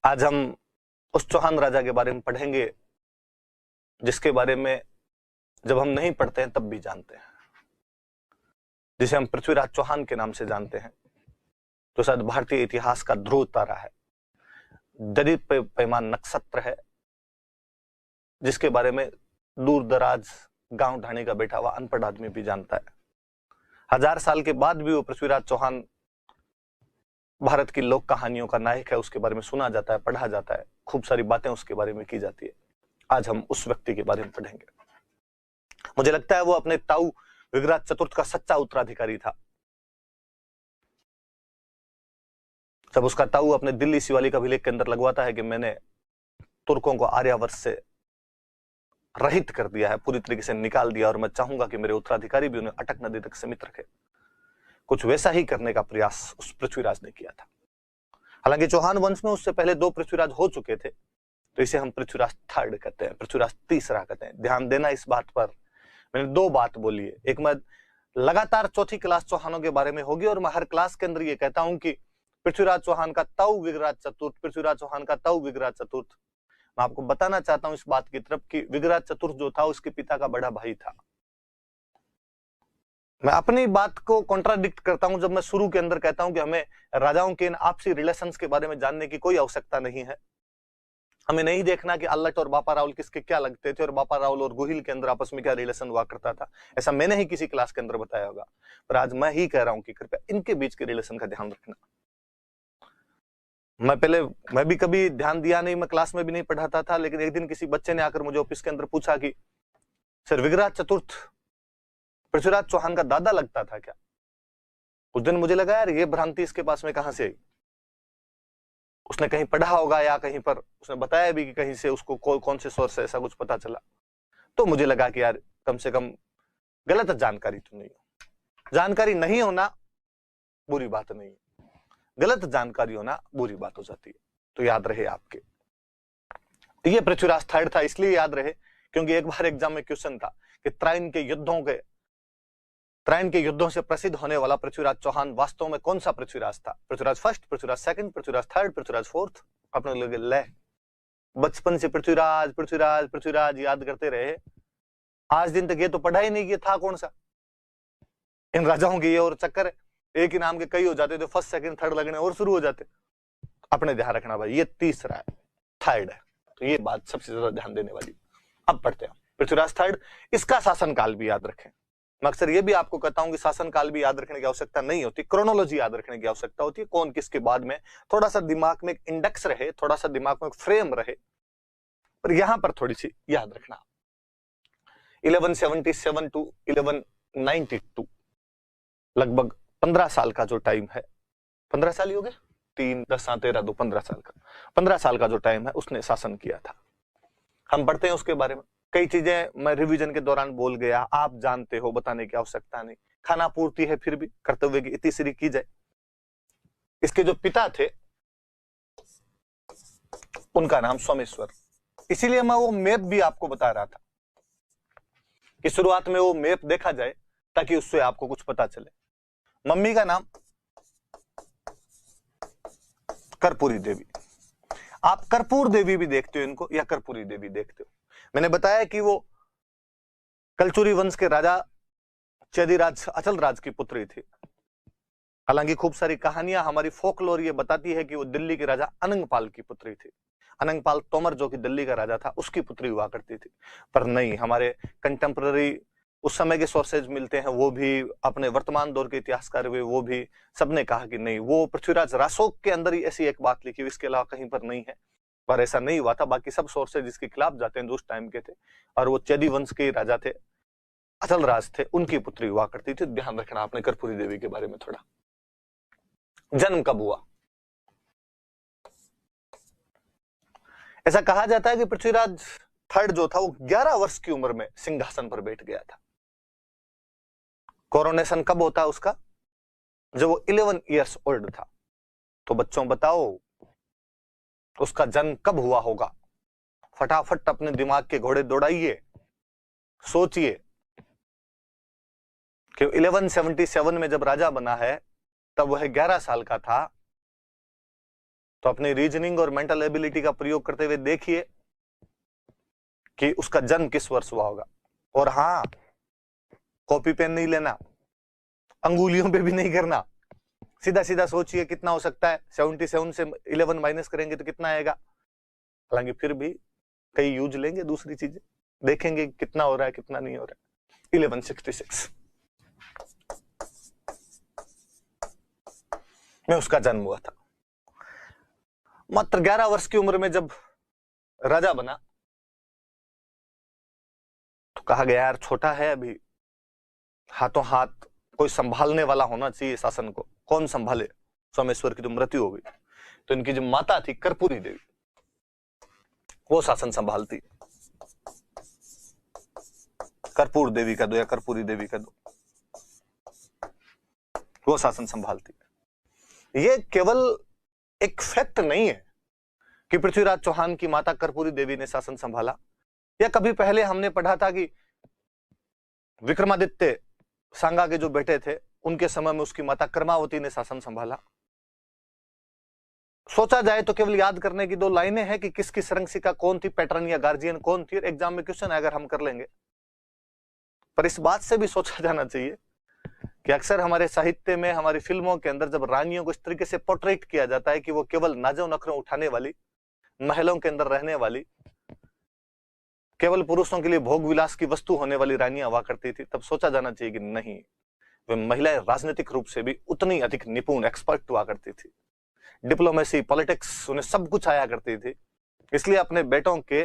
आज हम उस चौहान राजा के बारे में पढ़ेंगे जिसके बारे में जब हम नहीं पढ़ते हैं तब भी जानते हैं, जिसे हम पृथ्वीराज चौहान के नाम से जानते हैं, जो शायद भारतीय इतिहास का ध्रुव तारा है, दरीप पैमान नक्षत्र है, जिसके बारे में दूर दराज गांव ढाणी का बैठा हुआ अनपढ़ आदमी भी जानता है। 1000 साल के बाद भी वो पृथ्वीराज चौहान भारत की लोक कहानियों का नायक है। उसके बारे में सुना जाता है, पढ़ा जाता है, खूब सारी बातें उसके बारे में की जाती है। आज हम उस व्यक्ति के बारे में पढ़ेंगे। मुझे लगता है वो अपने ताऊ विग्राज चतुर्थ का सच्चा उत्तराधिकारी था। जब उसका ताऊ अपने दिल्ली शिवालिक अभिलेख के अंदर लगवाता है कि मैंने तुर्कों को आर्यावर्त से रहित कर दिया है, पूरी तरीके से निकाल दिया, और मैं चाहूंगा कि मेरे उत्तराधिकारी भी उन्हें अटक नदी तक सीमित रखे, कुछ वैसा ही करने का प्रयास उस पृथ्वीराज ने किया था। हालांकि चौहान वंश में उससे पहले 2 पृथ्वीराज हो चुके थे, तो इसे हम पृथ्वीराज थर्ड कहते हैं, पृथ्वीराज तीसरा कहते हैं। ध्यान देना इस बात पर, मैंने 2 बात बोली है। एक, मैं लगातार चौथी क्लास चौहानों के बारे में होगी और मैं हर क्लास के अंदर ये कहता हूं कि पृथ्वीराज चौहान का ताऊ विग्राज चतुर्थ, पृथ्वीराज चौहान का ताऊ विग्राज चतुर्थ। मैं आपको बताना चाहता हूं इस बात की तरफ कि विग्राज चतुर्थ जो था उसके पिता का बड़ा भाई था। मैं अपनी बात को कॉन्ट्राडिक्ट करता हूं जब मैं शुरू के अंदर कहता हूं कि हमें राजाओं के इन आपसी रिलेशंस के बारे में जानने की कोई आवश्यकता नहीं है। हमें नहीं देखना कि अल्लट और बापा रावल किसके क्या लगते थे और बापा रावल और गोहिल के अंदर आपस में क्या रिलेशन हुआ करता था, ऐसा मैंने ही किसी क्लास के अंदर बताया होगा। पर आज मैं ही कह रहा हूं कि कृपया इनके बीच के रिलेशन का ध्यान रखना। मैं भी कभी ध्यान दिया नहीं, मैं क्लास में भी नहीं पढ़ाता था, लेकिन एक दिन किसी बच्चे ने आकर मुझे ऑफिस के अंदर पूछा कि सर विग्राज चतुर्थ पृथ्वीराज चौहान का दादा लगता था क्या? उस दिन मुझे लगा यार ये भ्रांति इसके पास में कहां से आई। उसने कहीं पढ़ा होगा या कहीं पर उसने बताया भी कि कहीं से उसको कौन से सोर्स से ऐसा कुछ पता चला। तो मुझे लगा कि यार कम से कम गलत जानकारी तो नहीं हो। जानकारी नहीं होना बुरी बात नहीं है, गलत जानकारी होना बुरी बात हो जाती है। तो याद रहे आपके, ये पृथ्वीराज थर्ड था। इसलिए याद रहे क्योंकि एक बार एग्जाम में क्वेश्चन था कि त्राइन के युद्धों से प्रसिद्ध होने वाला पृथ्वीराज चौहान वास्तव में कौन सा पृथ्वीराज था? Prithviraj first, Prithviraj second, Prithviraj third, Prithviraj fourth. अपने लोग बचपन से पृथ्वीराज पृथ्वीराज पृथ्वीराज याद करते रहे, आज दिन तक ये तो पढ़ा ही नहीं कि था कौन सा। इन राजाओं के ये और चक्कर है, एक ही नाम के कई हो जाते थे, फर्स्ट सेकंड थर्ड लगने और शुरू हो जाते। अपने ध्यान रखना भाई, ये तीसरा है, थर्ड है, तो ये बात सबसे ज्यादा ध्यान देने वाली। अब पढ़ते हैं पृथ्वीराज थर्ड। इसका शासनकाल भी याद रखें। मैं अक्सर ये भी आपको कहता हूं कि शासनकाल भी याद रखने की आवश्यकता नहीं होती, क्रोनोलॉजी याद रखने की आवश्यकता होती है, कौन किसके बाद में। थोड़ा सा दिमाग में एक इंडेक्स रहे, थोड़ा सा दिमाग में एक फ्रेम रहे, पर यहां पर थोड़ी सी याद रखना। 1177 टू 1192 लगभग 15 साल का जो टाइम है, 15 साल ही हो गए, 3 10 13 2 15 साल का, 15 साल का जो टाइम है उसने शासन किया था। हम पढ़ते हैं उसके बारे में। कई चीजें मैं रिवीजन के दौरान बोल गया, आप जानते हो, बताने की आवश्यकता नहीं। खाना पूर्ति है, फिर भी कर्तव्य की इतिश्री की जाए। इसके जो पिता थे उनका नाम सोमेश्वर, इसीलिए मैं वो मैप भी आपको बता रहा था कि शुरुआत में वो मैप देखा जाए ताकि उससे आपको कुछ पता चले। मम्मी का नाम कर्पूरी देवी। आप कर्पूर देवी भी देखते हो इनको, या कर्पूरी देवी देखते हो। मैंने बताया कि वो कलचुरी वंश के राजा चेदीराज अचल राज की पुत्री थी। हालांकि खूब सारी कहानियां हमारी फोकलोर ये बताती है कि वो दिल्ली के राजा अनंगपाल की पुत्री थी। अनंगपाल तोमर जो कि दिल्ली का राजा था उसकी पुत्री हुआ करती थी। पर नहीं, हमारे कंटेम्पररी उस समय के सोर्सेज मिलते हैं, वो भी अपने वर्तमान दौर के इतिहासकार हुए, वो भी सबने कहा कि नहीं, वो पृथ्वीराज रासोक के अंदर ही ऐसी एक बात लिखी हुई, इसके अलावा कहीं पर नहीं है। पर ऐसा नहीं हुआ था। बाकी सब सोर्सेज जिसके खिलाफ जाते हैं जो उस टाइम के थे, और वो चेदी वंश के राजा थे, अचल राज थे, उनकी पुत्री हुआ करती थी। ध्यान रखना आपने कर्पूरी देवी के बारे में थोड़ा। जन्म कब हुआ? ऐसा कहा जाता है कि पृथ्वीराज थर्ड जो था वो 11 वर्ष की उम्र में सिंहासन पर बैठ गया था। कोरोनेशन कब होता उसका? जब वो 11 ईयर्स ओल्ड था। तो बच्चों बताओ उसका जन्म कब हुआ होगा? फटाफट अपने दिमाग के घोड़े दौड़ाइए, सोचिए कि 1177 में जब राजा बना है तब वह 11 साल का था, तो अपनी रीजनिंग और मेंटल एबिलिटी का प्रयोग करते हुए देखिए कि उसका जन्म किस वर्ष हुआ होगा। और हाँ, कॉपी पेन नहीं लेना, अंगुलियों पे भी नहीं करना, सीधा सीधा सोचिए कितना हो सकता है। 77 से 11 माइनस करेंगे तो कितना आएगा। हालांकि फिर भी कई यूज लेंगे, दूसरी चीजें देखेंगे कितना हो रहा है कितना नहीं हो रहा है। 1166 में उसका जन्म हुआ था। मात्र 11 वर्ष की उम्र में जब राजा बना तो कहा गया यार छोटा है अभी, हाथों हाथ कोई संभालने वाला होना चाहिए शासन को। कौन संभाले, सोमेश्वर की तो मृत्यु हो गई, तो इनकी जो माता थी कर्पूरी देवी, वो शासन संभालती। कर्पूर देवी का दो या कर्पूरी देवी का दो, वो शासन संभालती। ये केवल एक फैक्ट नहीं है कि पृथ्वीराज चौहान की माता कर्पूरी देवी ने शासन संभाला, या कभी पहले हमने पढ़ा था कि विक्रमादित्य सांगा के जो बेटे थे उनके समय में उसकी माता कर्मावती ने शासन संभाला। सोचा जाए तो केवल याद करने की 2 लाइनें हैं कि किसकी सरंक्षिका कौन थी, पैटर्न या गार्जियन कौन थी। एग्जाम में क्वेश्चन अगर हम कर लेंगे, पर इस बात से भी सोचा जाना चाहिए कि अक्सर हमारे साहित्य में, हमारी फिल्मों के अंदर जब रानियों को इस तरीके से पोर्ट्रेट किया जाता है कि वो केवल नाजो नखरों उठाने वाली, महलों के अंदर रहने वाली, केवल पुरुषों के लिए भोग विलास की वस्तु होने वाली रानियां हुआ करती थी, तब सोचा जाना चाहिए कि नहीं, वे महिलाएं राजनीतिक रूप से भी उतनी अधिक निपुण, एक्सपर्ट हुआ करती थी। डिप्लोमेसी, पॉलिटिक्स, उन्हें सब कुछ आया करती थी। इसलिए अपने बेटों के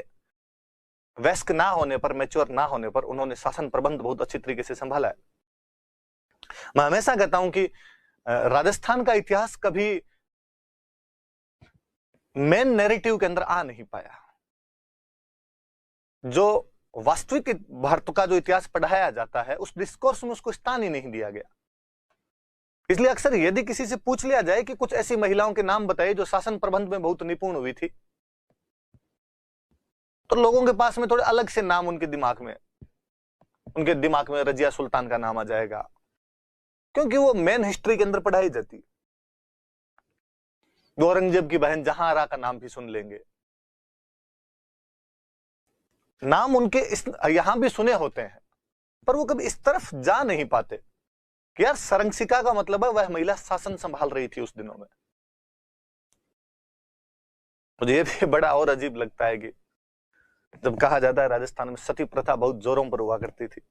वयस्क ना होने पर, मैच्योर ना होने पर, उन्होंने शासन प्रबंध बहुत अच्छी तरीके से संभाला है। मैं हमेशा कहता हूं कि राजस्थान का इतिहास कभी मेन नैरेटिव के अंदर आ नहीं पाया। जो वास्तविक भारत का जो इतिहास पढ़ाया जाता है उस डिस्कोर्स में उसको स्थान ही नहीं दिया गया। इसलिए अक्सर यदि किसी से पूछ लिया जाए कि कुछ ऐसी महिलाओं के नाम बताइए जो शासन प्रबंध में बहुत निपुण हुई थी, तो लोगों के पास में थोड़े अलग से नाम उनके दिमाग में रजिया सुल्तान का नाम आ जाएगा, क्योंकि वो मेन हिस्ट्री के अंदर पढ़ाई जाती। औरंगजेब की बहन जहांआरा का नाम भी सुन लेंगे, नाम उनके यहां भी सुने होते हैं, पर वो कभी इस तरफ जा नहीं पाते कि यार सरंक्षिका का मतलब है वह महिला शासन संभाल रही थी उस दिनों में। मुझे ये भी बड़ा और अजीब लगता है कि जब कहा जाता है राजस्थान में सती प्रथा बहुत जोरों पर हुआ करती थी,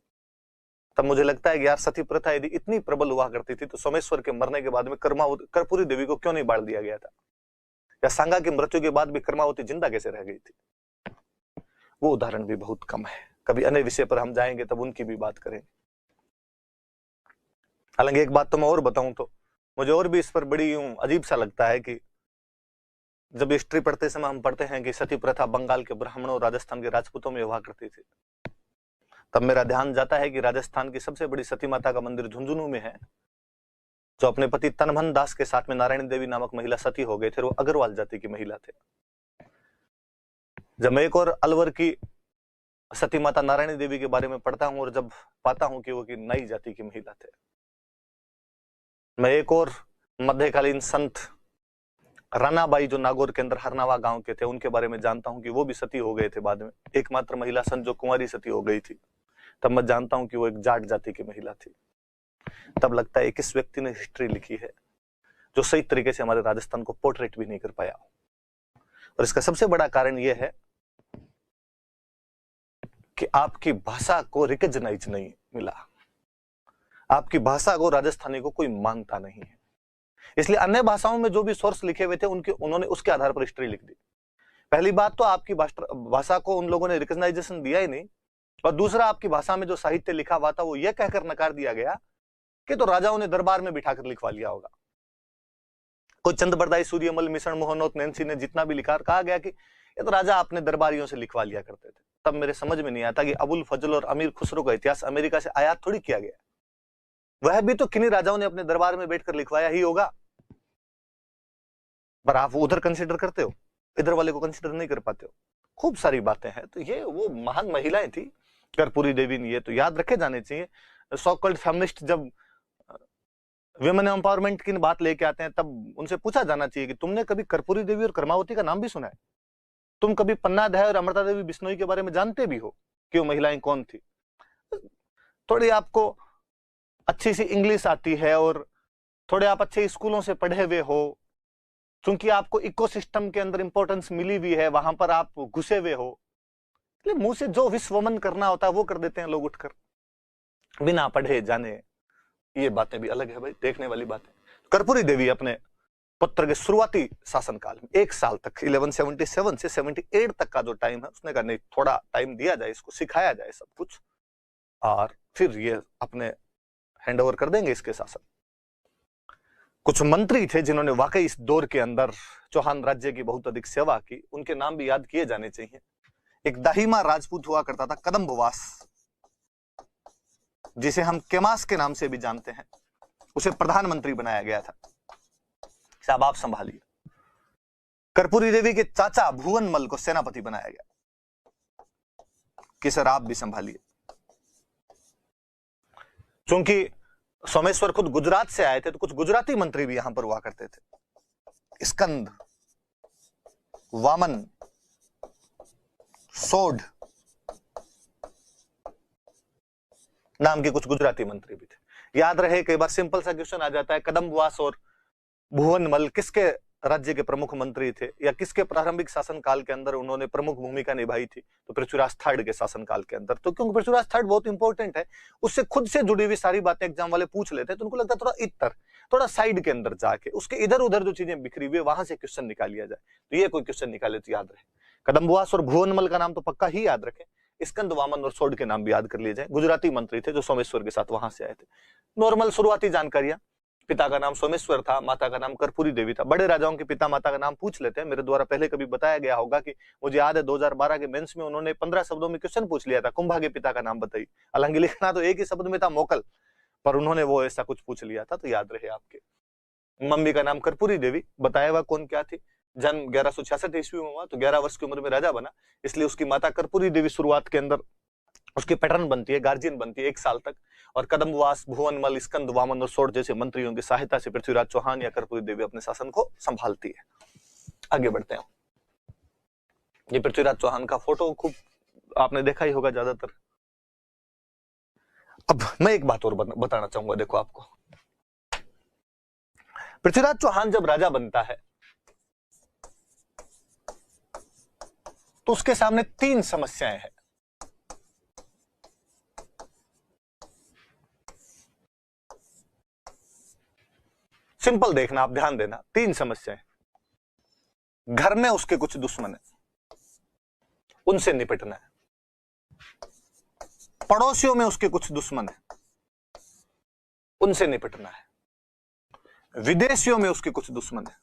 तब मुझे लगता है कि यार सती प्रथा यदि इतनी प्रबल हुआ करती थी तो सोमेश्वर के मरने के बाद में कर्पूरी देवी को क्यों नहीं बाढ़ दिया गया था, या सांगा की मृत्यु के बाद भी कर्मावती जिंदा कैसे रह गई थी। वो उदाहरण भी बहुत कम है। कभी अन्य विषय पर हम जाएंगे तब उनकी भी बात करेंगे। हालांकि एक बात तो मैं और बताऊं तो मुझे और भी इस पर बड़ी यूं अजीब सा लगता है कि जब हिस्ट्री पढ़ते समय हम पढ़ते हैं कि सती प्रथा बंगाल के ब्राह्मणों और राजस्थान के राजपूतों में हुआ करती थी, तब मेरा ध्यान जाता है कि राजस्थान की सबसे बड़ी सती माता का मंदिर झुंझुनू में है, जो अपने पति तनमन दास के साथ में नारायण देवी नामक महिला सती हो गए थे। वो अग्रवाल जाति की महिला थे। जब मैं एक और अलवर की सती माता नारायणी देवी के बारे में पढ़ता हूं और जब पाता हूं कि वो की नई जाति की महिला थे, मैं एक और मध्यकालीन संत रानाबाई जो नागौर के अंदर हरनावा गांव के थे उनके बारे में जानता हूं कि वो भी सती हो गए थे बाद में। एकमात्र महिला संत जो कुंवारी सती हो गई थी, तब मैं जानता हूं कि वो एक जाट जाति की महिला थी। तब लगता है किस व्यक्ति ने हिस्ट्री लिखी है जो सही तरीके से हमारे राजस्थान को पोर्ट्रेट भी नहीं कर पाया। और इसका सबसे बड़ा कारण यह है कि आपकी भाषा को रिकॉग्नाइज नहीं मिला, आपकी भाषा को राजस्थानी को कोई मानता नहीं है। इसलिए अन्य भाषाओं में जो भी सोर्स लिखे हुए थे उन्होंने उसके आधार पर हिस्ट्री लिख दी। पहली बात तो आपकी भाषा को उन लोगों ने रिकॉग्नाइजेशन दिया ही नहीं, और दूसरा आपकी भाषा में जो साहित्य लिखा हुआ था वो यह कहकर नकार दिया गया कि तो राजाओं ने दरबार में बिठाकर लिखवा लिया होगा। कोई चंद बरदाई, सूर्यमल, मिश्रण, मोहनोत, नैन्सी ने जितना भी लिखा, कहा गया कि ये तो राजा अपने दरबारियों से लिखवा लिया करते थे। तब मेरे समझ में नहीं आता कि अबुल फजल और अमीर खुसरो का इतिहास अमेरिका से आयात थोड़ी किया गया, वह भी तो किन्हीं राजाओं ने अपने दरबार में बैठकर लिखवाया ही होगा। पर आप उधर कंसिडर करते हो, इधर वाले को कंसिडर नहीं कर पाते हो। खूब सारी बातें हैं। तो ये वो महान महिलाएं थी कर्पूरी देवी ने, ये तो याद रखे जाने चाहिए। सो कॉल्ड फेमिनिस्ट जब विमेन एम्पावरमेंट की बात लेके आते हैं, तब उनसे पूछा जाना चाहिए कि तुमने कभी कर्पूरी देवी और कर्मावती का नाम भी सुना है? तुम कभी पन्ना दहय और अमृता देवी बिश्नोई के बारे में जानते भी हो कि वो महिलाएं कौन थी? थोड़ी आपको अच्छी सी इंग्लिश आती है और थोड़े आप अच्छे स्कूलों से पढ़े हुए हो, क्योंकि आपको इकोसिस्टम के अंदर इंपॉर्टेंस मिली हुई है, वहां पर आप घुसे हुए हो, इसलिए मुंह से जो विश वमन करना होता है वो कर देते हैं लोग उठकर, बिना पढ़े जाने। ये बातें भी अलग है भाई, देखने वाली बातें। कर्पूरी देवी अपने पुत्र के शुरुआती शासनकाल में 1 साल तक 1177 से 78 तक का जो टाइम है, उसने कहा नहीं, थोड़ा टाइम दिया जाए, इसको सिखाया जाए सब कुछ, और फिर ये अपने हैंड ओवर कर देंगे इसके शासन। कुछ मंत्री थे जिन्होंने वाकई इस दौर के अंदर चौहान राज्य की बहुत अधिक सेवा की, उनके नाम भी याद किए जाने चाहिए। एक दाहिमा राजपूत हुआ करता था, कदम्बवास, जिसे हम केमास के नाम से भी जानते हैं, उसे प्रधानमंत्री बनाया गया था। साहब आप संभालिए। कर्पूरी देवी के चाचा भुवनमल को सेनापति बनाया गया कि सर आप भी संभालिए। क्योंकि सोमेश्वर खुद गुजरात से आए थे, तो कुछ गुजराती मंत्री भी यहां पर हुआ करते थे। स्कंद, वामन, सोढ़ नाम के कुछ गुजराती मंत्री भी थे। याद रहे, कई बार सिंपल सा क्वेश्चन आ जाता है, कदम्बवास और भुवनमल किसके राज्य के प्रमुख मंत्री थे, या किसके प्रारंभिक शासनकाल के अंदर उन्होंने प्रमुख भूमिका निभाई थी? तो पृथ्वीराज थर्ड के शासनकाल के अंदर। तो क्योंकि पृथ्वीराज थर्ड बहुत इंपॉर्टेंट है, उससे खुद से जुड़ी हुई सारी बातें एग्जाम वाले पूछ लेते हैं, तो उनको लगता है थोड़ा इतर, थोड़ा साइड के अंदर जाके उसके इधर उधर जो चीजें बिखरी हुई वहां से क्वेश्चन निकाल लिया जाए। तो ये कोई क्वेश्चन निकाले तो याद रहे, कदम्बवास और भुवनमल का नाम तो पक्का ही याद रखें, स्कंद, वामन और सोढ़ के नाम भी याद कर लिए जाए। गुजराती मंत्री थे जो सोमेश्वर के साथ वहां से आए थे। नॉर्मल शुरुआती जानकारियां, पिता का नाम सोमेश्वर था, माता का नाम कर्पूरी देवी था। बड़े राजाओं के पिता माता का नाम पूछ लेते हैं। मेरे द्वारा पहले कभी बताया गया होगा कि मुझे याद है 2012 के मेंस में उन्होंने 15 शब्दों में क्वेश्चन पूछ लिया था, कुंभा के पिता का नाम बताइए। हालांकि लिखना तो एक ही शब्द में था, मोकल, पर उन्होंने वो ऐसा कुछ पूछ लिया था, तो याद रहे आपके। मम्मी का नाम कर्पूरी देवी, बताया हुआ कौन क्या थी, जन्म 1166 ईस्वी में हुआ, तो 11 वर्ष की उम्र में राजा बना, इसलिए उसकी माता कर्पूरी देवी शुरुआत के अंदर उसकी पैटर्न बनती है, गार्जियन बनती है 1 साल तक। और कदम्बवास, भुवनमल, स्कंद, वामन और सोढ़ जैसे मंत्रियों की सहायता से पृथ्वीराज चौहान या कर्पूरी देवी अपने शासन को संभालती है। आगे बढ़ते हैं। ये पृथ्वीराज चौहान का फोटो खूब आपने देखा ही होगा ज्यादातर। अब मैं एक बात और बताना चाहूंगा, देखो आपको, पृथ्वीराज चौहान जब राजा बनता है तो उसके सामने 3 समस्याएं हैं। सिंपल देखना, आप ध्यान देना, 3 समस्याएं। घर में उसके कुछ दुश्मन है, उनसे निपटना है। पड़ोसियों में उसके कुछ दुश्मन है, उनसे निपटना है। विदेशियों में उसके कुछ दुश्मन है,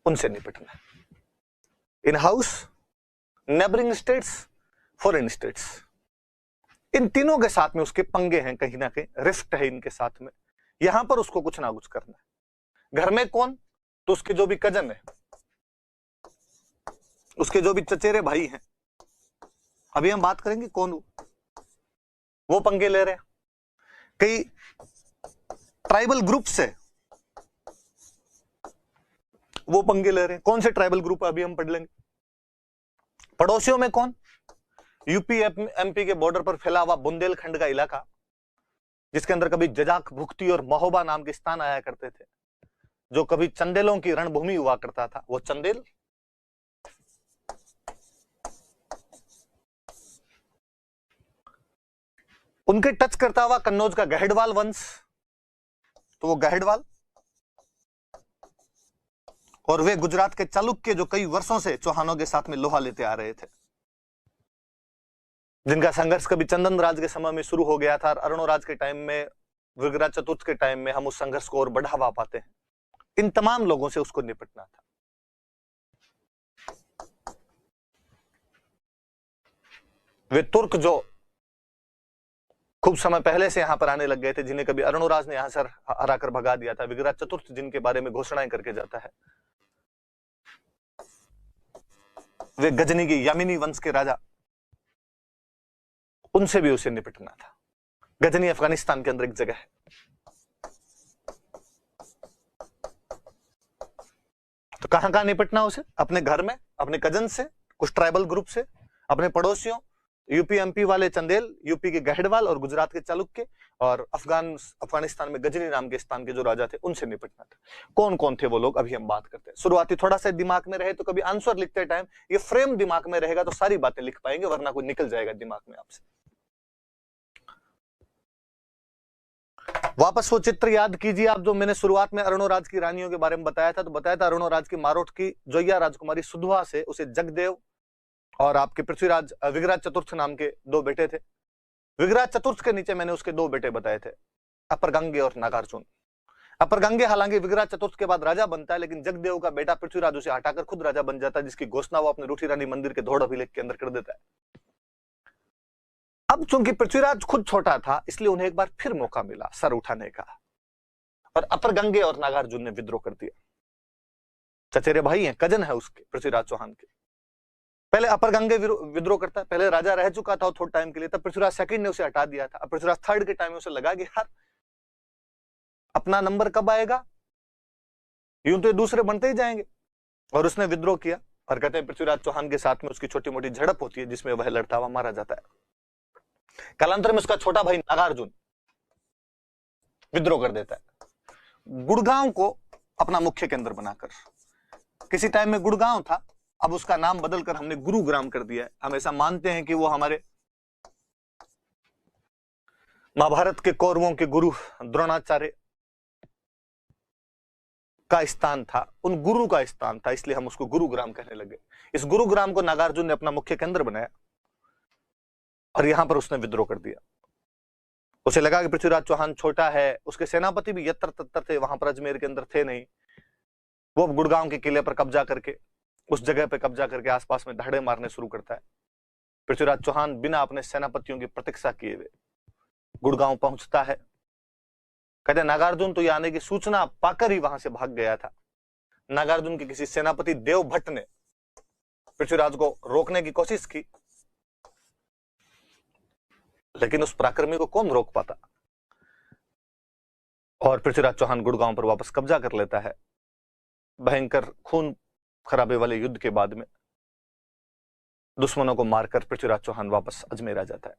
उनसे निपटना है। In house, neighbouring states, foreign states, इन तीनों के साथ में उसके पंगे हैं, कहीं ना कहीं रिफ्ट है इनके साथ में। यहां पर उसको कुछ ना कुछ करना है। घर में कौन? तो उसके जो भी कजन है, उसके जो भी चचेरे भाई हैं, अभी हम बात करेंगे कौन वो पंगे ले रहे हैं। कई ट्राइबल ग्रुप से वो पंगे ले रहे हैं। कौन से ट्राइबल ग्रुप अभी हम पढ़ लेंगे। पड़ोसियों में कौन? यूपी एमपी के बॉर्डर पर फैला हुआ बुंदेलखंड का इलाका, जिसके अंदर कभी जजाक, भुक्ती और महोबा नाम के स्थान आया करते थे, जो कभी चंदेलों की रणभूमि हुआ करता था। वो चंदेल, उनके टच करता हुआ कन्नौज का गहडवाल वंश, तो वो गहडवाल, और वे गुजरात के चालुक्य जो कई वर्षों से चौहानों के साथ में लोहा लेते आ रहे थे, जिनका संघर्ष कभी चंदन राज के समय में शुरू हो गया था और अरुणोराज के टाइम में, विग्रह चतुर्थ के टाइम में हम उस संघर्ष को और बढ़ावा पाते हैं। इन तमाम लोगों से उसको निपटना था। वे तुर्क जो खूब समय पहले से यहां पर आने लग गए थे, जिन्हें कभी अरुणोराज ने यहां से हराकर भगा दिया था, विग्रह चतुर्थ जिनके बारे में घोषणाएं करके जाता है, वे गजनी की यामिनी वंश के राजा, उनसे भी उसे निपटना था। गजनी अफगानिस्तान के अंदर एक जगह है। तो कहां कहां निपटना उसे? अपने घर में, अपने कजन से, कुछ ट्राइबल ग्रुप से, अपने पड़ोसियों, यूपी एमपी वाले चंदेल, यूपी के गहडवाल और गुजरात के चालुक्य, और अफगानिस्तान में गजनी नाम के स्थान के जो राजा थे उनसे निपटना था। कौन कौन थे वो लोग, अभी हम बात करते हैं। शुरुआती थोड़ा सा दिमाग में रहे तो कभी आंसर लिखते टाइम ये फ्रेम दिमाग में रहेगा तो सारी बातें लिख पाएंगे, वरना कोई निकल जाएगा दिमाग में आपसे। वापस वो चित्र याद कीजिए आप जो मैंने शुरुआत में अरुणोराज की रानियों के बारे में बताया था। तो बताया था अरुणोराज की मारोठ की जोया राजकुमारी सुधवा से उसे जगदेव और आपके पृथ्वीराज विग्राज चतुर्थ नाम के दो बेटे थे। विग्राज चतुर्थ के नीचे मैंने उसके दो बेटे बताए थे, अपरगंगे और नागार्जुन। अपरगंगे हालांकि विग्राज चतुर्थ के बाद राजा बनता है, लेकिन जगदेव का बेटा पृथ्वीराज उसे हटाकर खुद राजा बन जाता है, जिसकी घोषणा वो अपने रूठी रानी मंदिर के धौड़ अभिलेख के अंदर कर देता है। अब चूंकि पृथ्वीराज खुद छोटा था, इसलिए उन्हें एक बार फिर मौका मिला सर उठाने का, और अपरगंगे और नागार्जुन ने विद्रोह कर दिया। चचेरे भाई हैं, कजन है उसके, पृथ्वीराज चौहान के। पहले अपरगंगे विद्रोह करता है, पहले राजा रह चुका था थोड़े टाइम के लिए, तब पृथ्वीराज सेकंड ने उसे हटा दिया था। अब पृथ्वीराज थर्ड के टाइम में उसे लगा कि यार अपना नंबर कब आएगा, यूं तो ये दूसरे बनते ही जाएंगे, और उसने विद्रोह किया। और कहते हैं पृथ्वीराज चौहान के साथ में उसकी छोटी मोटी झड़प होती है, जिसमें वह लड़ता हुआ मारा जाता है। कालांतर में उसका छोटा भाई नागार्जुन विद्रोह कर देता है, गुड़गांव को अपना मुख्य केंद्र बनाकर। किसी टाइम में गुड़गांव था, अब उसका नाम बदलकर हमने गुरुग्राम कर दिया है। हम ऐसा मानते हैं कि वो हमारे महाभारत के कौरवों के गुरु द्रोणाचार्य का स्थान था, उन गुरु का स्थान था, इसलिए हम उसको गुरुग्राम कहने लगे। इस गुरुग्राम को नागार्जुन ने अपना मुख्य केंद्र बनाया और यहां पर उसने विद्रोह कर दिया। उसे लगा कि पृथ्वीराज चौहान छोटा है, उसके सेनापति भी यत्र तत्र थे, वहां पर अजमेर के अंदर थे नहीं। वो गुड़गांव के किले पर कब्जा करके, उस जगह पर कब्जा करके आसपास में दहाड़े मारने शुरू करता है। पृथ्वीराज चौहान बिना अपने सेनापतियों की प्रतीक्षा किए हुए गुड़गांव पहुंचता है। कहते नागार्जुन तो ये आने की सूचना पाकर ही वहां से भाग गया था। नागार्जुन के किसी सेनापति देवभट्ट ने पृथ्वीराज को रोकने की कोशिश की, लेकिन उस पराक्रमी को कौन रोक पाता, और पृथ्वीराज चौहान गुड़गांव पर वापस कब्जा कर लेता है। भयंकर खून खराबे वाले युद्ध के बाद में दुश्मनों को मारकर पृथ्वीराज चौहान वापस अजमेर आ जाता है।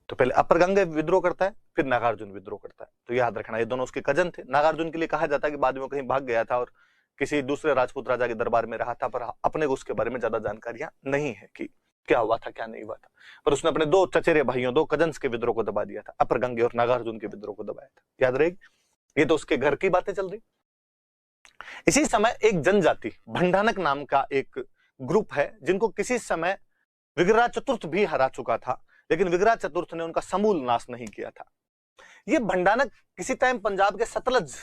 तो पहले अपरगंगे विद्रोह करता है, फिर नागार्जुन विद्रोह करता है। तो याद रखना, ये दोनों उसके कजन थे। नागार्जुन के लिए कहा जाता है कि बाद में कहीं भाग गया था और किसी दूसरे राजपूत राजा के दरबार में रहा था, पर अपने को उसके बारे में ज्यादा जानकारियां नहीं है कि क्या हुआ था क्या नहीं हुआ था। पर उसने अपने दो चचेरे भाइयों, दो कजन्स के विद्रोह को दबा दिया था, अपरगंगे और नागार्जुन के विद्रोह को दबाया था। याद रहेगी, ये तो उसके घर की बातें चल रही। इसी समय एक जनजाति भंडानक नाम का एक ग्रुप है, जिनको किसी समय विग्राज चतुर्थ भी हरा चुका था, लेकिन विग्राज चतुर्थ ने उनका समूल नाश नहीं किया था। ये भंडानक किसी टाइम पंजाब के सतलज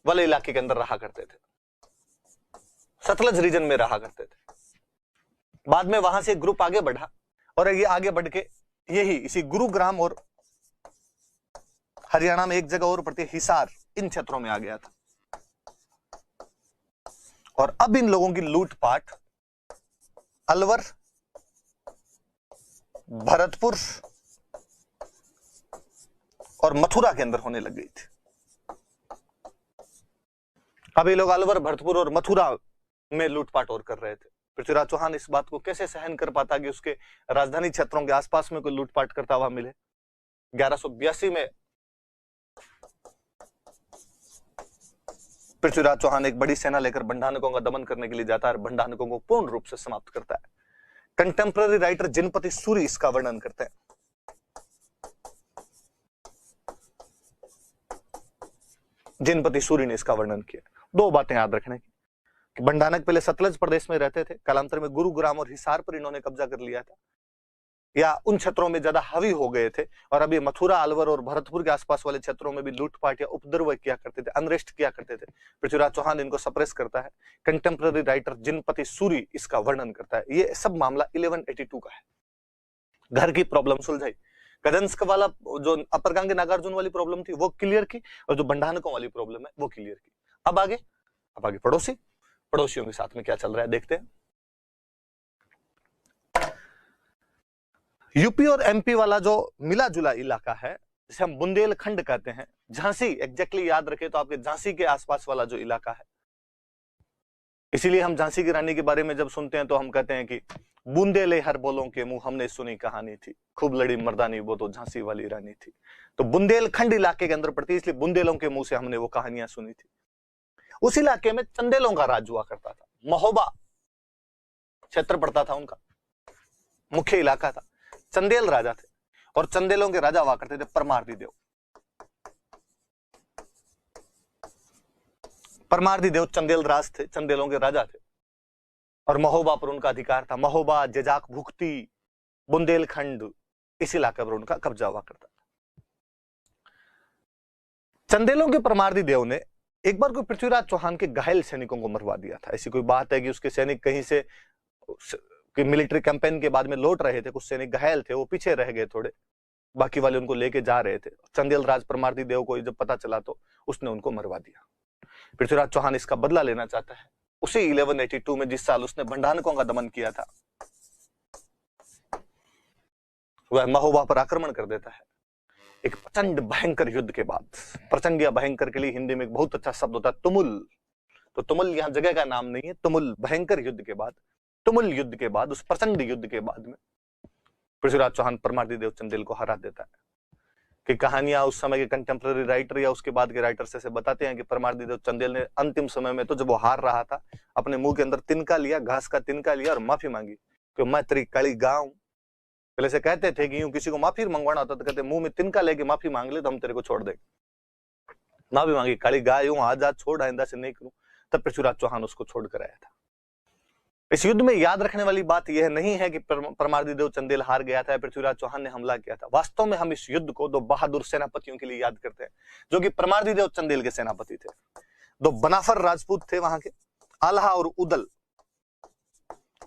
वाले इलाके के अंदर रहा करते थे, सतलज रीजन में रहा करते थे। बाद में वहां से एक ग्रुप आगे बढ़ा और ये आगे बढ़ के यही इसी गुरुग्राम और हरियाणा में एक जगह और पड़ती है हिसार, इन क्षेत्रों में आ गया था। और अब इन लोगों की लूटपाट अलवर, भरतपुर और मथुरा के अंदर होने लग गई थी। अब ये लोग अलवर, भरतपुर और मथुरा में लूटपाट और कर रहे थे। पृथ्वीराज चौहान इस बात को कैसे सहन कर पाता कि उसके राजधानी क्षेत्रों के आसपास में कोई लूटपाट करता हुआ मिले। 1182 में पृथ्वीराज चौहान एक बड़ी सेना लेकर भंडानकों का दमन करने के लिए जाता है, भंडानकों को पूर्ण रूप से समाप्त करता है। कंटेम्पररी राइटर जिनपति सूरी इसका वर्णन करते हैं। जिनपति सूरी ने इसका वर्णन किया। दो बातें याद रखने की कि भंडानक पहले सतलज प्रदेश में रहते थे, कालांतर में गुरुग्राम और हिसार पर इन्होंने कब्जा कर लिया था, या उन क्षेत्रों में ज्यादा हावी हो गए थे, और अभी मथुरा, अलवर और भरतपुर के आसपास वाले क्षेत्रों में भी लूटपाट या उपद्रव किया करते थे, अनरेस्ट किया करते थे। पृथ्वीराज चौहान इनको सप्रेस करता है। कंटेम्पररी राइटर जिनपति सूरी इसका वर्णन करता है। ये सब मामला 1182 का है। घर की प्रॉब्लम सुलझाई, कजन्स वाला जो अपरगंगे नागार्जुन वाली प्रॉब्लम थी वो क्लियर की, और जो भंडानकों वाली प्रॉब्लम है वो क्लियर की। अब आगे पड़ोसियों के साथ में क्या चल रहा है देखते हैं। यूपी और एमपी वाला जो मिला जुला इलाका है, जिसे हम बुंदेलखंड कहते हैं, झांसी एग्जैक्टली याद रखे तो आपके झांसी के आसपास वाला जो इलाका है, इसीलिए हम झांसी की रानी के बारे में जब सुनते हैं तो हम कहते हैं कि बूंदेले हर बोलों के मुंह हमने सुनी कहानी थी, खूब लड़ी मर्दानी वो तो झांसी वाली रानी थी। तो बुंदेलखंड इलाके के अंदर पड़ती है, इसलिए बुंदेलों के मुंह से हमने वो कहानियां सुनी थी। उस इलाके में चंदेलों का राज हुआ करता था, महोबा क्षेत्र पड़ता था, उनका मुख्य इलाका था। चंदेल राजा थे और चंदेलों के राजा हुआ करते थे परमार्दी देव। परमार्दी देव चंदेल राज थे, चंदेलों के राजा थे और महोबा पर उनका अधिकार था। महोबा, जजाक भुक्ति, बुंदेलखंड, इस इलाके पर उनका कब्जा हुआ करता था। चंदेलों के परमार्दी देव ने एक बार कोई पृथ्वीराज चौहान के घायल सैनिकों को मरवा दिया था। ऐसी कोई बात है कि उसके सैनिक कहीं से मिलिट्री कैंपेन के बाद में लौट रहे थे, कुछ सैनिक घायल थे, वो पीछे रह गए थोड़े, बाकी वाले उनको लेके जा रहे थे। चंदेल राज परमार्दी देव को जब पता चला तो उसने उनको मरवा दिया। पृथ्वीराज चौहान इसका बदला लेना चाहता है। उसी 1182 में, जिस साल उसने भंडारकों का दमन किया था, वह महोबा पर आक्रमण कर देता है। एक प्रचंड भयंकर युद्ध के बाद, प्रचंड या भयंकर के लिए हिंदी में एक बहुत अच्छा शब्द होता है तुमुल, तो तुमुल यहाँ जगह का नाम नहीं है, तुमुल भयंकर युद्ध के बाद, तुमुल युद्ध के बाद, उस प्रचंड युद्ध के बाद में पृथ्वीराज चौहान परमार्दी देव चंदेल को हरा देता है। कि कहानियां उस समय के कंटेम्पररी राइटर या उसके बाद के राइटर्स ऐसे बताते हैं कि परमार्दी देव चंदेल ने अंतिम समय में तो जब वो हार रहा था, अपने मुंह के अंदर तिनका लिया, घास का तिनका लिया और माफी मांगी कि मैं तेरी काली गांव। पहले से कहते थे कि यूं किसी को माफी मंगवाना होता तो कहते मुंह में तिनका लेके माफी मांग ले तो हम तेरे को छोड़ देंगे। माफी मांगी, काली गाय हूं, आजाद छोड़, आइंदा से नहीं करूं। तब पृथ्वीराज चौहान उसको छोड़कर आया था। इस युद्ध में याद रखने वाली बात यह नहीं है कि परमार्दी देव चंदेल हार गया था, पृथ्वीराज चौहान ने हमला किया था। वास्तव में हम इस युद्ध को दो बहादुर सेनापतियों के लिए याद करते हैं, जो कि परमार्दी देव चंदेल के सेनापति थे। दो बनाफर राजपूत थे वहां के, आल्हा और उदल।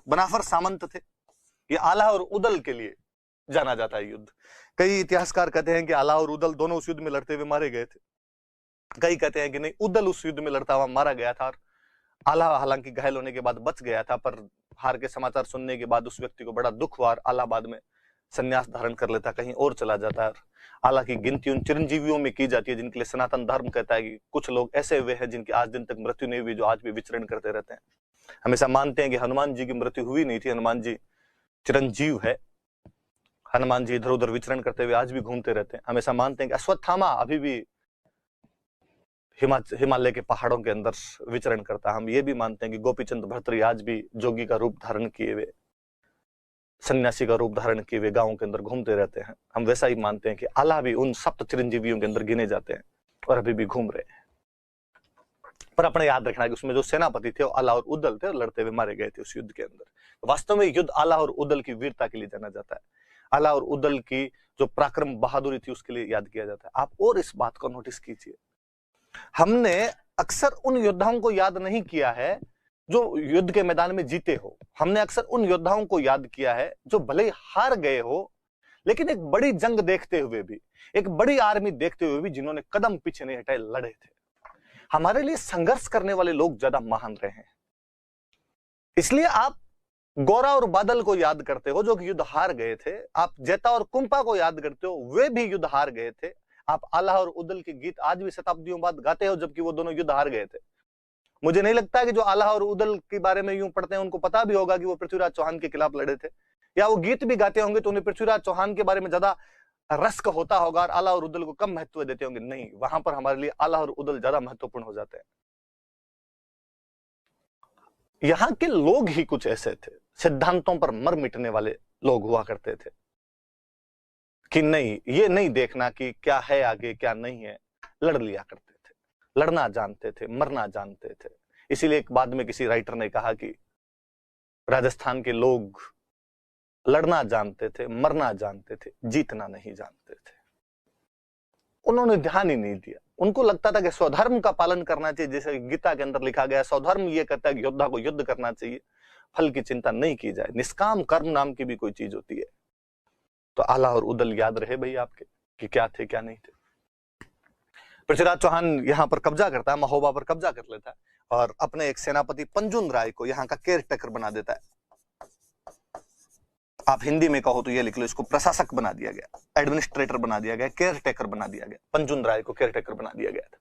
बनाफर सामंत थे, ये आल्हा और उदल के लिए जाना जाता है युद्ध। कई इतिहासकार कहते हैं कि आल्हा और उदल दोनों उस युद्ध में लड़ते हुए मारे गए थे। कई कहते हैं कि नहीं, उदल उस युद्ध में लड़ता हुआ मारा गया था और आल्हा हालांकि घायल होने के बाद बच गया था, पर हार के समाचार सुनने के बाद उस व्यक्ति को बड़ा दुख हुआ और आल्हा बाद में संन्यास धारण कर लेता, कहीं और चला जाता है। आल्हा की गिनती उन चिरंजीवियों में की जाती है जिनके लिए सनातन धर्म कहता है कि कुछ लोग ऐसे हुए हैं जिनकी आज दिन तक मृत्यु नहीं हुई, जो आज भी विचरण करते रहते हैं। हमेशा मानते हैं कि हनुमान जी की मृत्यु हुई नहीं थी, हनुमान जी चिरंजीव है, हनुमान जी इधर उधर विचरण करते हुए आज भी घूमते रहते हैं। हमेशा मानते हैं कि अश्वत्थामा अभी भी हिमालय के पहाड़ों के अंदर विचरण करता है। हम ये भी मानते हैं कि गोपीचंद भर्तृहरि आज भी जोगी का रूप धारण किए हुए, सन्यासी का रूप धारण किए हुए गांवों के अंदर घूमते रहते हैं। हम वैसा ही मानते हैं कि आल्हा भी उन सप्त चिरंजीवियों के अंदर गिने जाते हैं और अभी भी घूम रहे हैं। पर अपने याद रखना कि उसमें जो सेनापति थे वो आल्हा और उदल थे और लड़ते हुए मारे गए थे उस युद्ध के अंदर। वास्तव में युद्ध आल्हा और उदल की वीरता के लिए जाना जाता है, आल्हा और उदल की जो पराक्रम बहादुरी थी उसके लिए याद किया जाता है। आप और इस बात को नोटिस कीजिए, हमने अक्सर उन योद्धाओं को याद नहीं किया है जो युद्ध के मैदान में जीते हो। हमने अक्सर उन योद्धाओं को याद किया है जो भले ही हार गए हो, लेकिन एक बड़ी जंग देखते हुए भी, एक बड़ी आर्मी देखते हुए भी जिन्होंने कदम पीछे नहीं हटाए, लड़े थे। हमारे लिए संघर्ष करने वाले लोग ज्यादा महान रहे हैं। इसलिए आप गौरा और बादल को याद करते हो जो कि युद्ध हार गए थे, आप जेता और कुंपा को याद करते हो, वे भी युद्ध हार गए थे। आप आल्हा और उदल के गीत आज भी शताब्दियों बाद गाते हो जबकि वो दोनों युद्ध हार गए थे। मुझे नहीं लगता कि जो आल्हा और उदल के बारे में यूं पढ़ते हैं उनको पता भी होगा कि वो पृथ्वीराज चौहान के खिलाफ लड़े थे, या वो गीत भी गाते होंगे तो उन्हें पृथ्वीराज चौहान के बारे में ज्यादा रस होता होगा और आल्हा और उदल को कम महत्व देते होंगे। नहीं, वहां पर हमारे लिए आल्हा और उदल ज्यादा महत्वपूर्ण हो जाते हैं। यहां के लोग ही कुछ ऐसे थे, सिद्धांतों पर मर मिटने वाले लोग हुआ करते थे कि नहीं, ये नहीं देखना कि क्या है आगे क्या नहीं है, लड़ लिया करते थे, लड़ना जानते थे, मरना जानते थे। इसीलिए एक बाद में किसी राइटर ने कहा कि राजस्थान के लोग लड़ना जानते थे, मरना जानते थे, जीतना नहीं जानते थे। उन्होंने ध्यान ही नहीं दिया। उनको लगता था कि स्वधर्म का पालन करना चाहिए, जैसे गीता के अंदर लिखा गया, स्वधर्म ये कहता है कि योद्धा को युद्ध करना चाहिए, फल की चिंता नहीं की जाए, निष्काम कर्म नाम की भी कोई चीज होती है। तो आल्हा और उदल याद रहे भाई आपके कि क्या थे क्या नहीं थे। पृथ्वीराज चौहान यहां पर कब्जा करता है, महोबा पर कब्जा कर लेता है और अपने एक सेनापति पंजुन राय को यहां का केयर टेकर बना देता है। आप हिंदी में कहो तो ये लिख लो, इसको प्रशासक बना दिया गया, एडमिनिस्ट्रेटर बना दिया गया, केयर टेकर बना दिया गया। पंजुन राय को केयर टेकर बना दिया गया था।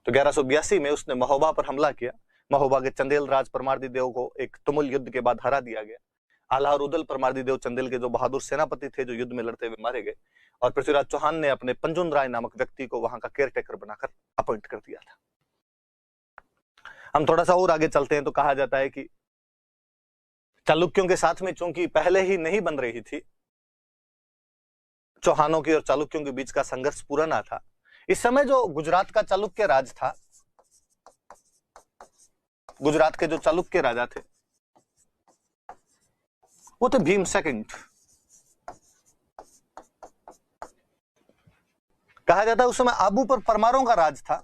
तो 1182 में उसने महोबा पर हमला किया। महोबा के चंदेल राज परमार्दी देव को एक तुमुल युद्ध के बाद हरा दिया गया। आला और उदल परमार्दी देव चंदेल के जो बहादुर सेनापति थे, जो युद्ध में लड़ते हुए मारे गए, और पृथ्वीराज चौहान ने अपने पंजुन राय नामक व्यक्ति को वहां का केयर टेकर बनाकर अपॉइंट कर दिया था। हम थोड़ा सा और आगे चलते हैं तो कहा जाता है कि चालुक्यों के साथ में चूंकि पहले ही नहीं बन रही थी, चौहानों की और चालुक्यों के बीच का संघर्ष पुराना था। इस समय जो गुजरात का चालुक्य राज था, गुजरात के जो चालुक्य राजा थे वो थे भीम सेकंड। कहा जाता है उस समय आबू पर परमारों का राज था,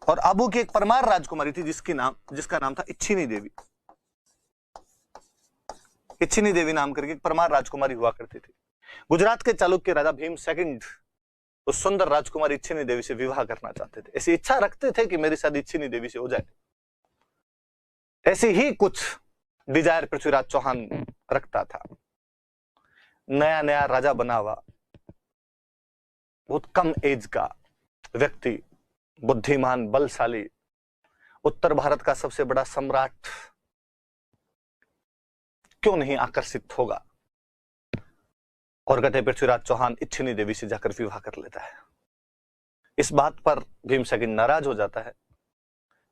और आबू की एक परमार राजकुमारी थी जिसका नाम था इच्छिनी देवी। इच्छिनी देवी नाम करके एक परमार राजकुमारी हुआ करती थी। गुजरात के चालुक्य राजा भीम सेकंड उस सुंदर राजकुमारी इच्छिनी देवी से विवाह करना चाहते थे। ऐसी इच्छा रखते थे कि मेरी शादी इच्छिनी देवी से हो जाए। ऐसी ही कुछ डिजायर पृथ्वीराज चौहान रखता था। नया नया राजा बना हुआ, बहुत कम एज का व्यक्ति, बुद्धिमान, बलशाली, उत्तर भारत का सबसे बड़ा सम्राट, क्यों नहीं आकर्षित होगा? और कहते पृथ्वीराज चौहान इच्छिनी देवी से जाकर विवाह कर लेता है। इस बात पर भीम सेकंड नाराज हो जाता है,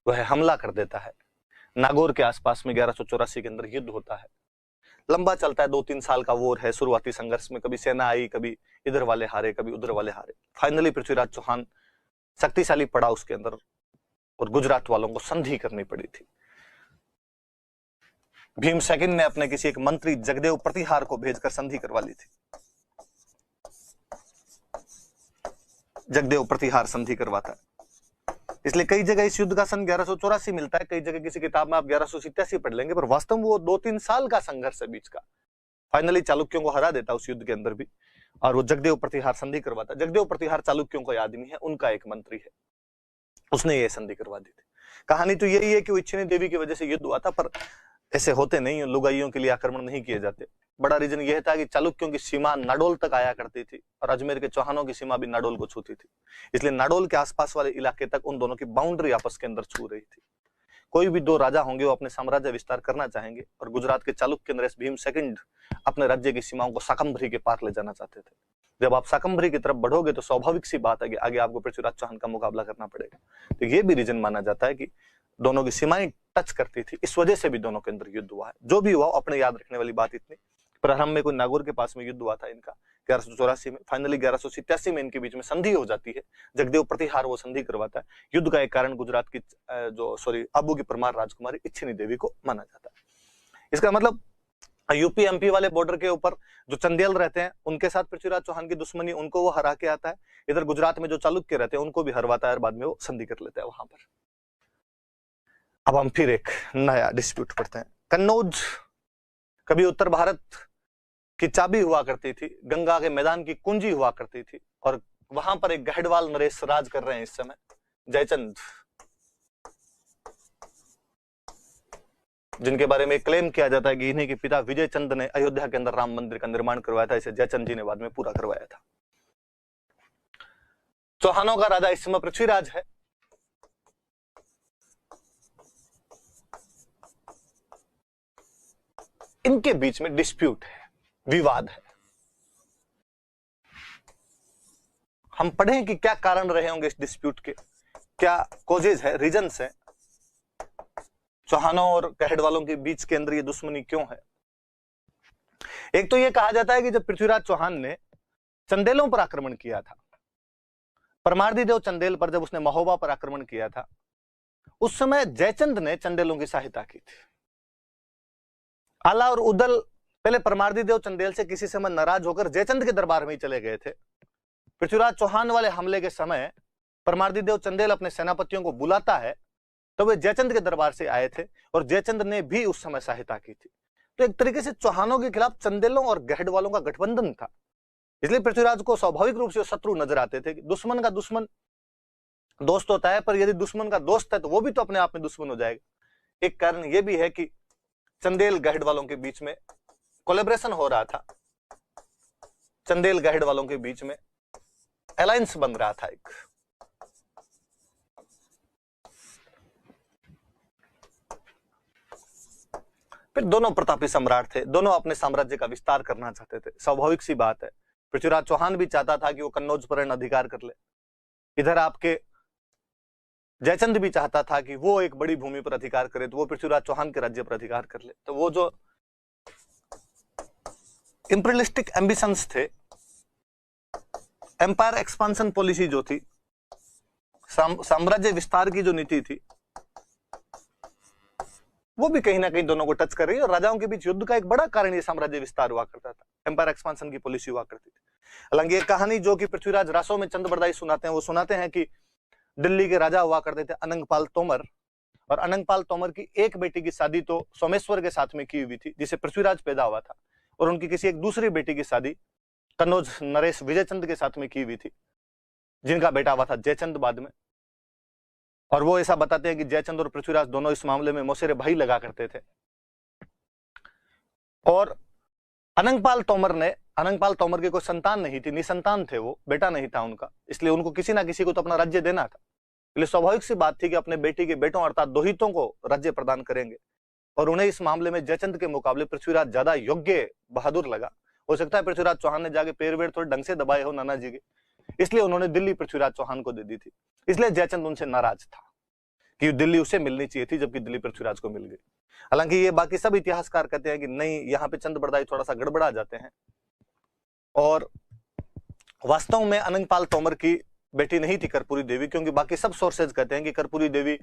वह हमला कर देता है। नागौर के आसपास में 1184 के अंदर युद्ध होता है। लंबा चलता है, 2-3 साल का वॉर है। शुरुआती संघर्ष में कभी सेना आई, कभी इधर वाले हारे, कभी उधर वाले हारे। फाइनली पृथ्वीराज चौहान शक्तिशाली पड़ा उसके अंदर, और गुजरात वालों को संधि करनी पड़ी थी। भीम सेकंड ने अपने किसी एक मंत्री जगदेव प्रतिहार को भेजकर संधि करवा ली थी। जगदेव प्रतिहार संधि करवाता है। इसलिए कई जगह इस युद्ध का सन 1184 मिलता है, कई जगह किसी किताब में आप 1187 पढ़ लेंगे, पर वास्तव में वो 2-3 साल का संघर्ष है बीच का। फाइनली चालुक्यों को हरा देता उस युद्ध के अंदर भी, और वो जगदेव प्रतिहार संधि करवाता। जगदेव प्रतिहार चालुक्यों का आदमी है, उनका एक मंत्री है, उसने ये संधि करवा दी थी। कहानी तो यही है कि वो इच्छिनी देवी की वजह से युद्ध हुआ था, पर ऐसे होते नहीं, लुगाइयों के लिए आक्रमण नहीं किए जाते। बड़ा रीजन यह था कि चालुक्यों की सीमा नाडोल तक आया करती थी, और अजमेर के चौहानों की सीमा भी नाडोल को छूती थी। इसलिए नाडोल के आसपास वाले इलाके तक उन दोनों की बाउंड्री आपस के अंदर छू रही थी। कोई भी दो राजा होंगे वो अपने साम्राज्य विस्तार करना चाहेंगे, और गुजरात के चालुक्य नरेश भीम सेकंड अपने राज्य की सीमाओं को शाकंभरी के पार ले जाना चाहते थे। जब आप शाकंभरी की तरफ बढ़ोगे तो स्वाभाविक सी बात है कि आगे आपको पृथ्वीराज चौहान का मुकाबला करना पड़ेगा। तो ये भी रीजन माना जाता है कि दोनों की सीमाएं टच करती थी, इस वजह से भी दोनों के अंदर युद्ध हुआ है। जो भी हुआ अपने याद रखने वाली बात इतनी, प्रारंभ में कोई नागौर के पास में युद्ध हुआ था इनका 1184 में। फाइनली 1187 में इनके बीच में संधि हो जाती है। जगदेव प्रतिहार वो संधि करवाता है। युद्ध का एक कारण गुजरात की आबू की परमार राजकुमारी इच्छिनी देवी को माना जाता है। इसका मतलब यूपी एमपी वाले बॉर्डर के ऊपर जो चंदेल रहते हैं उनके साथ पृथ्वीराज चौहान की दुश्मनी, उनको वो हरा के आता है। इधर गुजरात में जो चालुक्य रहते हैं उनको भी हरवाता है, और बाद में वो संधि कर लेता है वहां पर। अब हम फिर एक नया डिस्प्यूट पढ़ते हैं। कन्नौज कभी उत्तर भारत की चाबी हुआ करती थी, गंगा के मैदान की कुंजी हुआ करती थी, और वहां पर एक गहडवाल नरेश राज कर रहे हैं इस समय, जयचंद, जिनके बारे में क्लेम किया जाता है कि इन्हीं के पिता विजय चंद ने अयोध्या के अंदर राम मंदिर का निर्माण करवाया था। इसे जयचंद जी ने बाद में पूरा करवाया था। चौहानों का राजा इस समय पृथ्वीराज है। इनके बीच में डिस्प्यूट है, विवाद है। हम पढ़ें कि क्या कारण रहे होंगे इस डिस्प्यूट के, क्या कॉजेज है, रीजंस है, चौहानों और गहडवालों के बीच के अंदर ये दुश्मनी क्यों है। एक तो ये कहा जाता है कि जब पृथ्वीराज चौहान ने चंदेलों पर आक्रमण किया था, परमार्दी देव चंदेल पर जब उसने महोबा पर आक्रमण किया था, उस समय जयचंद ने चंदेलों की सहायता की थी। आला और उदल पहले परमार्दी देव चंदेल से किसी समय नाराज होकर जयचंद के दरबार में ही चले गए थे। पृथ्वीराज चौहान वाले हमले के समय परमार्दी देव चंदेल अपने सेनापतियों को बुलाता है, तो वे जयचंद के दरबार से आए थे, और जयचंद ने भी उस समय सहायता की थी। तो एक तरीके से चौहानों के खिलाफ चंदेलों और गहडवालों का गठबंधन था। इसलिए पृथ्वीराज को स्वाभाविक रूप से शत्रु नजर आते थे। दुश्मन का दुश्मन दोस्त होता है, पर यदि दुश्मन का दोस्त है तो वो भी तो अपने आप में दुश्मन हो जाएगा। एक कारण यह भी है कि चंदेल गहड वालों के बीच में कोलेब्रेशन हो रहा था, चंदेल गहड वालों के बीच में अलायंस बन रहा था एक। फिर दोनों प्रतापी सम्राट थे, दोनों अपने साम्राज्य का विस्तार करना चाहते थे। स्वाभाविक सी बात है, पृथ्वीराज चौहान भी चाहता था कि वो कन्नौज पर अधिकार कर ले, इधर आपके जयचंद भी चाहता था कि वो एक बड़ी भूमि पर अधिकार करे, तो वो पृथ्वीराज चौहान के राज्य पर अधिकार कर ले। तो वो जो इंपीरियलिस्टिक एम्बिशंस थे, एम्पायर एक्सपांशन पॉलिसी जो थी, साम्राज्य विस्तार की जो नीति थी, वो भी कहीं ना कहीं दोनों को टच कर रही है। और राजाओं के बीच युद्ध का एक बड़ा कारण ये साम्राज्य विस्तार हुआ करता था, एम्पायर एक्सपांशन की पॉलिसी हुआ करती थी। हालांकि ये कहानी जो कि पृथ्वीराज रासो में चंद बरदाई सुनाते हैं, वो सुनाते हैं कि दिल्ली के राजा हुआ करते थे अनंगपाल तोमर, और अनंगपाल तोमर की एक बेटी की शादी तो सोमेश्वर के साथ में की हुई थी, जिसे पृथ्वीराज पैदा हुआ था, और उनकी किसी एक दूसरी बेटी की शादी कन्नौज नरेश विजयचंद के साथ में की हुई थी, जिनका बेटा हुआ था जयचंद बाद में। और वो ऐसा बताते हैं कि जयचंद और पृथ्वीराज दोनों इस मामले में मौसेरे भाई लगा करते थे। और अनंगपाल तोमर के कोई संतान नहीं थी, निसंतान थे, वो बेटा नहीं था उनका, इसलिए उनको किसी ना किसी को तो अपना राज्य देना था। इसलिए स्वाभाविक सी बात थी कि अपने बेटी के बेटों अर्थात दोहितों को राज्य प्रदान करेंगे, और उन्हें इस मामले में जयचंद के मुकाबले पृथ्वीराज ज्यादा योग्य बहादुर लगा। हो सकता है पृथ्वीराज चौहान ने जाके पैर वेर थोड़े ढंग से दबाए हो नाना जी के, इसलिए उन्होंने दिल्ली पृथ्वीराज चौहान को दे दी थी। इसलिए जयचंद उनसे नाराज था कि दिल्ली उसे मिलनी चाहिए थी, जबकि दिल्ली पृथ्वीराज को मिल गई। हालांकि ये बाकी सब इतिहासकार कहते हैं कि नहीं, यहाँ पे चंद बरदाई थोड़ा सा गड़बड़ा जाते हैं, और वास्तव में अनंगपाल तोमर की बेटी नहीं थी कर्पूरी देवी, क्योंकि बाकी सब सोर्सेज कहते हैं कि कर्पूरी देवी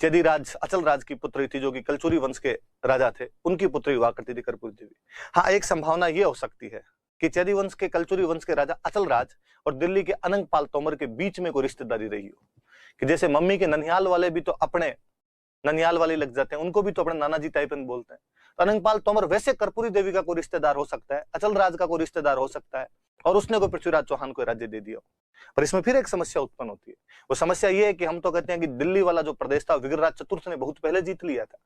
चेदीराज अचल राज की पुत्री थी, जो कि कलचुरी वंश के राजा थे, उनकी पुत्री हुआ करती थी कर्पूरी देवी। हाँ, एक संभावना यह हो सकती है कि चेदी वंश के कलचुरी वंश के राजा अचल राज और दिल्ली के अनंगपाल तोमर के बीच में कोई रिश्तेदारी रही हो, कि जैसे मम्मी के ननिहाल वाले भी तो अपने ननिहाल वाले लग जाते हैं, उनको भी तो अपने नाना जी टाइप बोलते हैं। तो अनंगपाल तोमर वैसे कर्पूरी देवी का कोई रिश्तेदार हो सकता है, अचल राज का कोई रिश्तेदार हो सकता है, और उसने कोई पृथ्वीराज चौहान को राज्य दे दिया। पर इसमें फिर एक समस्या उत्पन्न होती है। वो समस्या ये है कि हम तो कहते हैं कि दिल्ली वाला जो प्रदेश था विग्रहराज चतुर्थ ने बहुत पहले जीत लिया था,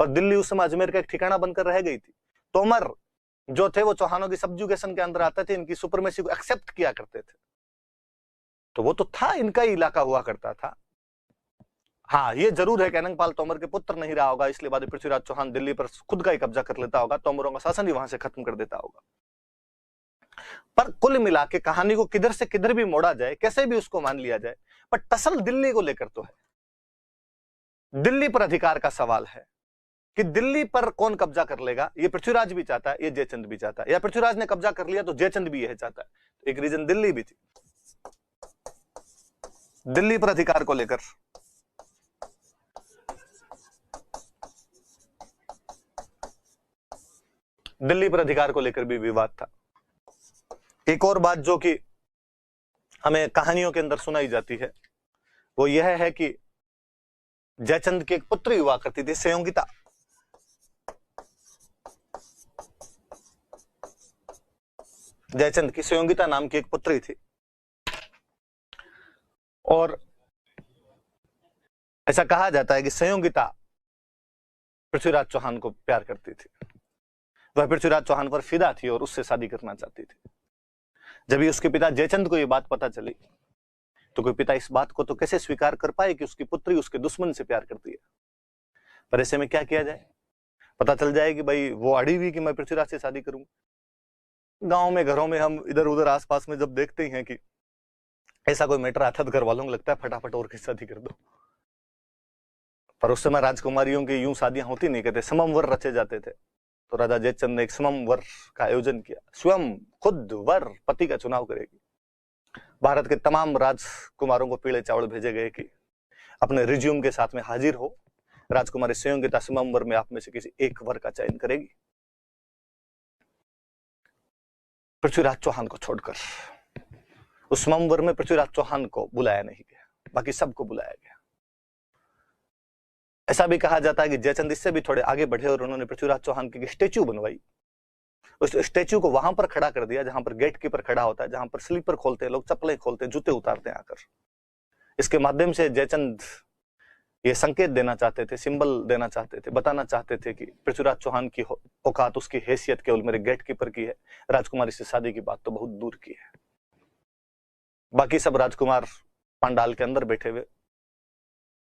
और दिल्ली उस समय अजमेर का एक ठिकाना बनकर रह गई थी। तोमर जो थे वो चौहानों की सब्जुगेशन के अंदर आते थे, इनकी सुपरमेसी को एक्सेप्ट किया करते थे, तो वो तो था, इनका ही इलाका हुआ करता था। हाँ, ये जरूर है कि अनंगपाल तोमर के पुत्र नहीं रहा होगा, इसलिए बाद में पृथ्वीराज चौहान दिल्ली पर खुद का ही कब्जा कर लेता होगा, तोमरों का शासन ही वहां से खत्म कर देता होगा। पर कुल मिला के कहानी को किधर से किधर भी मोड़ा जाए, कैसे भी उसको मान लिया जाए, पर टसल दिल्ली को लेकर तो है। दिल्ली पर अधिकार का सवाल है कि दिल्ली पर कौन कब्जा कर लेगा, ये पृथ्वीराज भी चाहता है, ये जयचंद भी चाहता है, या पृथ्वीराज ने कब्जा कर लिया तो जयचंद भी यह चाहता है। एक रीजन दिल्ली भी थी, दिल्ली पर अधिकार को लेकर। दिल्ली पर अधिकार को लेकर भी विवाद था। एक और बात जो कि हमें कहानियों के अंदर सुनाई जाती है, वो यह है कि जयचंद की एक पुत्री हुआ करती थी, संयोगिता। जयचंद की संयोगिता नाम की एक पुत्री थी, और ऐसा कहा जाता है कि संयोगिता पृथ्वीराज चौहान को प्यार करती थी, वह पृथ्वीराज चौहान पर फिदा थी और उससे शादी करना चाहती थी। जब उसके पिता जयचंद को यह बात पता चली, तो कोई पिता इस बात को तो कैसे स्वीकार कर पाए कि उसकी पुत्री उसके दुश्मन से प्यार करती है। पर ऐसे में क्या किया जाए, पता चल जाए कि भाई वो अड़ी हुई कि मैं पृथ्वीराज से शादी करूंगा। गांव में, घरों में हम इधर उधर आसपास में जब देखते हैं कि ऐसा कोई मैटर आता है, घर वालों को लगता है फटाफट और किसी शादी कर दो। पर उस समय राजकुमारियों की यूं शादियां होती नहीं, कहते सममवर रचे जाते थे। तो राजा जयचंद ने एक सममवर का आयोजन किया, स्वयं खुद वर पति का चुनाव करेगी। भारत के तमाम राजकुमारों को पीले चावल भेजे गए कि अपने रिज्यूम के साथ में हाजिर हो, राजकुमारी संयोगिता सममवर में आप में से किसी एक वर का चयन करेगी। पृथ्वीराज चौहान को छोड़कर उस सममवर में पृथ्वीराज चौहान को बुलाया नहीं गया, बाकी सबको बुलाया गया। ऐसा भी कहा जाता है कि जयचंद इससे भी थोड़े आगे बढ़े और उन्होंने पृथ्वीराज चौहान की स्टेच्यू बनवाई। उस स्टेच्यू को वहां पर खड़ा कर दिया जहां पर गेट कीपर खड़ा होता है, जहां पर स्लीपर खोलते हैं लोग, चप्पलें खोलते हैं, जूते उतारते हैं आकर। इसके माध्यम से जयचंद ये संकेत देना चाहते थे, सिंबल देना चाहते थे, बताना चाहते थे कि पृथ्वीराज चौहान की औकात, उसकी हैसियत केवल मेरे गेट कीपर की है, राजकुमारी से शादी की बात तो बहुत दूर की है। बाकी सब राजकुमार पंडाल के अंदर बैठे हुए,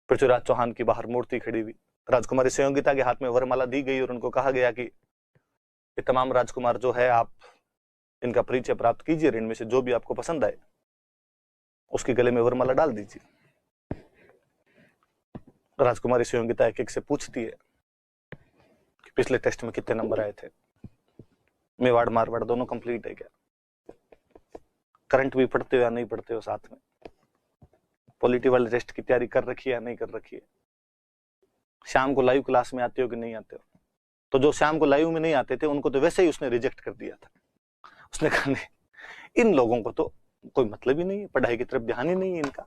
पृथ्वीराज चौहान की बाहर मूर्ति खड़ी हुई, राजकुमारी संयोगिता के हाथ में वरमाला दी गई और उनको कहा गया कि ये तमाम राजकुमार जो है आप इनका परिचय प्राप्त कीजिए, इनमें से जो भी आपको पसंद आए उसके गले में वरमाला डाल दीजिए। राजकुमारी संयोगिता एक एक से पूछती है कि पिछले टेस्ट में कितने नंबर आए थे, मेवाड़ मारवाड़ दोनों कंप्लीट है क्या, करंट भी पढ़ते हो या नहीं पढ़ते हो, साथ में पॉलिटी वाले टेस्ट की तैयारी कर रखी है या नहीं कर रखी है, शाम को लाइव क्लास में आते हो कि नहीं आते हो। तो जो शाम को लाइव में नहीं आते थे उनको तो वैसे ही उसने रिजेक्ट कर दिया था। उसने कहा नहीं, इन लोगों को तो कोई मतलब ही नहीं है, पढ़ाई की तरफ ध्यान ही नहीं है इनका।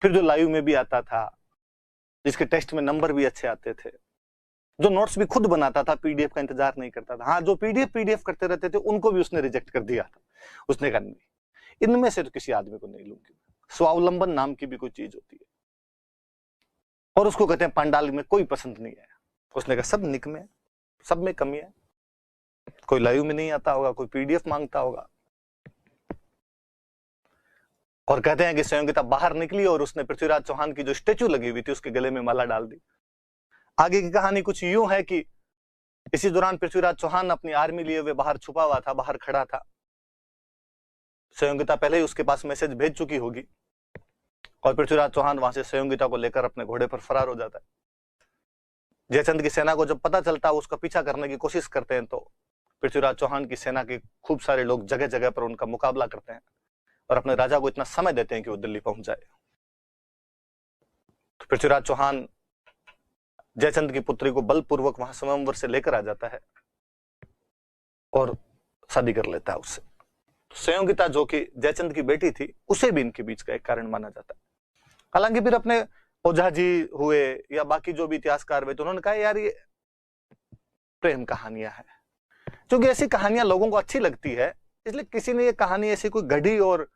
फिर जो लाइव में भी आता था, जिसके टेस्ट में नंबर भी अच्छे आते थे, जो नोट्स भी खुद बनाता था, पीडीएफ का इंतजार नहीं करता था, हाँ जो पीडीएफ करते रहते थे उनको भी उसने रिजेक्ट कर दिया था। उसने कहा नहीं, इनमें से तो किसी आदमी को नहीं लूंगी। स्वावलंबन नाम की भी कोई चीज होती है और उसको कहते हैं पंडाल में कोई पसंद नहीं है। उसने कहा सब निक में, सब में कमी है, कोई लाइव में नहीं आता होगा, कोई पीडीएफ मांगता होगा। और कहते हैं कि संयोगिता बाहर निकली और उसने पृथ्वीराज चौहान की जो स्टेचू लगी हुई थी उसके गले में माला डाल दी। आगे की कहानी कुछ यूं है कि इसी दौरान पृथ्वीराज चौहान अपनी आर्मी लिए हुए बाहर छुपा हुआ था, बाहर खड़ा था। संयोगिता पहले ही उसके पास मैसेज भेज चुकी होगी और पृथ्वीराज चौहान वहां से संयोगिता को लेकर अपने घोड़े पर फरार हो जाता है। जयचंद की सेना को जब पता चलता है, उसका पीछा करने की कोशिश करते हैं, तो पृथ्वीराज चौहान की सेना के खूब सारे लोग जगह जगह पर उनका मुकाबला करते हैं और अपने राजा को इतना समय देते हैं कि वो दिल्ली पहुंच जाए। तो पृथ्वीराज चौहान जयचंद की पुत्री को बलपूर्वक वहां स्वयंवर से लेकर आ जाता है और शादी कर लेता है उससे। तो संयोगिता जो कि जयचंद की बेटी थी, उसे भी इनके बीच का एक कारण माना जाता है। हालांकि फिर अपने ओझा जी हुए या बाकी जो भी इतिहासकार हुए तो उन्होंने कहा यार ये प्रेम कहानियां हैं, क्योंकि ऐसी कहानियां लोगों को अच्छी लगती है, इसलिए किसी ने ये कहानी ऐसी कोई गढ़ी और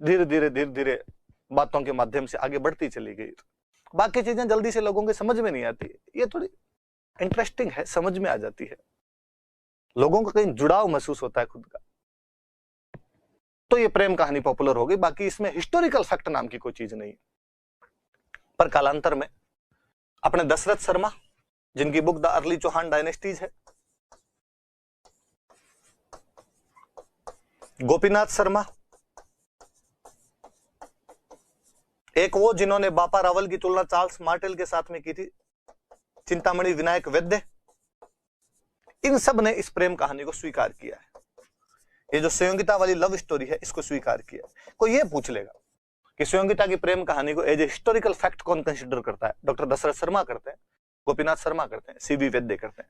धीरे धीरे बातों के माध्यम से आगे बढ़ती चली गई। बाकी चीजें जल्दी से लोगों के समझ में नहीं आती, ये थोड़ी इंटरेस्टिंग है, समझ में आ जाती है, लोगों को कहीं जुड़ाव महसूस होता है खुद का, तो ये प्रेम कहानी पॉपुलर हो गई। बाकी इसमें हिस्टोरिकल फैक्ट नाम की कोई चीज नहीं है। पर कालांतर में अपने दशरथ शर्मा, जिनकी book the early Chauhan dynasties है, गोपीनाथ शर्मा, एक वो जिन्होंने बापा रावल की तुलना चार्ल्स मार्टेल के साथ में की थी, चिंतामणि विनायक वैद्य, इन सब ने इस प्रेम कहानी को स्वीकार किया है। ये जो संयोगिता वाली लव स्टोरी है इसको स्वीकार किया है। कोई ये पूछ लेगा कि संयोगिता की प्रेम कहानी को एज ए हिस्टोरिकल फैक्ट कौन कंसिडर करता है? डॉक्टर दशरथ शर्मा करते हैं, गोपीनाथ शर्मा करते हैं, सीबी वैद्य करते हैं।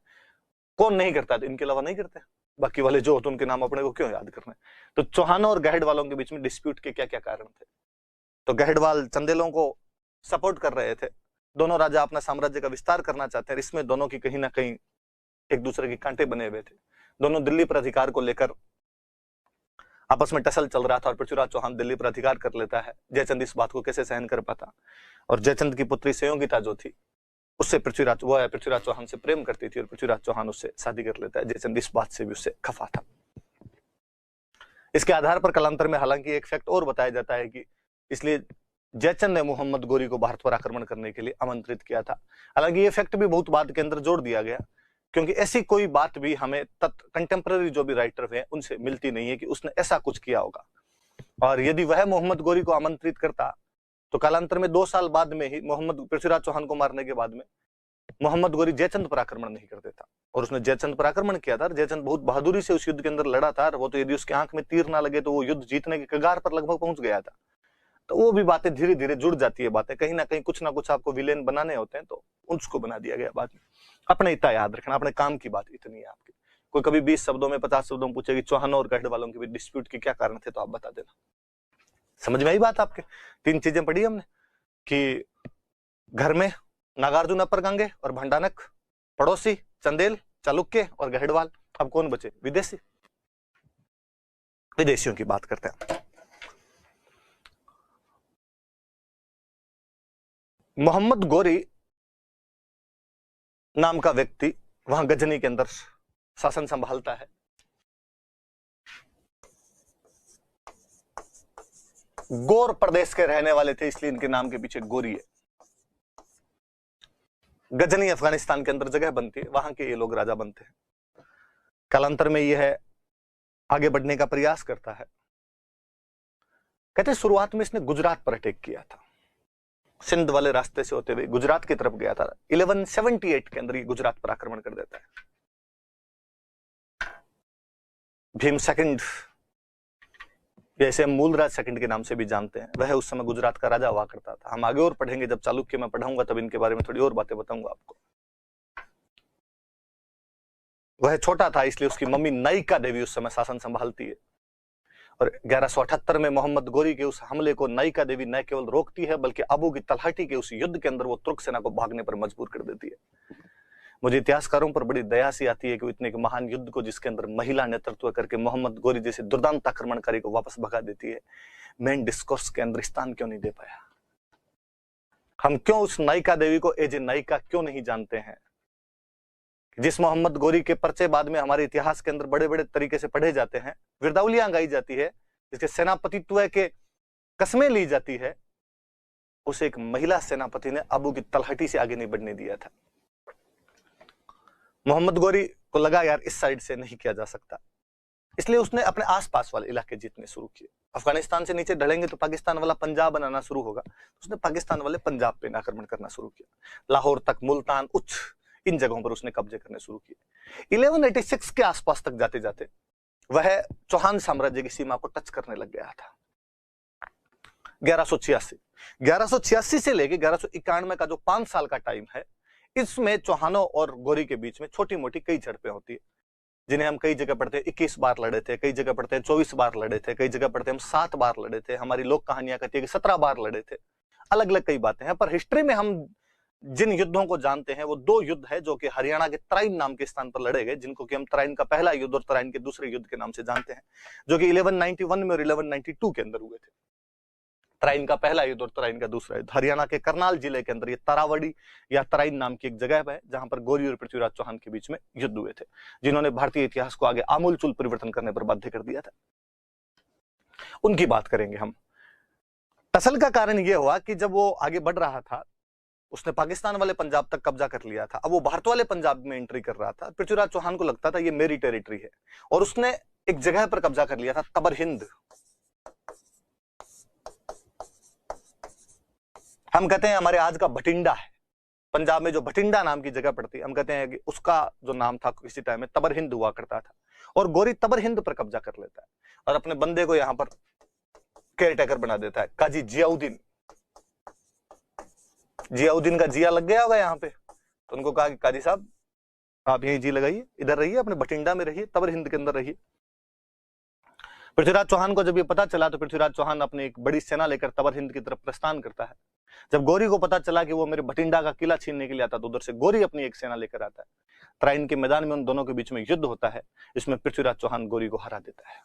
कौन नहीं करता है? तो इनके अलावा नहीं करते। बाकी वाले जो होते उनके नाम अपने को क्यों याद करने? तो चौहानों और गहड वालों के बीच में डिस्प्यूट के क्या क्या कारण थे? तो गहडवाल चंदेलों को सपोर्ट कर रहे थे, दोनों राजा अपना साम्राज्य का विस्तार करना चाहते हैं, इसमें दोनों की कहीं ना कहीं एक दूसरे के कांटे बने हुए थे। दोनों दिल्ली पर अधिकार को लेकर आपस में टसल चल रहा था और पृथ्वीराज चौहान दिल्ली पर अधिकार कर लेता है। जयचंद इस बात को कैसे सहन कर पाता? और जयचंद की पुत्री संयोगिता जो थी उससे पृथ्वीराज चौहान से प्रेम करती थी और पृथ्वीराज चौहान उससे शादी कर लेता है। जयचंद इस बात से भी उससे खफा था। इसके आधार पर कालांतर में हालांकि एक फैक्ट और बताया जाता है कि इसलिए जयचंद ने मोहम्मद गोरी को भारत पर आक्रमण करने के लिए आमंत्रित किया था। हालांकि ये फैक्ट भी बहुत बाद के अंदर जोड़ दिया गया, क्योंकि ऐसी कोई बात भी हमें कंटेम्पररी जो भी राइटर हैं उनसे मिलती नहीं है कि उसने ऐसा कुछ किया होगा। और यदि वह मोहम्मद गोरी को आमंत्रित करता तो कालांतर में 2 साल बाद में ही पृथ्वीराज चौहान को मारने के बाद में मोहम्मद गोरी जयचंद पर आक्रमण नहीं कर देता। और उसने जयचंद पर आक्रमण किया था। जयचंद बहुत बहादुरी से उस युद्ध के अंदर लड़ा था। वो तो यदि उसके आंख में तीर ना लगे तो वो युद्ध जीतने के कगार पर लगभग पहुंच गया था। तो वो भी बातें धीरे धीरे जुड़ जाती है। बातें कहीं ना कहीं कुछ ना कुछ आपको विलेन बनाने होते हैं तो उसको बना दिया गया बाद में। अपने इतना याद रखना, अपने काम की बात इतनी है आपकी। कोई कभी 20 शब्दों में 50 शब्दों में पूछेगी चौहानों और गढ़ वालों के बीच डिस्प्यूट के क्या कारण थे, तो आप बता देना। समझ में आई बात आपके? 3 चीजें पढ़ी हमने कि घर में नागार्जुन अपर गंगे और भंडानक, पड़ोसी चंदेल, चालुक्य और गहडवाल। अब कौन बचे? विदेशी। विदेशियों की बात करते हैं। मोहम्मद गोरी नाम का व्यक्ति वहां गजनी के अंदर शासन संभालता है। गोर प्रदेश के रहने वाले थे, इसलिए इनके नाम के पीछे गोरी है। गजनी अफगानिस्तान के अंदर जगह बनती है, वहां के ये लोग राजा बनते हैं। कालांतर में यह है आगे बढ़ने का प्रयास करता है। कहते हैं शुरुआत में इसने गुजरात पर अटैक किया था, सिंध वाले रास्ते से होते हुए गुजरात की तरफ गया था। 1178 के अंदर ये गुजरात पर आक्रमण कर देता है। भीम सेकंड, जैसे हम मूलराज सेकंड के नाम से भी जानते हैं, वह उस समय गुजरात का राजा हुआ करता था। हम आगे और पढ़ेंगे, जब चालुक्य में पढ़ाऊंगा तब इनके बारे में थोड़ी और बातें बताऊंगा आपको। वह छोटा था, इसलिए उसकी मम्मी नायिका देवी उस समय शासन संभालती है। और 1178 में मोहम्मद गोरी के उस हमले को नायिका देवी न केवल रोकती है, बल्कि अबू की तलहटी के उस युद्ध के अंदर वो तुर्क सेना को भागने पर मजबूर कर देती है। मुझे इतिहासकारों पर बड़ी दया सी आती है कि इतने के महान युद्ध को, जिसके अंदर महिला नेतृत्व करके मोहम्मद गोरी जैसे दुर्दांत आक्रमणकारी को वापस भगा देती है, मेन डिस्कोर्स के अंदर स्थान क्यों नहीं दे पाया? हम क्यों उस नायिका देवी को एज ए नायिका क्यों नहीं जानते हैं? जिस मोहम्मद गोरी के पर्चे बाद में हमारे इतिहास के अंदर बड़े बड़े तरीके से पढ़े जाते हैं, विरदावलियां गाई जाती है, जिसके सेनापतित्व के कस्में ली जाती है, उसे एक महिला सेनापति ने अबू की तलहटी से आगे नहीं बढ़ने दिया था। मोहम्मद गोरी को लगा यार इस साइड से नहीं किया जा सकता, इसलिए उसने अपने आसपास वाले इलाके जीतने शुरू किए। अफगानिस्तान से नीचे ढलेंगे तो पाकिस्तान वाला पंजाब बनाना शुरू होगा, उसने पाकिस्तान वाले पंजाब पे आक्रमण करना शुरू किया। लाहौर तक, मुल्तान, उच्च, इन जगहों पर उसने कब्जे करने शुरू किए। 1186 के आसपास तक जाते जाते वह चौहान साम्राज्य की सीमा को टच करने लग गया था। 1186 से लेके 1191 का जो 5 साल का टाइम है, इसमें चौहानों और गोरी के बीच में छोटी मोटी कई झड़पें होती है, जिन्हें हम कई जगह पढ़ते हैं 21 बार लड़े थे, कई जगह पढ़ते हैं 24 बार लड़े थे, कई जगह पढ़ते हैं हम 7 बार लड़े थे। हमारी लोक कहानियां कहती है कि 17 बार लड़े थे। अलग अलग कई बातें हैं, पर हिस्ट्री में हम जिन युद्धों को जानते हैं वो 2 युद्ध है जो कि हरियाणा के तराइन नाम के स्थान पर लड़े गए, जिनको कि हम तराइन का पहला युद्ध और तराइन के दूसरे युद्ध के नाम से जानते हैं, जो कि 1191 में और 1192 के अंदर हुए थे। तराइन का पहला युद्ध और तराइन का दूसरा युद्ध हरियाणा के करनाल जिले के अंदर, ये तारावड़ी या तराइन नाम की एक जगह है, जहां पर गोरी और पृथ्वीराज चौहान के बीच में युद्ध हुए थे, जिन्होंने भारतीय इतिहास को आगे आमूलचूल परिवर्तन करने पर बाध्य कर दिया था। उनकी बात करेंगे हम। टसल का कारण यह हुआ कि जब वो आगे बढ़ रहा था, उसने पाकिस्तान वाले पंजाब तक कब्जा कर लिया था। अब वो भारत वाले पंजाब में एंट्री कर रहा था। पृथ्वीराज चौहान को लगता था ये मेरी टेरिटरी है, और उसने एक जगह पर कब्जा कर लिया था, तबर हिंद। हम कहते हैं हमारे आज का भटिंडा है, पंजाब में जो भटिंडा नाम की जगह पड़ती है, हम कहते हैं कि उसका जो नाम था किसी टाइम में तबर हिंद हुआ करता था। और गोरी तबर हिंद पर कब्जा कर लेता है और अपने बंदे को यहां पर केयर टेकर बना देता है, काजी जियाउद्दीन। जियाउद्दीन का जिया लग गया होगा यहाँ पे, तो उनको कहा कि काजी साहब आप यहीं जी लगाइए, इधर रहिए, अपने भटिंडा में रहिए, तबर हिंद के अंदर रहिए। पृथ्वीराज चौहान को जब ये पता चला तो पृथ्वीराज चौहान अपनी एक बड़ी सेना लेकर तबर हिंद की तरफ प्रस्थान करता है। जब गोरी को पता चला कि वो मेरे भटिंडा का किला छीनने के लिए आता, तो उधर से गोरी अपनी एक सेना लेकर आता है। तराइन के मैदान में उन दोनों के बीच में युद्ध होता है, इसमें पृथ्वीराज चौहान गोरी को हरा देता है।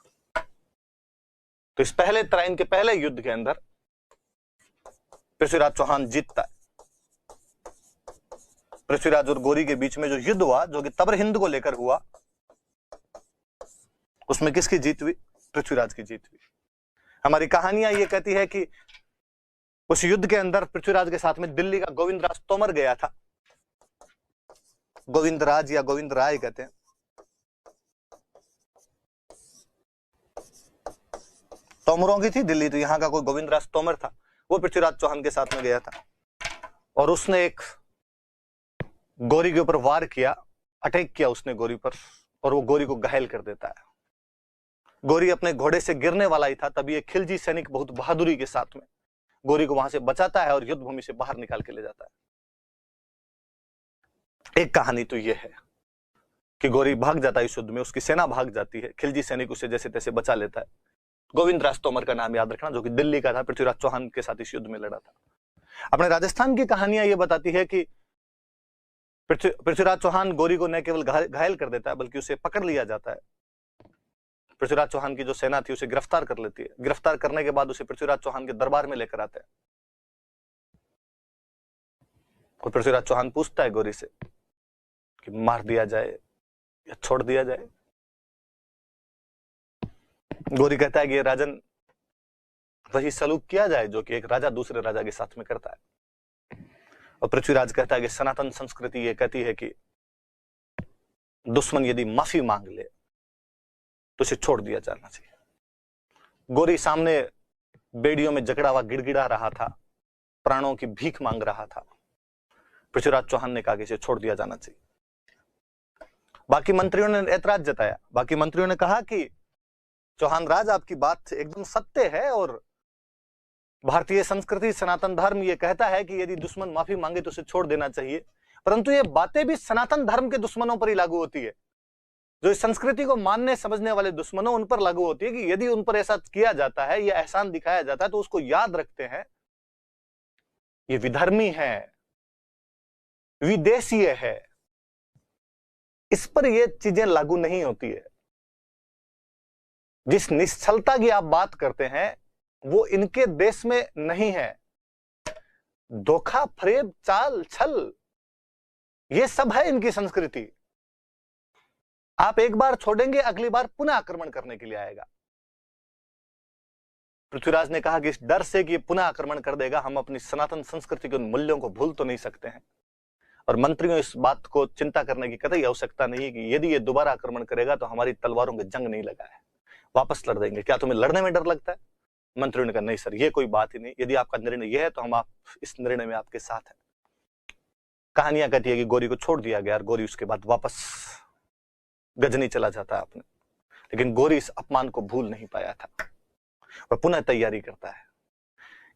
तो इस पहले तराइन के पहले युद्ध के अंदर पृथ्वीराज चौहान जीतता है। पृथ्वीराज और गोरी के बीच में जो युद्ध हुआ, जो कि तबर हिंद को लेकर हुआ, उसमें किसकी जीत हुई? पृथ्वीराज की जीत हुई। हमारी कहानियां ये कहती है कि उस युद्ध के अंदर पृथ्वीराज के साथ में दिल्ली का गोविंदराज तोमर गया था। गोविंदराज या गोविंद राय कहते हैं। तोमरों की थी दिल्ली, तो यहां का कोई गोविंदराज तोमर था, वो पृथ्वीराज चौहान के साथ में गया था और उसने एक गोरी के ऊपर वार किया, अटैक किया उसने गोरी पर, और वो गोरी को घायल कर देता है। गोरी अपने घोड़े से गिरने वाला ही था, तभी एक खिलजी सैनिक बहुत बहादुरी के साथ में गोरी को वहां से बचाता है और युद्ध भूमि से बाहर निकाल के ले जाता है। एक कहानी तो यह है कि गोरी भाग जाता है इस युद्ध में, उसकी सेना भाग जाती है, खिलजी सैनिक उसे जैसे तैसे बचा लेता है। गोविंदराज तोमर का नाम याद रखना, जो कि दिल्ली का था, पृथ्वीराज चौहान के साथ इस युद्ध में लड़ा था। अपने राजस्थान की कहानियां ये बताती है कि पृथ्वीराज चौहान गोरी को न केवल घायल कर देता है, बल्कि उसे पकड़ लिया जाता है। पृथ्वीराज चौहान की जो सेना थी उसे गिरफ्तार कर लेती है। गिरफ्तार करने के बाद उसे पृथ्वीराज चौहान के दरबार में लेकर आते हैं। और पृथ्वीराज चौहान पूछता है गौरी से कि मार दिया जाए या छोड़ दिया जाए। गौरी कहता है कि ये राजन वही सलूक किया जाए जो कि एक राजा दूसरे राजा के साथ में करता है। और पृथ्वीराज कहता है कि सनातन संस्कृति ये कहती है कि दुश्मन यदि माफी मांग ले तो उसे छोड़ दिया जाना चाहिए। गौरी सामने बेड़ियों में जकड़ा हुआ गिड़गिड़ा रहा था, प्राणों की भीख मांग रहा था। पृथ्वीराज चौहान ने कहा कि इसे छोड़ दिया जाना चाहिए। बाकी मंत्रियों ने ऐतराज जताया। बाकी मंत्रियों ने कहा कि चौहान राज, आपकी बात एकदम सत्य है और भारतीय संस्कृति, सनातन धर्म ये कहता है कि यदि दुश्मन माफी मांगे तो उसे छोड़ देना चाहिए, परंतु ये बातें भी सनातन धर्म के दुश्मनों पर ही लागू होती है। जो इस संस्कृति को मानने समझने वाले दुश्मनों, उन पर लागू होती है कि यदि उन पर ऐसा किया जाता है या एहसान दिखाया जाता है तो उसको याद रखते हैं, ये विधर्मी है, विदेशीय है, इस पर ये चीजें लागू नहीं होती है। जिस निश्चलता की आप बात करते हैं वो इनके देश में नहीं है। धोखा, फरेब, चाल, छल, ये सब है इनकी संस्कृति। आप एक बार छोड़ेंगे, अगली बार पुनः आक्रमण करने के लिए आएगा। पृथ्वीराज ने कहा कि इस डर से कि पुनः आक्रमण कर देगा, हम अपनी सनातन संस्कृति के उन मूल्यों को भूल तो नहीं सकते हैं। और मंत्रियों, इस बात को चिंता करने की कतई आवश्यकता नहीं है कि यदि ये दोबारा आक्रमण करेगा तो हमारी तलवारों के जंग नहीं लगा है, वापस लड़ देंगे। क्या तुम्हें लड़ने में डर लगता है? मंत्रियों ने कहा नहीं सर, ये कोई बात ही नहीं। यदि आपका निर्णय यह है तो हम इस निर्णय में आपके साथ हैं। कहानियां कहती है कि गौरी को छोड़ दिया गया और गौरी उसके बाद वापस गजनी चला जाता है अपने। लेकिन गौरी इस अपमान को भूल नहीं पाया था, वह पुनः तैयारी करता है।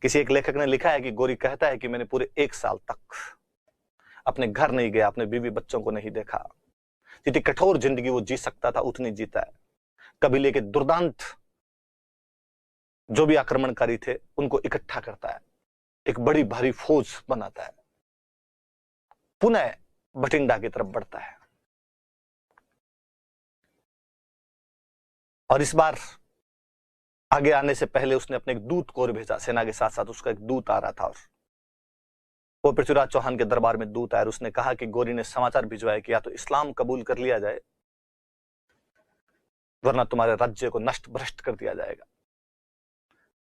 किसी एक लेखक ने लिखा है कि गौरी कहता है कि मैंने पूरे 1 साल तक अपने घर नहीं गया, अपने बीवी बच्चों को नहीं देखा। जितनी कठोर जिंदगी वो जी सकता था उतनी जीता है। कबीले के दुर्दांत जो भी आक्रमणकारी थे उनको इकट्ठा करता है, एक बड़ी भारी फौज बनाता है, पुनः भटिंडा की तरफ बढ़ता है। और इस बार आगे आने से पहले उसने अपने एक दूत को और भेजा। सेना के साथ साथ उसका एक दूत आ रहा था और वो पृथ्वीराज चौहान के दरबार में दूत आया और उसने कहा कि गौरी ने समाचार भिजवाया कि या तो इस्लाम कबूल कर लिया जाए वरना तुम्हारे राज्य को नष्ट भ्रष्ट कर दिया जाएगा।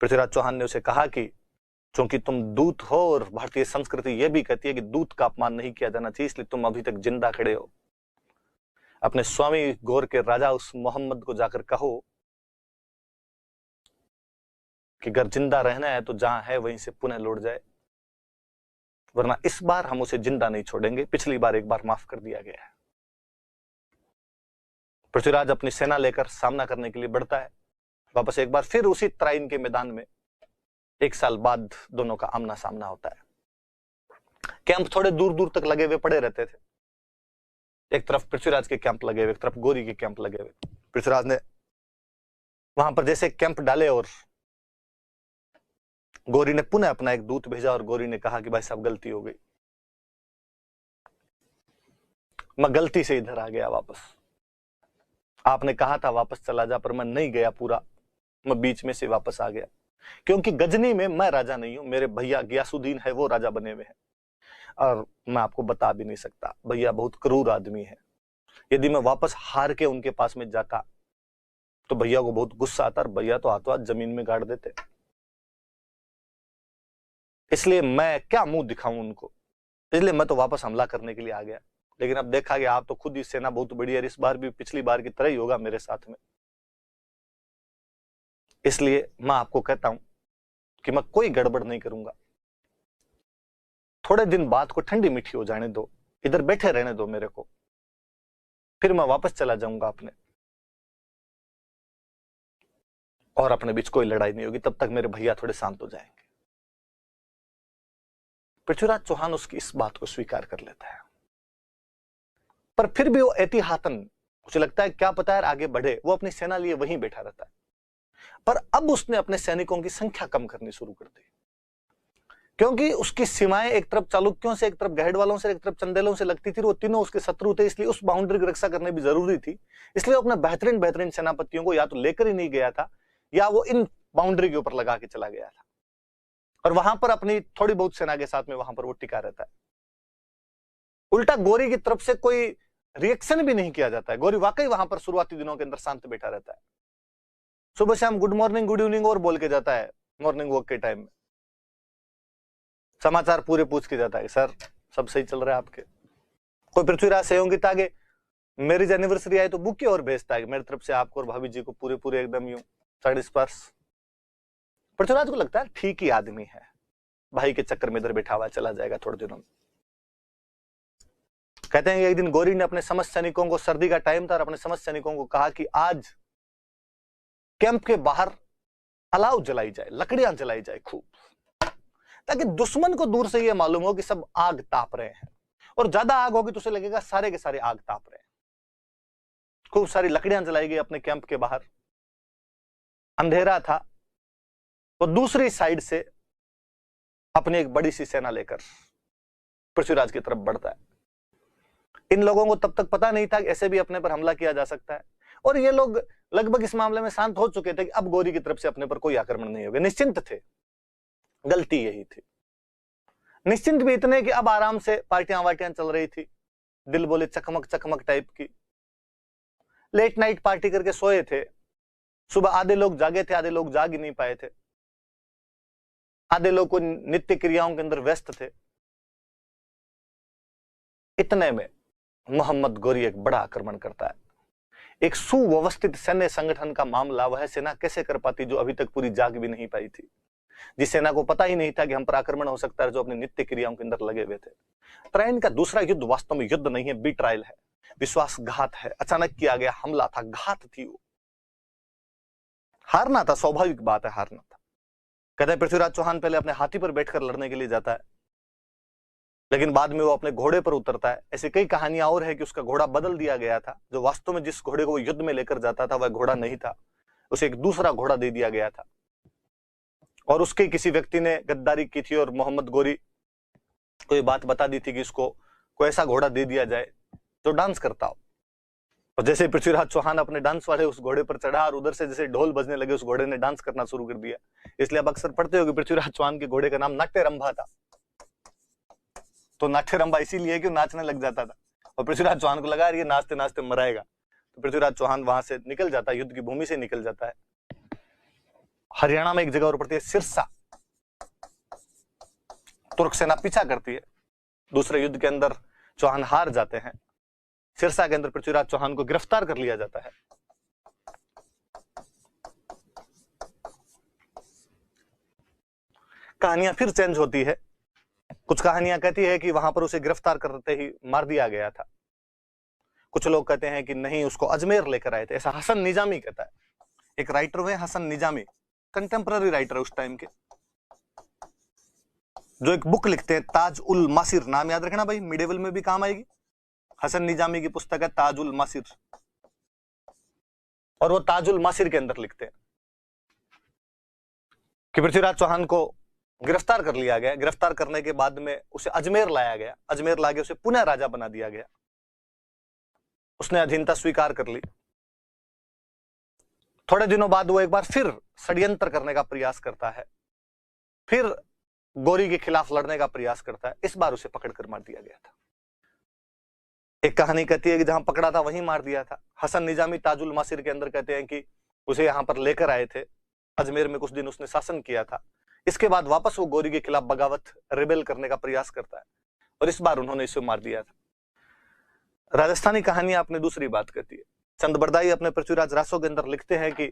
पृथ्वीराज चौहान ने उसे कहा कि चूंकि तुम दूत हो और भारतीय संस्कृति यह भी कहती है कि दूत का अपमान नहीं किया जाना चाहिए, इसलिए तुम अभी तक जिंदा खड़े हो। अपने स्वामी गौर के राजा उस मोहम्मद को जाकर कहो कि अगर जिंदा रहना है तो जहां है वहीं से पुनः लौट जाए, वरना इस बार हम उसे जिंदा नहीं छोड़ेंगे। पिछली बार एक बार माफ कर दिया गया है। पृथ्वीराज अपनी सेना लेकर सामना करने के लिए बढ़ता है। वापस एक बार फिर उसी तराइन के मैदान में 1 साल बाद दोनों का आमना सामना होता है। कैंप थोड़े दूर दूर तक लगे हुए पड़े रहते थे। एक तरफ पृथ्वीराज के कैंप लगे हुए, एक तरफ गौरी के कैंप लगे हुए। पृथ्वीराज ने वहां पर जैसे कैंप डाले और गौरी ने पुनः अपना एक दूत भेजा और गौरी ने कहा कि भाई साहब गलती हो गई, मैं गलती से इधर आ गया वापस। आपने कहा था वापस चला जा, पर मैं नहीं गया पूरा, मैं बीच में से वापस आ गया। क्योंकि गजनी में मैं राजा नहीं हूं, मेरे भैया गियासुद्दीन है वो राजा बने हुए हैं। और मैं आपको बता भी नहीं सकता, भैया बहुत क्रूर आदमी है। यदि मैं वापस हार के उनके पास में जाता तो भैया को बहुत गुस्सा आता और भैया तो हाथों हाथ जमीन में गाड़ देते। इसलिए मैं क्या मुंह दिखाऊं उनको, इसलिए मैं तो वापस हमला करने के लिए आ गया। लेकिन अब देखा गया आप तो खुद ही सेना बहुत बड़ी है, इस बार भी पिछली बार की तरह ही होगा मेरे साथ में। इसलिए मैं आपको कहता हूं कि मैं कोई गड़बड़ नहीं करूंगा। थोड़े दिन बाद को ठंडी मीठी हो जाने दो, इधर बैठे रहने दो मेरे को, फिर मैं वापस चला जाऊंगा अपने, और अपने बीच कोई लड़ाई नहीं होगी। तब तक मेरे भैया थोड़े शांत हो जाएंगे। पृथ्वीराज चौहान उसकी इस बात को स्वीकार कर लेता है, पर फिर भी वो एहतियातन, मुझे लगता है क्या पता यार आगे बढ़े, वो अपनी सेना लिए वहीं बैठा रहता है। पर अब उसने अपने सैनिकों की संख्या कम करनी शुरू कर दी, क्योंकि उसकी सीमाएं एक तरफ चालुक्यों से, एक तरफ गहडवालों से, एक तरफ चंदेलों से लगती थी। वो तीनों उसके शत्रु थे, इसलिए उस बाउंड्री की रक्षा करने भी जरूरी थी। इसलिए वो अपने बेहतरीन बेहतरीन सेनापतियों को या तो लेकर ही नहीं गया था या वो इन बाउंड्री के ऊपर लगा के चला गया था, और वहां पर अपनी थोड़ी बहुत सेना के साथ में वहां पर वो टिका रहता है। उल्टा गौरी की तरफ से कोई रिएक्शन भी नहीं किया जाता है। गौरी वाकई वहां पर शुरुआती दिनों के अंदर शांत बैठा रहता है, सुबह शाम गुड मॉर्निंग गुड इवनिंग और बोल के जाता है, मॉर्निंग वॉक के टाइम में समाचार पूरे पूछ के जाता है, सर सब सही चल रहा है आपके। कोई पृथ्वीराज सहयोगिता आगे मैरिज एनिवर्सरी आई तो बुके और भेजता है मेरी तरफ से आपको और भाभी जी को पूरे पूरे एकदम यूं साइड स्पर्श। पृथ्वीराज को लगता है ठीक ही आदमी है, भाई के चक्कर में इधर बैठा हुआ चला जाएगा थोड़े दिनों में। कहते हैं कि एक दिन गौरी ने अपने समस्त सैनिकों को, सर्दी का टाइम था, और अपने समस्त सैनिकों को कहा कि आज कैंप के बाहर अलाव जलाई जाए, लकड़ियां जलाई जाए खूब, ताकि दुश्मन को दूर से यह मालूम हो कि सब आग ताप रहे हैं, और ज्यादा आग होगी तो उसे लगेगा सारे के सारे आग ताप रहे हैं। खूब सारी लकड़ियां जलाई गई अपने कैंप के बाहर। अंधेरा था, वो दूसरी साइड से अपनी एक बड़ी सी सेना लेकर पृथ्वीराज की तरफ बढ़ता है। इन लोगों को तब तक पता नहीं था कि ऐसे भी अपने पर हमला किया जा सकता है, और ये लोग लगभग इस मामले में शांत हो चुके थे कि अब गौरी की तरफ से अपने पर कोई आक्रमण नहीं होगा, निश्चिंत थे। गलती यही थी, निश्चिंत भी इतने कि अब आराम से पार्टियां वार्टियां चल रही थी, दिल बोले चकमक चकमक टाइप की। लेट नाइट पार्टी करके सोए थे, सुबह आधे लोग जागे थे, आधे लोग जाग ही नहीं पाए थे, आधे लोग को नित्य क्रियाओं के अंदर व्यस्त थे। इतने में मोहम्मद गौरी एक बड़ा आक्रमण करता है। एक सुव्यवस्थित सैन्य संगठन का मामला वह सेना कैसे कर पाती जो अभी तक पूरी जाग भी नहीं पाई थी, जिस सेना को पता ही नहीं था कि हम पर आक्रमण हो सकता है, जो अपनी नित्य क्रियाओं के अंदर लगे हुए थे। ट्रायन का दूसरा युद्ध वास्तव में युद्ध नहीं है, बी ट्रायल है, विश्वासघात है, अचानक किया गया हमला था, घात थी वो। हारना था, स्वाभाविक बात है, हारना था। कहते हैं पृथ्वीराज चौहान पहले अपने हाथी पर बैठकर लड़ने के लिए जाता है, लेकिन बाद में वो अपने घोड़े पर उतरता है। ऐसी कई कहानियां और है कि उसका घोड़ा बदल दिया गया था, जो वास्तव में जिस घोड़े को वो युद्ध में लेकर जाता था वह घोड़ा नहीं था, उसे एक दूसरा घोड़ा दे दिया गया था, और उसके किसी व्यक्ति ने गद्दारी की थी और मोहम्मद गौरी को ये बात बता दी थी कि इसको कोई ऐसा घोड़ा दे दिया जाए जो डांस करता हो। और जैसे पृथ्वीराज चौहान अपने डांस वाले उस घोड़े पर चढ़ा और उधर से जैसे ढोल बजने लगे, उस घोड़े ने डांस करना शुरू कर दिया। इसलिए आप अक्सर पढ़ते हो कि पृथ्वीराज चौहान के घोड़े का नाम नाट्यरंभा था। तो नाट्यरंभा इसीलिए कि नाचने लग जाता था, और पृथ्वीराज चौहान को लगा ये नाचते नाचते मराएगा, तो पृथ्वीराज चौहान वहां से निकल जाता है, युद्ध की भूमि से निकल जाता है। हरियाणा में एक जगह और पड़ती है सिरसा, तुर्क सेना पीछा करती है, दूसरे युद्ध के अंदर चौहान हार जाते हैं। सिरसा के अंदर पृथ्वीराज चौहान को गिरफ्तार कर लिया जाता है। कहानियां फिर चेंज होती है। कुछ कहानियां कहती है कि वहां पर उसे गिरफ्तार करते ही मार दिया गया था। कुछ लोग कहते हैं कि नहीं, उसको अजमेर लेकर आए थे, ऐसा हसन निजामी कहता है। एक राइटर हुए हसन निजामी, कंटेम्पररी राइटर उस टाइम के, जो एक बुक लिखते हैं ताज उल मासिर, नाम याद रखना भाई, मिडेवल में भी काम आएगी। हसन निजामी की पुस्तक है ताज उल मासिर, और वो ताज उल मासिर के अंदर लिखते हैं कि पृथ्वीराज चौहान को गिरफ्तार कर लिया गया। गिरफ्तार करने के बाद में उसे अजमेर लाया गया, अजमेर लाके उसे पुनः राजा बना दिया गया। उसने अधीनता स्वीकार कर ली। थोड़े दिनों बाद वो एक बार फिर षड्यंत्र करने का प्रयास करता है, फिर गौरी के खिलाफ लड़ने का प्रयास करता है। इस बार उसे पकड़कर मार दिया गया था। एक कहानी कहती है कि जहां पकड़ा था वहीं मार दिया था। हसन निजामी ताजुल मासिर के अंदर कहते हैं कि उसे यहां पर लेकर आए थे, अजमेर में कुछ दिन उसने शासन किया था। इसके बाद वापस वो गौरी के खिलाफ बगावत, रिबेल करने का प्रयास करता है, और इस बार उन्होंने इसे मार दिया था। राजस्थानी कहानी आपने दूसरी बात कहती है। चंदबरदाई अपने पृथ्वीराज रासों के अंदर लिखते हैं कि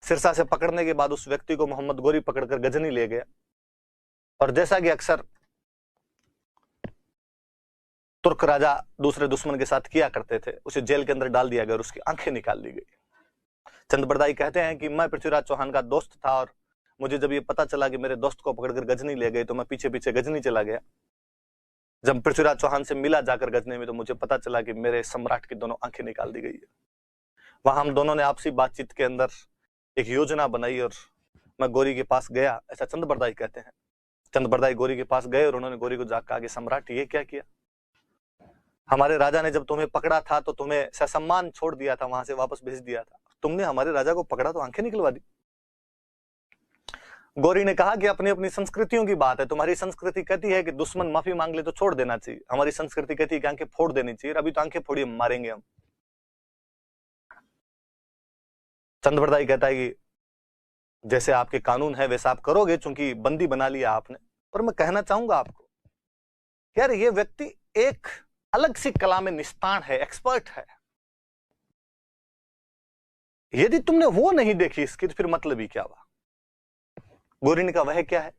सिरसा से पकड़ने के बाद उस व्यक्ति को मोहम्मद गौरी पकड़कर गजनी ले गया, और जैसा कि अक्सर तुर्क राजा दूसरे दुश्मन के साथ किया करते थे, उसे जेल के अंदर डाल दिया गया और उसकी आंखें निकाल दी गई। चंदबरदाई कहते हैं कि मैं पृथ्वीराज चौहान का दोस्त था, और मुझे जब ये पता चला कि मेरे दोस्त को पकड़कर गजनी ले गए तो मैं पीछे पीछे गजनी चला गया। जब पृथ्वीराज चौहान से मिला जाकर गजनी में, तो मुझे पता चला कि मेरे सम्राट की दोनों आंखें निकाल दी गई है। वहां हम दोनों ने आपसी बातचीत के अंदर एक योजना बनाई और मैं गौरी के पास गया, ऐसा चंदबरदाई कहते हैं। चंदबरदाई गौरी के पास गए और उन्होंने गौरी को जाकर कहा कि सम्राट ये क्या किया, हमारे राजा ने जब तुम्हें पकड़ा था तो तुम्हें ससम्मान छोड़ दिया था, वहां से वापस भेज दिया था, तुमने हमारे राजा को पकड़ा तो आंखें निकलवा दी। गौरी ने कहा कि अपनी अपनी संस्कृतियों की बात है, तुम्हारी संस्कृति कहती है कि दुश्मन माफी मांग ले तो छोड़ देना चाहिए, हमारी संस्कृति कहती है कि आंखें फोड़ देनी चाहिए, अभी तो आंखें फोड़ी मारेंगे हम। चंद्रबरदाई कहता है कि जैसे आपके कानून है वैसा आप करोगे, चूंकि बंदी बना लिया आपने। पर मैं कहना चाहूंगा आपको, यार ये व्यक्ति एक अलग सी कला में निष्णात है, एक्सपर्ट है। यदि तुमने वो नहीं देखी इसकी तो फिर मतलब ही क्या हुआ। गौरी ने कहा वह क्या है,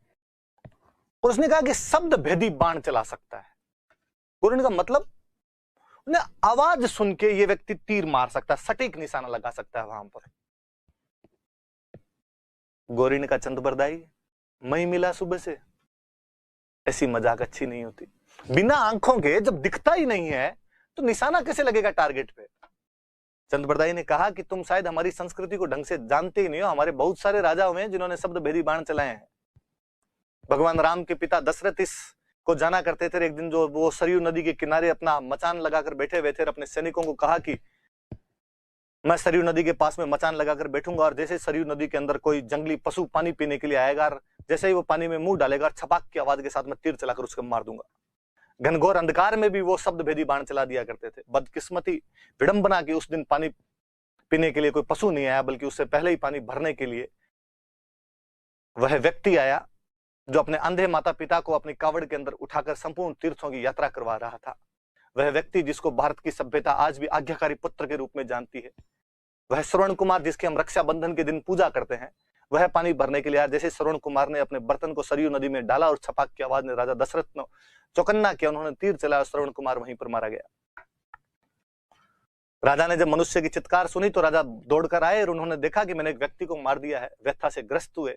और उसने कहा कि शब्द भेदी बाण चला सकता है। गौरी ने कहा मतलब, उन्हें आवाज सुन के ये व्यक्ति तीर मार सकता है, सटीक निशाना लगा सकता है वहां पर। गौरी ने कहा चंद्रबरदाई मैं ही मिला सुबह से, ऐसी मजाक अच्छी नहीं होती। बिना आंखों के जब दिखता ही नहीं है तो निशाना कैसे लगेगा टारगेट पे। चंद्रबरदाई ने कहा कि तुम शायद हमारी संस्कृति को ढंग से जानते ही नहीं हो, हमारे बहुत सारे राजा हुए हैं जिन्होंने शब्द भेदी बाण चलाए हैं। भगवान राम के पिता दशरथ इस को जाना करते थे। एक दिन जो वो सरयू नदी के किनारे अपना मचान लगाकर बैठे हुए थे, अपने सैनिकों को कहा कि मैं सरयू नदी के पास में मचान लगाकर बैठूंगा, और जैसे सरयू नदी के अंदर कोई जंगली पशु पानी पीने के लिए आएगा, और जैसे ही वो पानी में मुंह डालेगा, छपाक की आवाज के साथ मैं तीर चलाकर उसको मार दूंगा। घनघोर अंधकार में भी वो शब्द भेदी बाण चला दिया करते थे। बदकिस्मती विडंबना की उस दिन पानी पीने के लिए कोई पशु नहीं आया, बल्कि उससे पहले ही पानी भरने के लिए वह व्यक्ति आया जो अपने अंधे माता पिता को अपनी कावड़ के अंदर उठाकर संपूर्ण तीर्थों की यात्रा करवा रहा था। वह व्यक्ति जिसको भारत की सभ्यता आज भी आज्ञाकारी पुत्र के रूप में जानती है, वह श्रवण कुमार जिसकी हम रक्षाबंधन के दिन पूजा करते हैं, वह पानी भरने के लिए आया। जैसे श्रवण कुमार ने अपने बर्तन को सरयू नदी में डाला और छपाक की आवाज ने राजा दशरथ ने चौकन्ना किया, उन्होंने तीर चलाया, श्रवण कुमार वहीं पर मारा गया। राजा ने जब मनुष्य की चित्कार सुनी तो राजा दौड़कर आए और उन्होंने देखा कि मैंने एक व्यक्ति को मार दिया है। व्यथा से ग्रस्त हुए,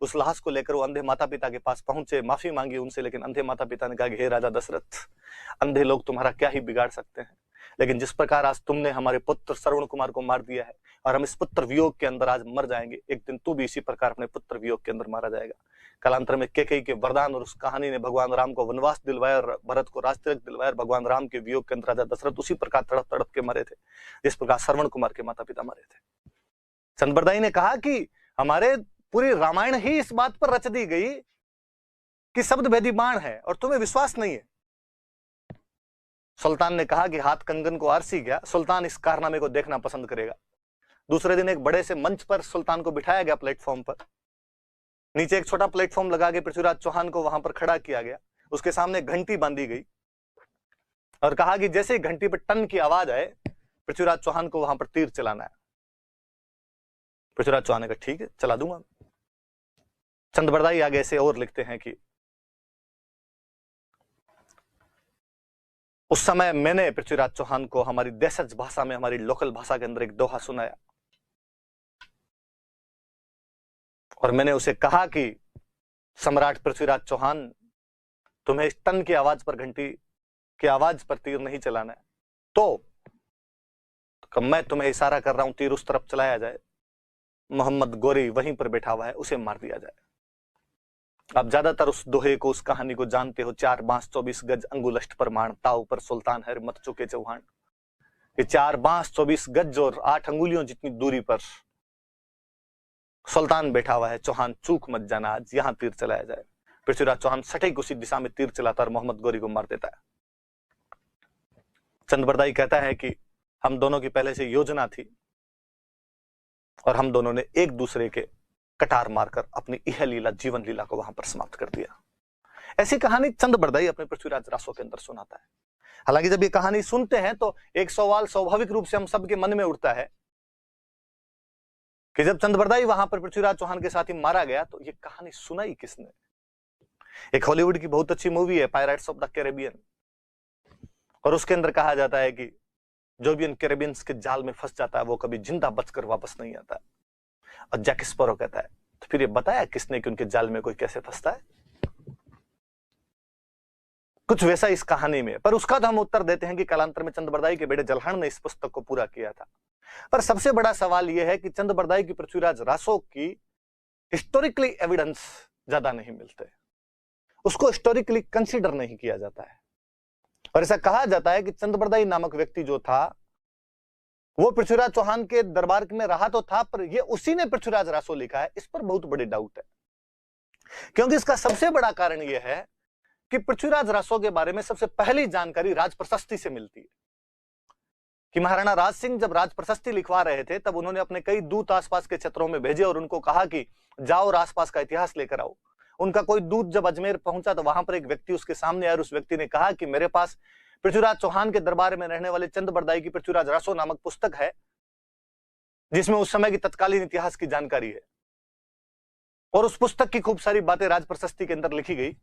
उस लाश को लेकर वो अंधे माता पिता के पास पहुंचे, माफी मांगी उनसे, लेकिन अंधे माता पिता ने कहा कि हे राजा दशरथ, अंधे लोग तुम्हारा क्या ही बिगाड़ सकते हैं, लेकिन जिस प्रकार आज तुमने हमारे पुत्र श्रवण कुमार को मार दिया है और हम इस पुत्र वियोग के अंदर आज मर जाएंगे, एक दिन तू भी इसी प्रकार अपने पुत्र वियोग के अंदर मारा जाएगा। कालांतर में कैकेयी के वरदान और उस कहानी ने भगवान राम को वनवास दिलवाया और भरत को राजतिलक दिलवाया। भगवान राम के वियोग के अंदर राजा दशरथ उसी प्रकार तड़प तड़प के मरे थे जिस प्रकार श्रवण कुमार के माता पिता मरे थे। चंद्रबरदाई ने कहा कि हमारे पूरी रामायण ही इस बात पर रच दी गई कि शब्द भेदी बाण है और तुम्हें विश्वास नहीं है। सुल्तान ने कहा कि हाथ कंगन को आरसी गया, सुल्तान इस कारनामे को देखना पसंद करेगा। दूसरे दिन एक बड़े से मंच पर सुल्तान को बिठाया गया, प्लेटफॉर्म पर। नीचे एक छोटा प्लेटफॉर्म लगा के पृथ्वीराज चौहान को वहां पर खड़ा किया गया। उसके सामने घंटी बांधी गई और कहा कि जैसे ही घंटी पर टन की आवाज आए, पृथ्वीराज चौहान को वहां पर तीर चलाना है। पृथ्वीराज चौहान ने कहा ठीक है, चला दूंगा। चंद्रबरदाई आगे से और लिखते हैं कि उस समय मैंने पृथ्वीराज चौहान को हमारी देशज भाषा में, हमारी लोकल भाषा के अंदर एक दोहा सुनाया और मैंने उसे कहा कि सम्राट पृथ्वीराज चौहान, तुम्हें इस टन की आवाज पर, घंटी की आवाज पर तीर नहीं चलाना है, तो मैं तुम्हें इशारा कर रहा हूं, तीर उस तरफ चलाया जाए, मोहम्मद गौरी वहीं पर बैठा हुआ है, उसे मार दिया जाए। आप ज्यादातर उस दोहे को, उस कहानी को जानते हो। 4 बांस 24 गज अंगुलष्ट प्रमाण, ताऊ पर सुल्तान है मत चुके चौहान। ये 4 बांस 24 गज और 8 अंगुलियों जितनी दूरी पर सुल्तान बैठा हुआ है, चौहान चूक मत जाना, आज यहां तीर चलाया जाए। पृथ्वीराज चौहान सटीक उसी दिशा में तीर चलाता और मोहम्मद गौरी को मार देता है। चंद्रबरदाई कहता है कि हम दोनों की पहले से योजना थी और हम दोनों ने एक दूसरे के कटार मारकर अपनी यह लीला, जीवन लीला को वहां पर समाप्त कर दिया। ऐसी कहानी चंद्रबरदाई अपने पृथ्वीराज रासो के अंदर सुनाता है। हालांकि जब ये कहानी सुनते हैं तो एक सवाल स्वाभाविक रूप से हम सबके मन में उठता है कि जब चंद्रबरदाई वहां पर पृथ्वीराज चौहान के साथ ही मारा गया तो ये कहानी सुनाई किसने। एक हॉलीवुड की बहुत अच्छी मूवी है पायरेट्स ऑफ द कैरेबियन, और उसके अंदर कहा जाता है कि जो भी इन कैरेबियंस के जाल में फंस जाता है वो कभी जिंदा बचकर वापस नहीं आता। और जैक स्पैरो कहता है तो फिर ये बताया किसने कि उनके जाल में कोई कैसे फंसता है। कुछ वैसा इस कहानी में, पर उसका तो हम उत्तर देते हैं कि कालांतर में चंद्रबरदाई के बेटे जलहण ने इस पुस्तक को पूरा किया था। पर सबसे बड़ा सवाल यह है कि चंद्रबरदाई की पृथ्वीराज रासो की हिस्टोरिकली एविडेंस ज्यादा नहीं मिलते, उसको हिस्टोरिकली कंसीडर नहीं किया जाता है। और ऐसा कहा जाता है कि चंद्रबरदाई नामक व्यक्ति जो था वो पृथ्वीराज चौहान के दरबार में रहा तो था, पर ये उसी ने पृथ्वीराज रासो लिखा है, इस पर बहुत बड़े डाउट है। क्योंकि इसका सबसे बड़ा कारण यह है कि पृथ्वीराज रासो के बारे में सबसे पहली जानकारी राज प्रशस्ति से मिलती है कि महाराणा राज सिंह जब राज प्रशस्ति लिखवा रहे थे तब उन्होंने अपने कई दूत आसपास के क्षेत्रों में भेजे और उनको कहा कि जाओ और आसपास का इतिहास लेकर आओ। उनका कोई दूत जब अजमेर पहुंचा तो वहां पर एक व्यक्ति उसके सामने आया और उस व्यक्ति ने कहा कि मेरे पास पृथ्वीराज चौहान के दरबार में रहने वाले चंद बरदाई की पृथ्वीराज रासो नामक पुस्तक है, जिसमें उस समय की तत्कालीन इतिहास की जानकारी है, और उस पुस्तक की खूब सारी बातें राज प्रशस्ति के अंदर लिखी गई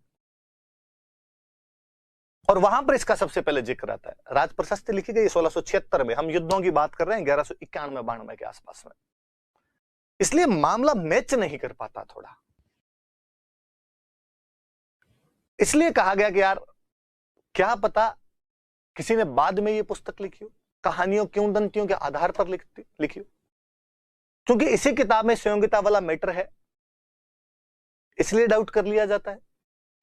और वहां पर इसका सबसे पहले जिक्र आता है। राज प्रशस्ति लिखी गई 1676 में, हम युद्धों की बात कर रहे हैं 1191-92 के आसपास में, इसलिए मामला मैच नहीं कर पाता थोड़ा। इसलिए कहा गया कि यार क्या पता किसी ने बाद में ये पुस्तक लिखी हो, कहानियों किंवदंतियों के आधार पर लिखी हो, क्योंकि इसी किताब में संयोगिता वाला मैटर है इसलिए डाउट कर लिया जाता है।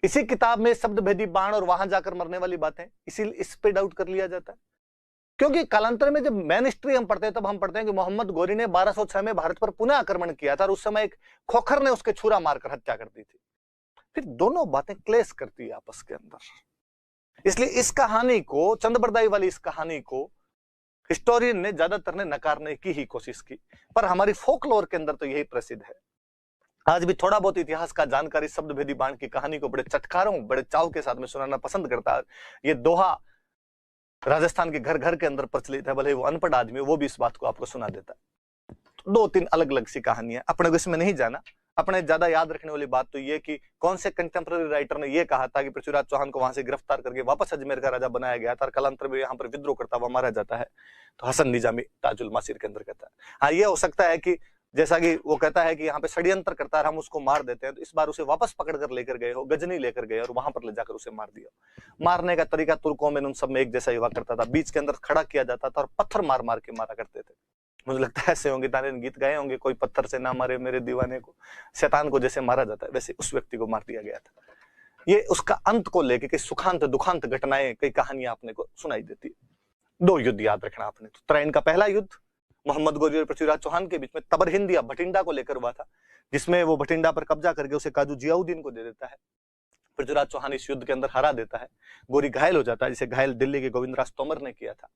इसी किताब में शब्द भेदी बाण और वहां जाकर मरने वाली बातें, इसीलिए इस पे डाउट कर लिया जाता है। क्योंकि कालांतर में जब मैन हिस्ट्री हम पढ़ते हैं तब हम पढ़ते हैं कि मोहम्मद गोरी ने 1206 में भारत पर पुनः आक्रमण किया था और उस समय एक खोखर ने उसके छुरा मारकर हत्या कर दी थी। फिर दोनों बातें क्लेश करती है आपस के अंदर। इसलिए इस कहानी को, चंदबरदाई वाली इस कहानी को हिस्टोरियन ने ज्यादातर ने नकारने की ही कोशिश की, पर हमारी फोकलोर के अंदर तो यही प्रसिद्ध है। आज भी थोड़ा बहुत इतिहास का जानकारी शब्द भेदी बाण की कहानी को बड़े चटकारों, बड़े चाव के साथ में सुनाना पसंद करता है। ये दोहा राजस्थान के घर घर के अंदर प्रचलित है, भले वो अनपढ़ आदमी वो भी इस बात को आपको सुना देता है। दो तीन अलग अलग सी कहानियां, अपने को इसमें नहीं जाना। अपने ज्यादा याद रखने वाली बात तो ये कि कौन से कंटेम्प्रेरी राइटर ने ये कहा था कि पृथ्वीराज चौहान को वहां से गिरफ्तार करके वापस अजमेर का राजा बनाया गया था और कालांतर में यहाँ पर विद्रोह करता हुआ मारा जाता है, तो हसन निजामी ताजुल मासिर के अंदर कहता है। हाँ, ये हो सकता है कि जैसा कि वो कहता है कि यहाँ पे षड्यंत्र करता है, हम उसको मार देते हैं, तो इस बार उसे वापस पकड़ कर लेकर गए हो, गजनी लेकर गए और वहां पर ले जाकर उसे मार दिया। मारने का तरीका तुर्कों में उन सब में एक जैसा ही हुआ करता था, बीच के अंदर खड़ा किया जाता था और पत्थर मार मार के मारा करते थे। मुझे लगता है ऐसे होंगे ताने गीत गाए होंगे, कोई पत्थर से ना मारे मेरे दीवाने को, शैतान को जैसे मारा जाता है वैसे उस व्यक्ति को मार दिया गया था। ये उसका अंत को लेके कई सुखांत दुखांत घटनाएं, कई कहानियां आपने को सुनाई देती है। दो युद्ध याद रखना आपने, तो त्रैन का पहला युद्ध मोहम्मद गोरी और पृथ्वीराज चौहान के बीच में तबर हिंद या भटिंडा को लेकर हुआ था, जिसमें वो भटिंडा पर कब्जा करके उसे काजू जियाउद्दीन को दे देता है। पृथ्वीराज चौहान इस युद्ध के अंदर हरा देता है, गोरी घायल हो जाता है, जिसे घायल दिल्ली के गोविंदराज तोमर ने किया था।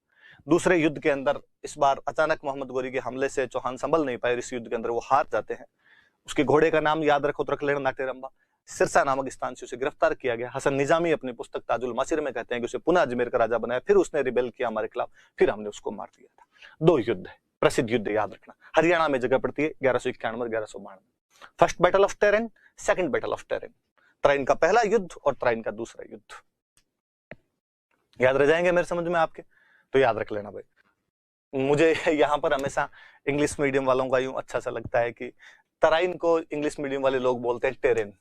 दूसरे युद्ध के अंदर इस बार अचानक मोहम्मद गोरी के हमले से चौहान संभल नहीं पाए, इस युद्ध के अंदर वो हार जाते हैं। उसके घोड़े का नाम याद रखो तो रख लेना नाटेरंबा। सिरसा नामक स्थान से उसे गिरफ्तार किया गया। हसन निजामी अपनी पुस्तक ताजुल मासिर में कहते हैं कि उसे पुनः अजमेर का राजा बनाया, फिर उसने रिबेल किया हमारे खिलाफ, फिर हमने उसको मार दिया था। दो युद्ध है, प्रसिद्ध युद्ध याद रखना। हरियाणा में जगह पड़ती है 1191 और 1192। First battle of Tarain, second battle of Tarain, Tarain का पहला युद्ध और त्रैन का दूसरा युद्ध। याद रह जाएंगे मेरे समझ में आपके, तो याद रख लेना भाई। मुझे यहाँ पर हमेशा इंग्लिश मीडियम वालों का यूं अच्छा सा लगता है कि तराइन को इंग्लिश मीडियम वाले लोग बोलते हैं टेरेन।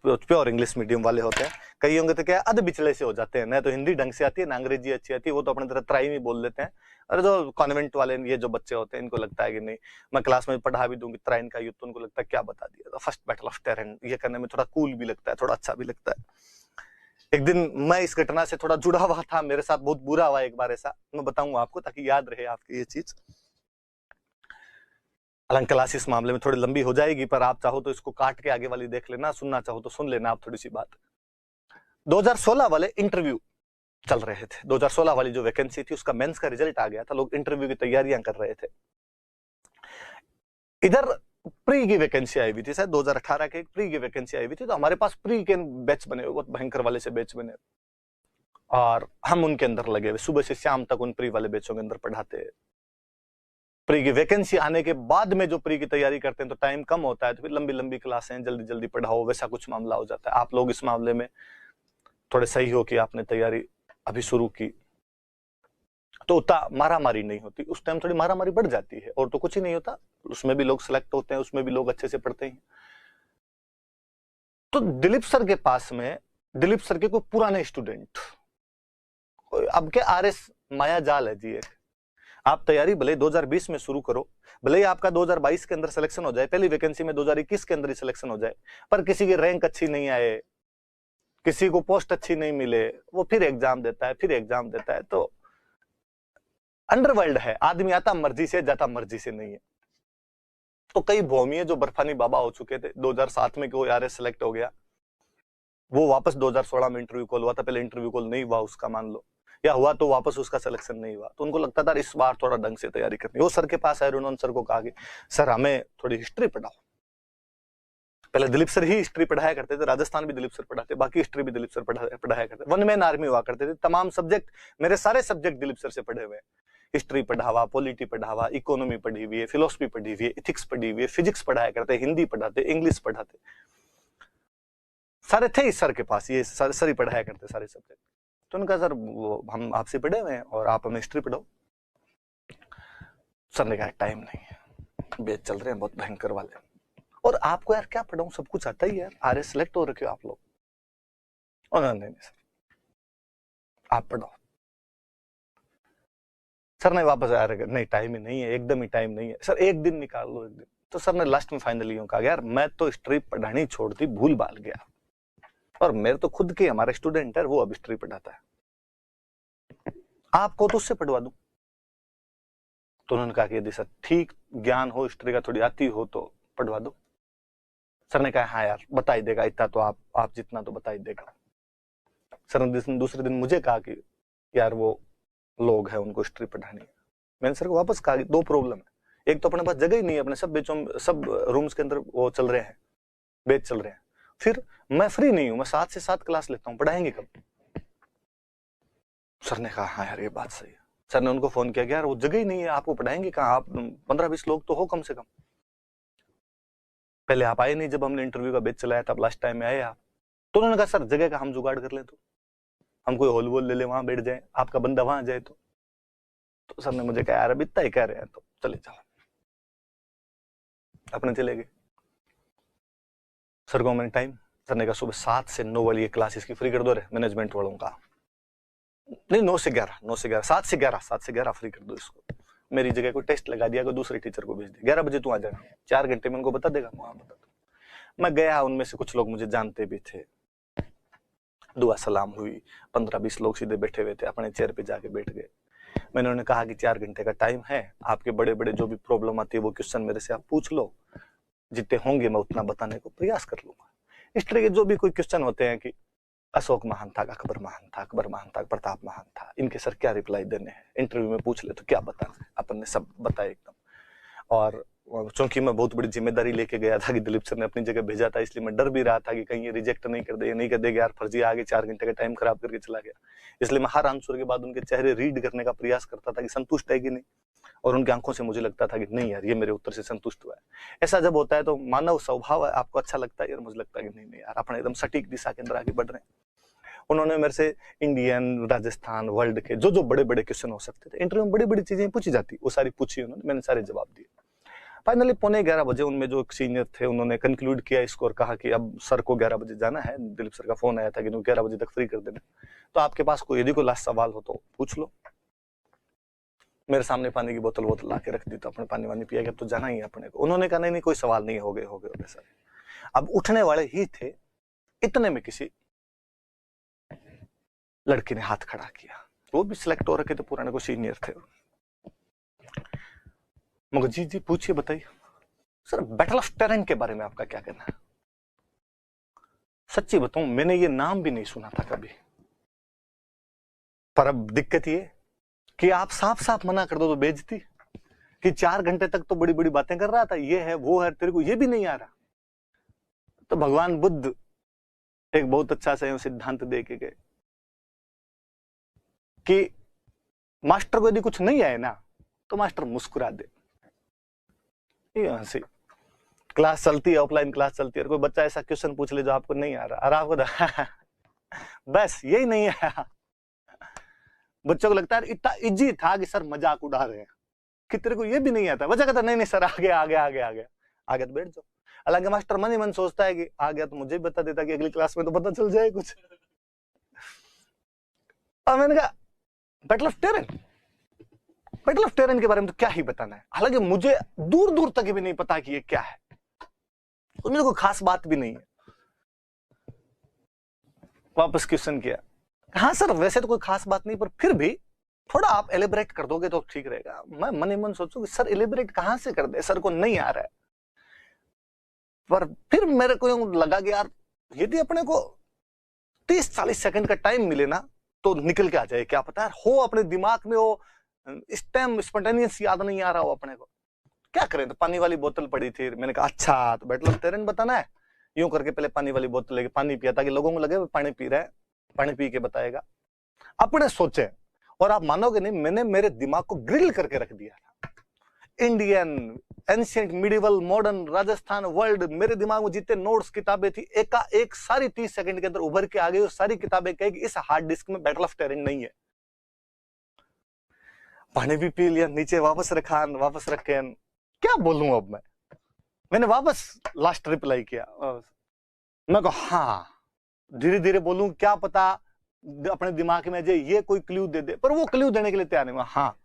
प्योर इंग्लिश मीडियम वाले होते हैं, कई होंगे तो क्या अध बिचले से हो जाते हैं, ना तो हिंदी ढंग से आती है ना अंग्रेजी अच्छी आती है, वो तो अपने तरह त्राई में बोल लेते हैं। और जो कॉन्वेंट वाले ये जो बच्चे होते हैं इनको लगता है कि नहीं, मैं क्लास में पढ़ा भी दूंगी त्राइन का युद्ध, तो उनको लगता है क्या बता दिया। तो फर्स्ट बैटल ऑफ टेरेन ये करने में थोड़ा कूल भी लगता है, थोड़ा अच्छा भी लगता है। एक दिन मैं इस घटना से थोड़ा जुड़ा हुआ था, मेरे साथ बहुत बुरा हुआ एक बार ऐसा, मैं बताऊंगा आपको ताकि याद रहे आपकी ये चीज। हालांकि क्लास इस मामले में थोड़ी लंबी हो जाएगी, पर आप चाहो तो इसको काट के आगे वाली देख लेना, सुनना चाहो तो सुन लेना आप थोड़ी सी बात। 2016 वाले इंटरव्यू चल रहे थे, 2016 वाली जो वैकेंसी थी उसका मेंस का रिजल्ट आ गया था, लोग इंटरव्यू की तैयारियां कर रहे थे। इधर प्री की वैकेंसी आई हुई थी, शायद 2018 के प्री की वैकेंसी आई हुई थी, तो हमारे पास प्री के बैच बने हुए, बहुत भयंकर वाले से बैच बने, और हम उनके अंदर लगे हुए, सुबह से शाम तक उन प्री वाले बैचों के अंदर पढ़ाते। प्री की वैकेंसी आने के बाद में जो प्री की तैयारी करते हैं तो टाइम कम होता है, तो फिर लंबी लंबी क्लासें, जल्दी जल्दी पढ़ाओ, वैसा कुछ मामला हो जाता है। आप लोग इस मामले में थोड़े सही हो कि आपने तैयारी अभी शुरू की, तो उतना मारामारी नहीं होती। उस टाइम थोड़ी मारामारी बढ़ जाती है, और तो कुछ ही नहीं होता, उसमें भी लोग सिलेक्ट होते हैं, उसमें भी लोग अच्छे से पढ़ते हैं। तो दिलीप सर के पास में, दिलीप सर के कोई पुराने स्टूडेंट, अब के आरएस माया जाल है जी, एक आप तैयारी भले 2020 में शुरू करो, भले ही आपका 2022 के अंदर सिलेक्शन हो जाए, पहली वैकेंसी में 2021 के अंदर ही सिलेक्शन हो जाए, पर किसी की रैंक अच्छी नहीं आए, किसी को पोस्ट अच्छी नहीं मिले, वो फिर एग्जाम देता है, फिर एग्जाम देता है। तो अंडरवर्ल्ड है, आदमी आता मर्जी से, जाता मर्जी से नहीं है। तो कई भौमीय जो बर्फानी बाबा हो चुके थे 2007 में, कोई आरएस सेलेक्ट हो गया, वो वापस 2016 में इंटरव्यू कॉल हुआ था, पहले इंटरव्यू कॉल नहीं हुआ उसका, मान लो, या हुआ तो वापस उसका सिलेक्शन नहीं हुआ, तो उनको लगता था इस बार थोड़ा ढंग से तैयारी करनी। वो सर के पास आए, उन्होंने सर को कहा कि सर हमें थोड़ी हिस्ट्री पढ़ाओ। पहले दिलीप सर ही हिस्ट्री पढ़ाया करते थे, राजस्थान भी दिलीप सर पढ़ाते, बाकी हिस्ट्री भी दिलीप सर पढ़ाया करते, वन मैन आर्मी हुआ करते थे, तमाम सब्जेक्ट, मेरे सारे सब्जेक्ट दिलीप सर से पढ़े हुए, हिस्ट्री पढ़ा हुआ, पॉलिटी पढ़ा हुआ, इकोनॉमी पढ़ी हुई है, फिलोसफी पढ़ी हुई है, इथिक्स पढ़ी हुई है, फिजिक्स पढ़ाया करते, हिंदी पढ़ाते, इंग्लिश पढ़ाते, सारे थे इस सर के पास, ये सर ही पढ़ाया करते सारे सब्जेक्ट। तो उनका सर हम आपसे पढ़े हुए हैं और आप हमें हिस्ट्री पढ़ाओ। सर ने कहा टाइम नहीं है, बैच चल रहे हैं बहुत भयंकर वाले, और आपको यार क्या पढ़ाऊं, सब कुछ आता ही यार, आरएस सेलेक्ट हो रखे हो आप लोग। और नहीं सर आप पढ़ाओ। सर ने वापस आया, नहीं टाइम ही नहीं है, एकदम ही टाइम नहीं है सर, एक दिन निकाल लो, एक दिन। तो सर ने लास्ट में फाइनली कहा यार मैं तो हिस्ट्री पढ़ानी छोड़ दी, भूल भाल गया, और मेरे तो खुद के हमारे स्टूडेंट है, वो अब हिस्ट्री पढ़ाता है, आपको तो उससे पढ़वा दूं। तो उन्होंने कहा कि यदि सर ठीक ज्ञान हो, हिस्ट्री का थोड़ी आती हो तो पढ़वा दो। सर ने कहा हाँ यार बता ही देगा, इतना तो आप जितना तो बता ही देगा। सर ने दूसरे दिन मुझे कहा कि यार वो लोग हैं उनको हिस्ट्री पढ़ानी है। मैंने सर को वापस कहा कि दो प्रॉब्लम है, एक तो अपने पास जगह ही नहीं है, अपने सब बेचों सब रूम्स के अंदर वो चल रहे हैं, बैच चल रहे हैं, फिर मैं फ्री नहीं हूं, मैं 7 से 7 क्लास लेता हूं, पढ़ाएंगे कब। सर ने कहा हाँ यार ये बात सही है। सर ने उनको फोन किया कि यार वो जगह ही नहीं है, आपको पढ़ाएंगे कहाँ, आप 15-20 लोग तो हो कम से कम, पहले आप आए नहीं जब हमने इंटरव्यू का बैच चलाया तब लास्ट टाइम में आए आप। तो उन्होंने कहा सर जगह का हम जुगाड़ कर ले, तो हम कोई हॉल वॉल ले ले, वहां बैठ जाए, आपका बंदा वहां जाए। तो सर ने मुझे कहा यार अब इतना ही कह रहे हैं तो चले जाओ, अपने चले गए। सर को मैंने टाइम, सर ने कहा सुबह 7 से 9 वाली क्लास इसकी फ्री कर दो रे, मैनेजमेंट वालों का, नहीं 9 से 11, 7 से 11 फ्री कर दो इसको। मेरी जगह कोई टेस्ट लगा दिया, कोई दूसरे टीचर को भेज दिया, 11 बजे तू आ जाना, 4 घंटे में उनको बता देगा, वहां बता दो। मैं गया, उनमें से कुछ लोग मुझे जानते भी थे, दुआ सलाम हुई, 15-20 लोग सीधे बैठे हुए थे, अपने चेयर पे जाके बैठ गए। मैंने उन्हें कहा कि 4 घंटे का टाइम है, आपके बड़े बड़े जो भी प्रॉब्लम आती है वो क्वेश्चन मेरे से आप पूछ लो, जितने होंगे मैं उतना बताने को प्रयास कर लूंगा। इस तरह के जो भी कोई क्वेश्चन होते हैं कि अशोक महान था, अकबर महान था, प्रताप महान था, इनके सर क्या रिप्लाई देने हैं, इंटरव्यू में पूछ ले तो क्या बताना है, अपन ने सब बताया एकदम। और चूंकि मैं बहुत बड़ी जिम्मेदारी लेके गया था कि दिलीप सर ने अपनी जगह भेजा था, इसलिए मैं डर भी रहा था कि कहीं ये रिजेक्ट नहीं कर दे, ये नहीं कर देगा यार फर्जी आगे 4 घंटे का टाइम खराब करके चला गया। इसलिए मैं हर आंसर के बाद उनके चेहरे रीड करने का प्रयास करता था कि संतुष्ट है कि नहीं, और उनकी आंखों से मुझे लगता था कि नहीं यार ये मेरे उत्तर से संतुष्ट हुआ है। ऐसा जब होता है तो मानव स्वभाव है, आपको अच्छा लगता है यार, मुझे लगता है कि नहीं यार अपने एकदम सटीक दिशा के अंदर आगे बढ़ रहे हैं। उन्होंने मेरे से इंडियन, राजस्थान, वर्ल्ड के जो बड़े बड़े क्वेश्चन हो सकते थे, इंटरव्यू में बड़ी बड़ी चीजें पूछी जाती, वो सारी पूछी उन्होंने, मैंने सारे जवाब दिए। फाइनली 11:15 बजे उनमें जो सीनियर थे उन्होंने कंक्लूड किया इसको और कहा कि अब सर को 11 बजे जाना है, दिलीप सर का फोन आया था कि 11 बजे तक फ्री कर देना, तो आपके पास कोई यदि कोई लास्ट सवाल हो तो पूछ लो। मेरे सामने पानी की बोतल ला के रख दी, तो अपने पानी वानी पिया गया, तो जाना ही है अपने को। उन्होंने कहा नहीं कोई सवाल नहीं, हो गए सर। अब उठने वाले ही थे, इतने में किसी लड़की ने हाथ खड़ा किया, वो भी सिलेक्ट हो रखे थे, पुराने को सीनियर थे। मगर जी पूछिए, बताइए सर बैटल ऑफ टेरेन के बारे में आपका क्या कहना है। सच्ची बताऊं मैंने ये नाम भी नहीं सुना था कभी, पर अब दिक्कत ये कि आप साफ साफ मना कर दो तो बेइज्जती, कि 4 घंटे तक तो बड़ी बड़ी बातें कर रहा था, ये है वो है, तेरे को ये भी नहीं आ रहा। तो भगवान बुद्ध एक बहुत अच्छा सा सिद्धांत दे के गए कि मास्टर को यदि कुछ नहीं आए ना तो मास्टर मुस्कुरा दे। हंसी क्लास चलती है, ऑफलाइन क्लास चलती है, कोई बच्चा ऐसा क्वेश्चन पूछ ले जो आपको नहीं आ रहा, और आपको बस यही नहीं आया। बच्चों को लगता है इतना इजी था कि सर मजाक उड़ा रहे हैं, कि तेरे को ये भी नहीं आता। बच्चा कहता नहीं सर आगे तो बैठ जाओ। हालांकि मास्टर मन ही मन सोचता है कि आ गया तो मुझे भी बता देता कि अगली क्लास में तो पता चल जाए कुछ। और मैंने कहा बैटल ऑफ टेरेन के बारे में तो क्या ही बताना है, हालांकि मुझे दूर दूर तक भी नहीं पता कि ये क्या है, उसमें कोई खास बात भी नहीं है। वापस क्वेश्चन किया, हाँ सर वैसे तो कोई खास बात नहीं, पर फिर भी थोड़ा आप एलिब्रेट कर दोगे तो ठीक रहेगा। मैं मन ही मन सोचूं कि सर एलिब्रेट कहां से कर दे, सर को नहीं आ रहा है। पर फिर मेरे को यूं लगा कि यार यदि अपने को 30-40 सेकंड का टाइम मिले ना तो निकल के आ जाए, क्या पता यार हो अपने दिमाग में वो इस टाइम स्पॉन्टेनियस याद नहीं आ रहा हो अपने को, क्या करें। तो पानी वाली बोतल पड़ी थी, मैंने कहा अच्छा तो बैटल ऑफ टेरेन बताना है, यूं करके पहले पानी वाली बोतल लेके पानी पिया ताकि लोगों को लगे वो पानी पी रहा है, पानी पी के बताएगा। अपने सोचे और आप मानोगे नहीं, मैंने मेरे दिमाग को ग्रिल करके रख दिया था। Indian, ancient, medieval, modern, Rajasthan, world, मेरे दिमाग में जितने नोट्स किताबें थी एक सारी 30 सेकंड के अंदर उभर के आ गई। सारी किताबें कहेगी इस हार्ड डिस्क में बैटल ऑफ टेरेन नहीं है। पानी भी पी लिया, नीचे वापस रखे, क्या बोलूं अब मैंने वापस लास्ट रिप्लाई किया, मैं कहा हाँ धीरे धीरे बोलूं, क्या पता अपने दिमाग में जे ये कोई क्लू दे दे, पर वो क्लू देने के लिए तैयार नहीं हुआ। हाँ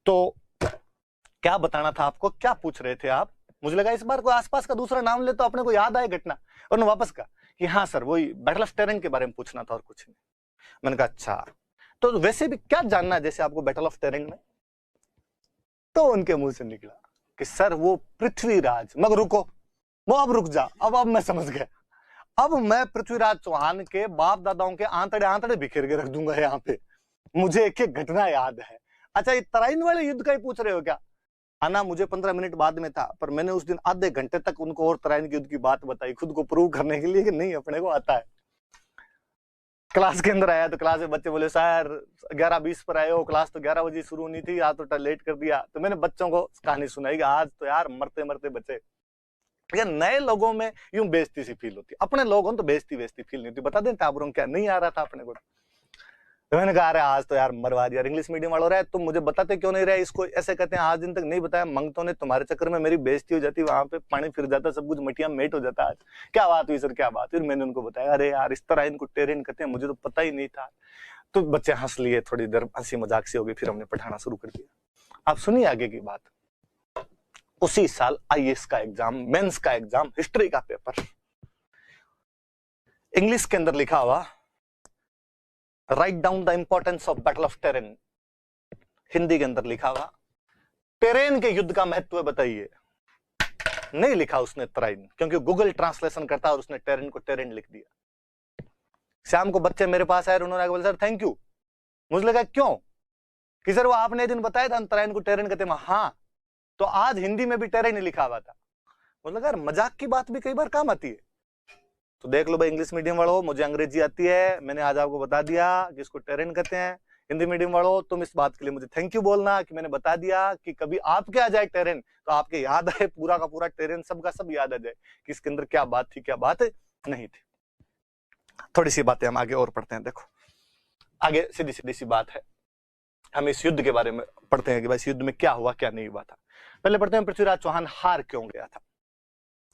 तो क्या बताना था आपको, क्या पूछ रहे थे आप? मुझे लगा इस बार कोई आसपास का दूसरा नाम ले तो अपने को याद आए घटना, और मैं वापस कहा कि हाँ सर वही बैटल ऑफ टेरेन के बारे में पूछना था और कुछ नहीं। मैंने कहा अच्छा तो वैसे भी क्या जानना है जैसे आपको बैटल ऑफ टेरेन में? तो उनके मुंह से निकला कि सर वो पृथ्वीराज, मगर रुको वो अब रुक जा, अब मैं समझ गया, अब मैं पृथ्वीराज चौहान के बाप दादाओं के आंतड़े बिखेर के रख दूंगा यहाँ पे, मुझे एक एक घटना याद है। अच्छा ये तराइन वाले युद्ध का ही पूछ रहे हो क्या? आना मुझे 15 मिनट बाद में था, पर मैंने उस दिन आधे घंटे तक उनको और तराइन के युद्ध की बात बताई, खुद को प्रूव करने के लिए कि नहीं अपने को आता है। क्लास के अंदर आया तो क्लास में बच्चे बोले सर 11:20 पर आए हो, क्लास तो 11 बजे शुरू होनी थी, आज तो लेट कर दिया। तो मैंने बच्चों को कहानी सुनाई कि आज तो यार मरते मरते बचे। या नए लोगों में यूं बेइज्जती सी फील होती, अपने लोगों तो बेइज्जती फील नहीं होती। बता दें टाबरों क्या नहीं आ रहा था अपने को, तो मैंने कहा अरे आज तो यार मरवा दिया। इंग्लिश मीडियम वालों रहे तुम मुझे बताते क्यों नहीं रहे, इसको ऐसे कहते हैं, आज दिन तक नहीं बताया, मंगतों ने तुम्हारे चक्कर में मेरी बेइज्जती हो जाती, वहां पे पानी फिर जाता, सब कुछ मटिया मेट हो जाता। आज क्या बात हुई सर, क्या बात हुई? मैंने उनको बताया अरे यार इस तरह इनको टेरेन कहते हैं, मुझे तो पता ही नहीं था। तो बच्चे हंस लिए, थोड़ी देर हंसी मजाक सी हो गई, फिर हमने पढ़ाना शुरू कर दिया। आप सुनिए आगे की बात। उसी साल आईएएस का एग्जाम, मेंस का एग्जाम, हिस्ट्री का पेपर, इंग्लिश के अंदर लिखा हुआ write down the importance of battle of terrain, Hindi के अंदर लिखा हुआ टेरेन के युद्ध का महत्व बताइए। नहीं लिखा उसने तराइन, क्योंकि गूगल ट्रांसलेशन करता और उसने टेरेन को टेरेन लिख दिया। शाम को बच्चे मेरे पास आए, उन्होंने बोला सर थैंक यू। मुझे लगा क्यों कि सर वो आपने दिन बताया था तराइन को टेरेन कहते हैं। हाँ तो आज हिंदी में भी टेरेन ही लिखा हुआ था। मुझे लगा मजाक की बात भी कई बार काम आती है। तो देख लो भाई इंग्लिश मीडियम वालों, मुझे अंग्रेजी आती है, मैंने आज आपको बता दिया कि इसको टेरेन कहते हैं। हिंदी मीडियम वालों तुम इस बात के लिए मुझे थैंक यू बोलना कि मैंने बता दिया कि कभी आपके आ जाए टेरेन तो आपके याद आए पूरा का पूरा टेरेन, सबका सब याद आ जाए कि इसके अंदर क्या बात थी क्या बात नहीं थी। थोड़ी सी बातें हम आगे और पढ़ते हैं। देखो आगे सीधी सी बात है, हम इस युद्ध के बारे में पढ़ते हैं कि भाई इस युद्ध में क्या हुआ क्या नहीं हुआ था। पहले पढ़ते हैं पृथ्वीराज चौहान हार क्यों गया था।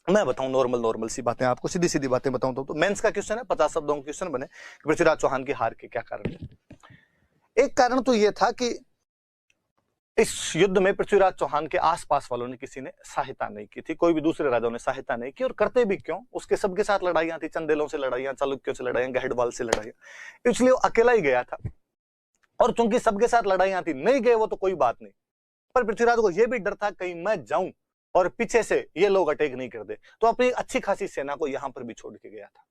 मैं बताऊं नॉर्मल सी बातें आपको, सीधी बातें बताऊं तो मेंस का क्वेश्चन है, 50 शब्दों का क्वेश्चन बने कि पृथ्वीराज चौहान की हार के क्या कारण है। एक कारण तो यह था कि इस युद्ध में पृथ्वीराज चौहान के आसपास वालों ने किसी ने सहायता नहीं की थी, कोई भी दूसरे राजाओं ने सहायता नहीं की। और करते भी क्यों, उसके सबके साथ लड़ाइयां थी, चंदेलों से लड़ाइयां, चालुक्यों से लड़ाइयां, गहडवाल से लड़ाइयां, इसलिए वो अकेला ही गया था। और चूंकि सबके साथ लड़ाइयां थी, नहीं गए वो तो कोई बात नहीं, पर पृथ्वीराज को यह भी डर था कहीं मैं जाऊं और पीछे से ये लोग अटैक नहीं कर दे, तो अपनी अच्छी खासी सेना को यहां पर भी छोड़ के गया था।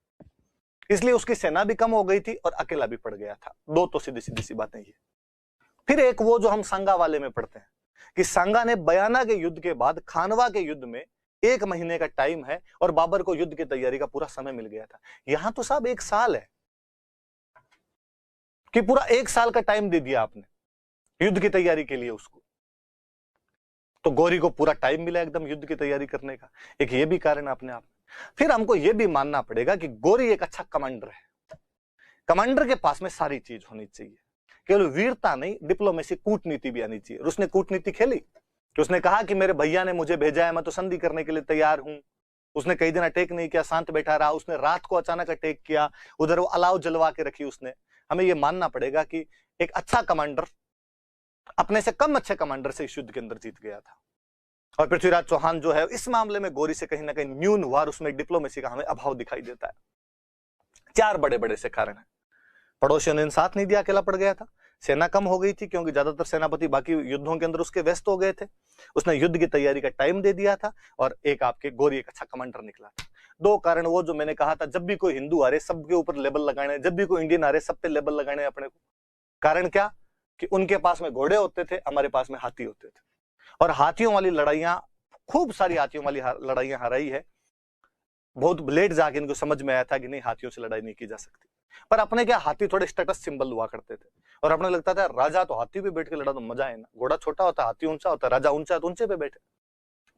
इसलिए उसकी सेना भी कम हो गई थी और अकेला भी पड़ गया था। दो तो सीधी सी बातें ये। फिर एक वो जो हम सांगा वाले में पढ़ते हैं कि सांगा ने बयाना के युद्ध के बाद खानवा के युद्ध में 1 महीने का टाइम है और बाबर को युद्ध की तैयारी का पूरा समय मिल गया था। यहां तो साहब 1 साल है कि पूरा 1 साल का टाइम दे दिया आपने युद्ध की तैयारी के लिए उसको। तो गौरी को पूरा टाइम मिला एकदम युद्ध की तैयारी करने का, एक ये भी कारण अपने आप। फिर हमको ये भी मानना पड़ेगा कि गौरी एक अच्छा कमांडर है। कमांडर के पास में सारी चीज होनी चाहिए, केवल वीरता नहीं, डिप्लोमेसी, कूटनीति भी आनी चाहिए। और उसने कूटनीति खेली कि उसने कहा कि मेरे भैया ने मुझे भेजा है, मैं तो संधि करने के लिए तैयार हूं। उसने कई दिन अटैक नहीं किया, शांत बैठा रहा। उसने रात को अचानक अटैक किया, उधर वो अलाव जलवा के रखी उसने। हमें यह मानना पड़ेगा कि एक अच्छा कमांडर अपने से कम अच्छे कमांडर से इस युद्ध के अंदर जीत गया था। और पृथ्वीराज चौहान जो है इस मामले में गौरी से कहीं ना कहीं न्यून हुआ, उसमें डिप्लोमेसी का हमें अभाव दिखाई देता है। 4 बड़े से कारण है। पड़ोसियों ने साथ नहीं दिया, अकेला पड़ गया था। सेना कम हो गई थी क्योंकि ज्यादातर सेनापति बाकी युद्धों के अंदर उसके व्यस्त हो गए थे। उसने युद्ध की तैयारी का टाइम दे दिया था और एक आपके गौरी एक अच्छा कमांडर निकला था। दो कारण वो जो मैंने कहा था, जब भी कोई हिंदू आ रहे सबके ऊपर लेबल लगाने, जब भी कोई इंडियन आ रहे सब पे लेबल लगाने अपने को। कारण क्या कि उनके पास में घोड़े होते थे, हमारे पास में हाथी होते थे, और हाथियों वाली लड़ाइयां, खूब सारी हाथियों वाली लड़ाइयां हराई है। बहुत लेट जाके इनको समझ में आया था कि नहीं, हाथियों से लड़ाई नहीं की जा सकती। पर अपने क्या, हाथी थोड़े स्टेटस सिंबल हुआ करते थे और अपने लगता था राजा तो हाथी पे बैठ के लड़ा तो मजा है ना, घोड़ा छोटा होता, हाथी ऊंचा होता, राजा ऊंचा है तो ऊंचे पे बैठे।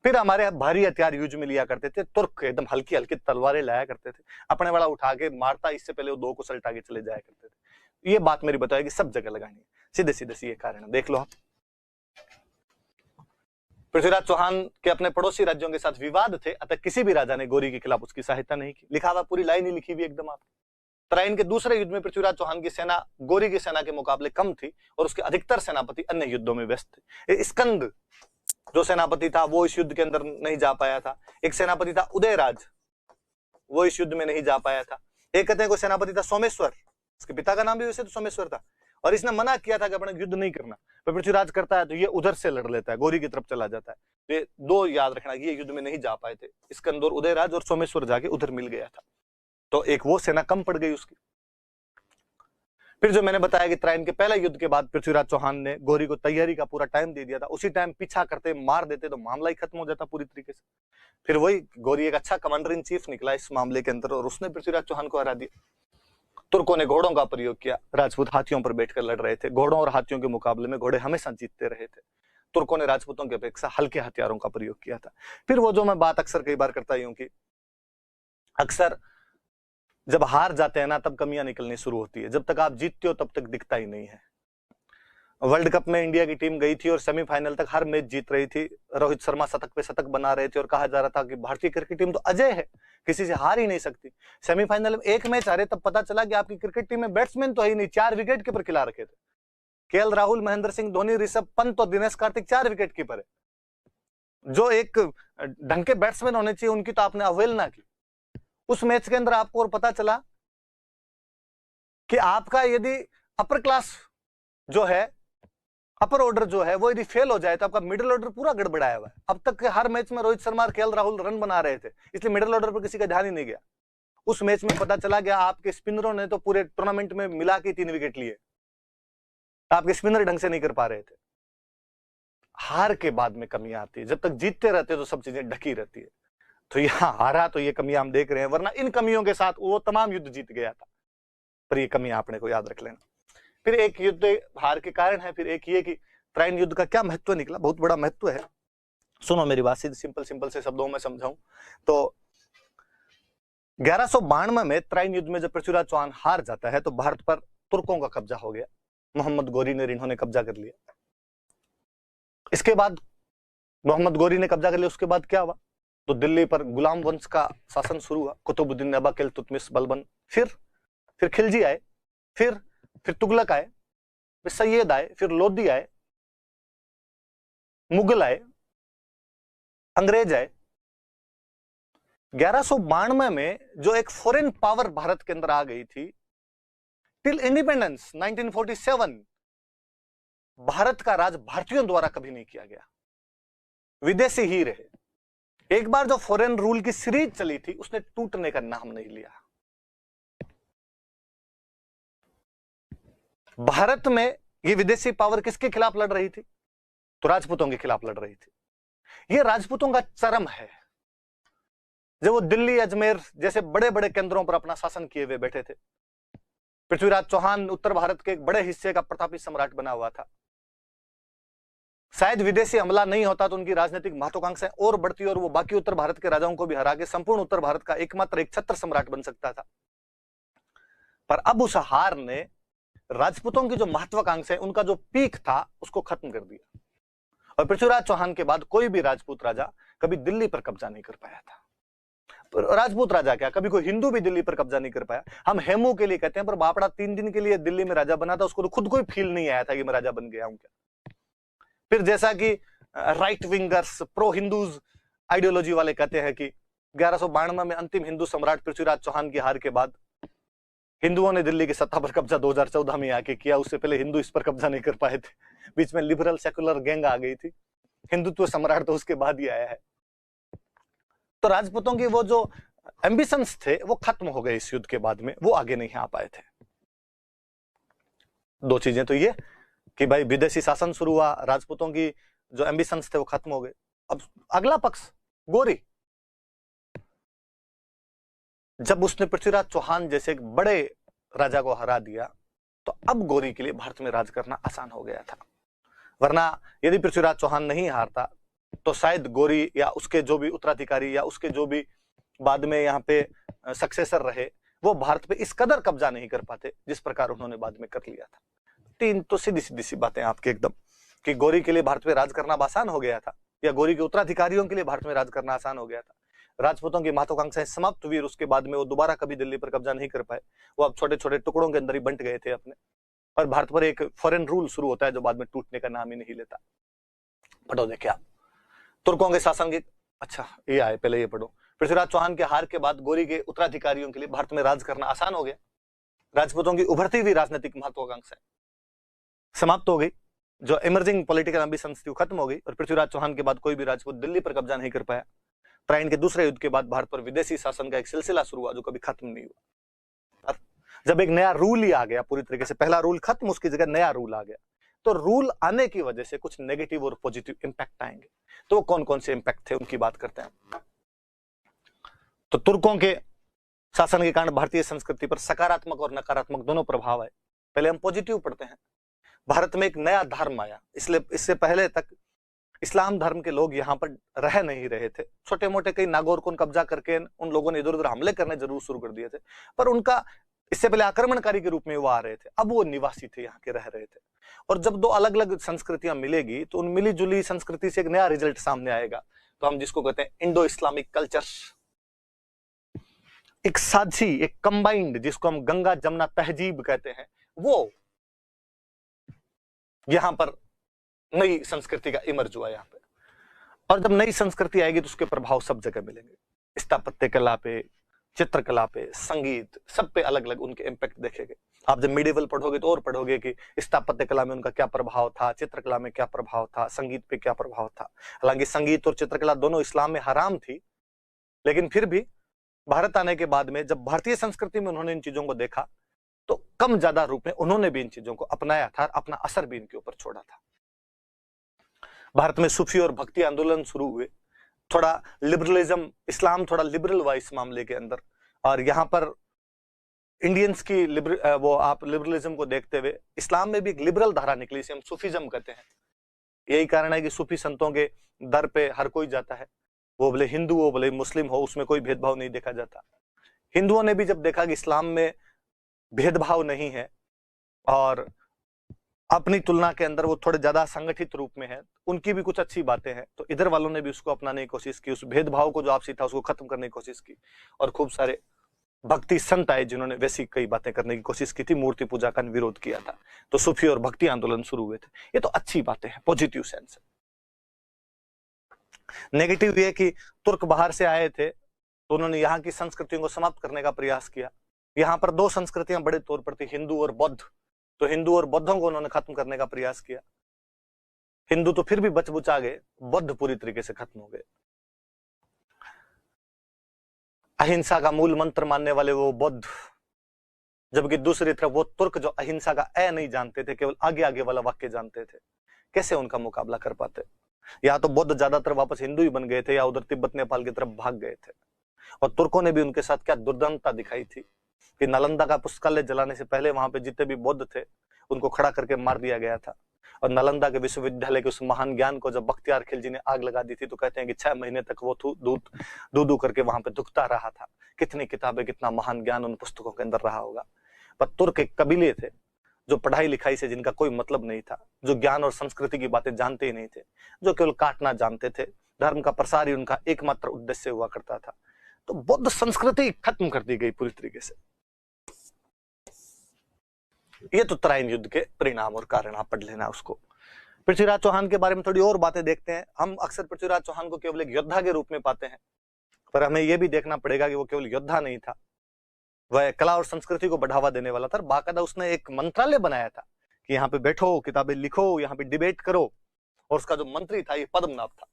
फिर हमारे भारी हथियार यूज में लिया करते थे, तुर्क एकदम हल्की हल्की तलवारें लाया करते थे, अपने वाला उठा के मारता, इससे पहले वो दो को सलटा के चले जाया करते थे। ये बात मेरी बताएगी सब जगह लगानी है, सीधे सीधे ये कारण है, देख लो आप। पृथ्वीराज चौहान के अपने पड़ोसी राज्यों के साथ विवाद थे, अतः किसी भी राजा ने गौरी के खिलाफ उसकी सहायता नहीं की। लिखा हुआ पूरी लाइन ही लिखी हुई एकदम आप। तराइन के दूसरे युद्ध में पृथ्वीराज चौहान की सेना गौरी की सेना के मुकाबले कम थी और उसके अधिकतर सेनापति अन्य युद्धों में व्यस्त थे। स्कंद जो सेनापति था वो इस युद्ध के अंदर नहीं जा पाया था। एक सेनापति था उदयराज, वो इस युद्ध में नहीं जा पाया था। एक कहते हैं कोई सेनापति था सोमेश्वर, उसके पिता का नाम भी वैसे तो सोमेश्वर था, और इसने मना किया था कि अपने युद्ध नहीं करना। पर पृथ्वीराज करता है तो ये उधर से लड़ लेता है, गौरी की तरफ चला जाता है। तो ये दो याद रखना, ये युद्ध में नहीं जा पाए थे, स्कंद और उदयराज, और सोमेश्वर जाके उधर मिल गया था, तो एक वो सेना कम पड़ गई उसकी। फिर जो मैंने बताया कि तराइन के पहले युद्ध के बाद पृथ्वीराज चौहान ने गौरी को तैयारी का पूरा टाइम दे दिया था, उसी टाइम पीछा करते मार देते तो मामला ही खत्म हो जाता पूरी तरीके से। फिर वही गौरी एक अच्छा कमांडर इन चीफ निकला इस मामले के अंदर और उसने पृथ्वीराज चौहान को हरा दिया। तुर्कों ने घोड़ों का प्रयोग किया, राजपूत हाथियों पर बैठकर लड़ रहे थे। घोड़ों और हाथियों के मुकाबले में घोड़े हमेशा जीतते रहे थे। तुर्कों ने राजपूतों की अपेक्षा हल्के हथियारों का प्रयोग किया था। फिर वो जो मैं बात अक्सर कई बार करता ही हूं कि अक्सर जब हार जाते हैं ना तब कमियां निकलनी शुरू होती है, जब तक आप जीतते हो तब तक दिखता ही नहीं है। वर्ल्ड कप में इंडिया की टीम गई थी और सेमीफाइनल तक हर मैच जीत रही थी, रोहित शर्मा शतक पे शतक बना रहे थे और कहा जा रहा था कि भारतीय क्रिकेट टीम तो अजय है, किसी से हार ही नहीं सकती। सेमीफाइनल में एक मैच हारे तब पता चला कि आपकी क्रिकेट टीम में बैट्समैन तो है ही नहीं, 4 विकेट कीपर खिला रखे थे। केएल राहुल, महेंद्र सिंह धोनी, ऋषभ पंत और दिनेश कार्तिक 4 विकेट कीपर है। जो एक ढंग के बैट्समैन होने चाहिए उनकी तो आपने अवहेलना की। उस मैच के अंदर आपको और पता चला कि आपका यदि अपर क्लास जो है, अपर ऑर्डर जो है वो यदि फेल हो जाए तो आपका मिडिल ऑर्डर पूरा गड़बड़ाया हुआ है। अब तक के हर मैच में रोहित शर्मा और केएल राहुल रन बना रहे थे, इसलिए मिडिल ऑर्डर पर किसी का ध्यान ही नहीं गया। उस मैच में पता चला गया आपके स्पिनरों ने तो पूरे टूर्नामेंट में मिला के 3 विकेट लिए, आपके स्पिनर ढंग से नहीं कर पा रहे थे। हार के बाद में कमियां आती है, जब तक जीतते रहते तो सब चीजें ढकी रहती है। तो यहां हारा तो ये कमियां हम देख रहे हैं, वरना इन कमियों के साथ वो तमाम युद्ध जीत गया था। पर ये कमियां आपने को याद रख लेना। फिर एक युद्ध हार के कारण है, फिर एक ये कि तराइन युद्ध का क्या महत्व निकला, बहुत बड़ा महत्व है। सुनो मेरी बात, सिंपल से शब्दों में समझाऊं तो 1192 में तराइन युद्ध में जब पृथ्वीराज चौहान हार जाता है तो भारत पर तुर्कों का कब्जा हो गया, मोहम्मद गोरी ने इन्होंने कब्जा कर लिया। इसके बाद मोहम्मद गोरी ने कब्जा कर लिया, उसके बाद क्या हुआ तो दिल्ली पर गुलाम वंश का शासन शुरू हुआ। कुतुबुद्दीन ऐबक, इल्तुतमिश, बलबन, फिर खिलजी आए, फिर तुगलक आए, फिर सैयद आए, फिर लोदी आए, मुगल आए, अंग्रेज आए। 1192 में जो एक फॉरेन पावर भारत के अंदर आ गई थी, टिल इंडिपेंडेंस 1947 भारत का राज भारतीयों द्वारा कभी नहीं किया गया, विदेशी ही रहे। एक बार जो फॉरेन रूल की सीरीज चली थी उसने टूटने का नाम नहीं लिया। भारत में ये विदेशी पावर किसके खिलाफ लड़ रही थी तो राजपूतों के खिलाफ लड़ रही थी। ये राजपूतों का चरम है, जब वो दिल्ली, अजमेर जैसे बड़े बड़े केंद्रों पर अपना शासन किए हुए बैठे थे। पृथ्वीराज चौहान उत्तर भारत के एक बड़े हिस्से का प्रतापी सम्राट बना हुआ था। शायद विदेशी हमला नहीं होता तो उनकी राजनीतिक महत्वाकांक्षाएं और बढ़ती और वो बाकी उत्तर भारत के राजाओं को भी हरा के संपूर्ण उत्तर भारत का एकमात्र एक छत्र सम्राट बन सकता था। पर अब उस हार ने राजपूतों की जो महत्वाकांक्षा है, उनका जो पीक था, उसको खत्म कर दिया। और पृथ्वीराज चौहान के बाद कोई भी राजपूत राजा कभी दिल्ली पर कब्जा नहीं कर पाया था। राजपूत राजा क्या, कभी कोई हिंदू भी दिल्ली पर कब्जा नहीं कर पाया। हम हेमू के लिए कहते हैं, पर बापड़ा 3 दिन के लिए दिल्ली में राजा बना था, उसको तो खुद कोई फील नहीं आया था कि मैं राजा बन गया हूं क्या। फिर जैसा कि right wingers, pro Hindus ideology वाले कहते हैं कि 1192 में अंतिम हिंदू सम्राट पृथ्वीराज चौहान की हार के बाद हिंदुओं ने दिल्ली की सत्ता पर कब्जा 2014 में आके किया, उससे पहले हिंदू इस पर कब्जा नहीं कर पाए थे। बीच में लिबरल सेकुलर गैंग आ गई थी, हिंदुत्व सम्राट तो उसके बाद ही आया है। तो राजपूतों की वो जो एम्बिशंस थे वो खत्म हो गए इस युद्ध के बाद में, वो आगे नहीं आ पाए थे। दो चीजें तो ये कि भाई विदेशी शासन शुरू हुआ, राजपूतों की जो एम्बिशंस थे वो खत्म हो गए। अब अगला पक्ष गोरी, जब उसने पृथ्वीराज चौहान जैसे एक बड़े राजा को हरा दिया तो अब गोरी के लिए भारत में राज करना आसान हो गया था। वरना यदि पृथ्वीराज चौहान नहीं हारता तो शायद गोरी या उसके जो भी उत्तराधिकारी या उसके जो भी बाद में यहाँ पे सक्सेसर रहे वो भारत पे इस कदर कब्जा नहीं कर पाते जिस प्रकार उन्होंने बाद में कर लिया था। तीन तो सीधी सीधी सी बातें आपकी एकदम, कि गोरी के लिए भारत में राज करना आसान हो गया था या गोरी के उत्तराधिकारियों के लिए भारत में राज करना आसान हो गया था। राजपूतों की महत्वाकांक्षाएं समाप्त हुई और उसके बाद में वो दोबारा कभी दिल्ली पर कब्जा नहीं कर पाए, वो अब छोटे छोटे टुकड़ों के अंदर ही बंट गए थे अपने, और भारत पर एक फॉरेन रूल शुरू होता है जो बाद में टूटने का नाम ही नहीं लेता। पढ़ो देखिए आप, तुर्कों के शासन की, अच्छा ये आए पहले ये पढ़ो। पृथ्वीराज चौहान के हार के बाद गोरी के उत्तराधिकारियों के लिए भारत में राज करना आसान हो गया। राजपूतों की उभरती हुई राजनीतिक महत्वाकांक्षाएं समाप्त हो गई, जो इमर्जिंग पॉलिटिकल एम्बिशंस थी वो खत्म हो गई, और पृथ्वीराज चौहान के बाद कोई भी राजपूत दिल्ली पर कब्जा नहीं कर पाया। ट्राइन के दूसरे युद्ध के बाद भारत पर विदेशी शासन का एक सिलसिला शुरू हुआ जो कभी खत्म नहीं हुआ। जब एक नया रूल ही आ गया पूरी तरीके से, पहला रूल खत्म उसकी जगह नया रूल आ गया, तो रूल आने की वजह से कुछ नेगेटिव और पॉजिटिव इंपैक्ट आएंगे। तो वो कौन कौन से इंपैक्ट थे उनकी बात करते हैं। तो तुर्कों के शासन के कारण भारतीय संस्कृति पर सकारात्मक और नकारात्मक दोनों प्रभाव आए। पहले हम पॉजिटिव पढ़ते हैं। भारत में एक नया धर्म आया, इसलिए इससे पहले तक इस्लाम धर्म के लोग यहाँ पर रह नहीं रहे थे। छोटे मोटे कई नागौर को कब्जा करके उन लोगों ने इधर उधर हमले करने जरूर शुरू कर दिए थे, पर उनका इससे पहले आक्रमणकारी के रूप में वो आ रहे थे, अब वो निवासी थे, यहाँ के रह रहे थे। और जब दो अलग अलग संस्कृतियां मिलेगी तो उन मिली जुली संस्कृति से एक नया रिजल्ट सामने आएगा, तो हम जिसको कहते हैं इंडो इस्लामिक कल्चर, एक साझी, एक कंबाइंड, जिसको हम गंगा जमुना तहजीब कहते हैं, वो यहां पर नई संस्कृति का इमर्ज हुआ यहाँ पे। और जब नई संस्कृति आएगी तो उसके प्रभाव सब जगह मिलेंगे, स्थापत्य कला पे, चित्रकला पे, संगीत, सब पे अलग अलग उनके इम्पैक्ट देखेंगे। आप जब मिडिवल पढ़ोगे तो और पढ़ोगे कि स्थापत्य कला में उनका क्या प्रभाव था, चित्रकला में क्या प्रभाव था, संगीत पे क्या प्रभाव था। हालांकि संगीत और चित्रकला दोनों इस्लाम में हराम थी, लेकिन फिर भी भारत आने के बाद में जब भारतीय संस्कृति में उन्होंने इन चीजों को देखा तो कम ज्यादा रूप में उन्होंने भी इन चीजों को अपनाया था, अपना असर भी इनके ऊपर छोड़ा था। भारत में सूफी और भक्ति आंदोलन शुरू हुए, थोड़ा लिबरलिज्म, इस्लाम थोड़ा लिबरल हुआ इस मामले के अंदर, और यहाँ पर इंडियंस की वो आप लिबरलिज्म को देखते हुए इस्लाम में भी एक लिबरल धारा निकली, इसे हम सूफीज्म कहते हैं। यही कारण है कि सूफी संतों के दर पे हर कोई जाता है, वो भले हिंदू हो भले मुस्लिम हो, उसमें कोई भेदभाव नहीं देखा जाता। हिंदुओं ने भी जब देखा कि इस्लाम में भेदभाव नहीं है और अपनी तुलना के अंदर वो थोड़े ज्यादा संगठित रूप में है, उनकी भी कुछ अच्छी बातें हैं, तो इधर वालों ने भी उसको अपनाने की कोशिश की, उस भेदभाव को जो आपसी था उसको खत्म करने की कोशिश की, और खूब सारे भक्ति संत आए जिन्होंने वैसी कई बातें करने की कोशिश की थी, मूर्ति पूजा का विरोध किया था, तो सूफी और भक्ति आंदोलन शुरू हुए थे। ये तो अच्छी बातें हैं, पॉजिटिव सेंस है। नेगेटिव ये कि तुर्क बाहर से आए थे तो उन्होंने यहाँ की संस्कृतियों को समाप्त करने का प्रयास किया। यहाँ पर दो संस्कृतियां बड़े तौर पर थी, हिंदू और बौद्ध, तो हिंदू और बौद्धों को उन्होंने खत्म करने का प्रयास किया। हिंदू तो फिर भी बचबुचा गए, बौद्ध पूरी तरीके से खत्म हो गए। अहिंसा का मूल मंत्र मानने वाले वो बौद्ध, जबकि दूसरी तरफ वो तुर्क जो अहिंसा का ए नहीं जानते थे, केवल आगे आगे वाला वाक्य जानते थे। कैसे उनका मुकाबला कर पाते? या तो बौद्ध ज्यादातर वापस हिंदू ही बन गए थे या उधर तिब्बत नेपाल की तरफ भाग गए थे। और तुर्कों ने भी उनके साथ क्या दुर्दांतता दिखाई थी कि नालंदा का पुस्तकालय जलाने से पहले वहां पे जितने भी बौद्ध थे उनको खड़ा करके मार दिया गया था। और नालंदा के विश्वविद्यालय के उस महान ज्ञान को जब बख्तियार खिलजी ने आग लगा दी थी तो कहते हैं कि 6 महीने तक वो दूध करके वहां पे दुखता रहा था। कितनी किताबें, कितना महान ज्ञान उन पुस्तकों के अंदर रहा होगा। पर तुर्क एक कबीले थे जो पढ़ाई लिखाई से जिनका कोई मतलब नहीं था, जो ज्ञान और संस्कृति की बातें जानते ही नहीं थे, जो केवल काटना जानते थे। धर्म का प्रसार ही उनका एकमात्र उद्देश्य हुआ करता था। तो बौद्ध संस्कृति खत्म कर दी गई पूरी तरीके से। ये तो तराइन युद्ध के परिणाम और कारण आप पढ़ लेना उसको। पृथ्वीराज चौहान के बारे में थोड़ी और बातें देखते हैं। हम अक्सर पृथ्वीराज चौहान को केवल एक योद्धा के रूप में पाते हैं, पर हमें यह भी देखना पड़ेगा कि वो केवल योद्धा नहीं था, वह कला और संस्कृति को बढ़ावा देने वाला था। बाकायदा उसने एक मंत्रालय बनाया था कि यहाँ पे बैठो, किताबें लिखो, यहाँ पे डिबेट करो। और उसका जो मंत्री था ये पद्मनाभ था।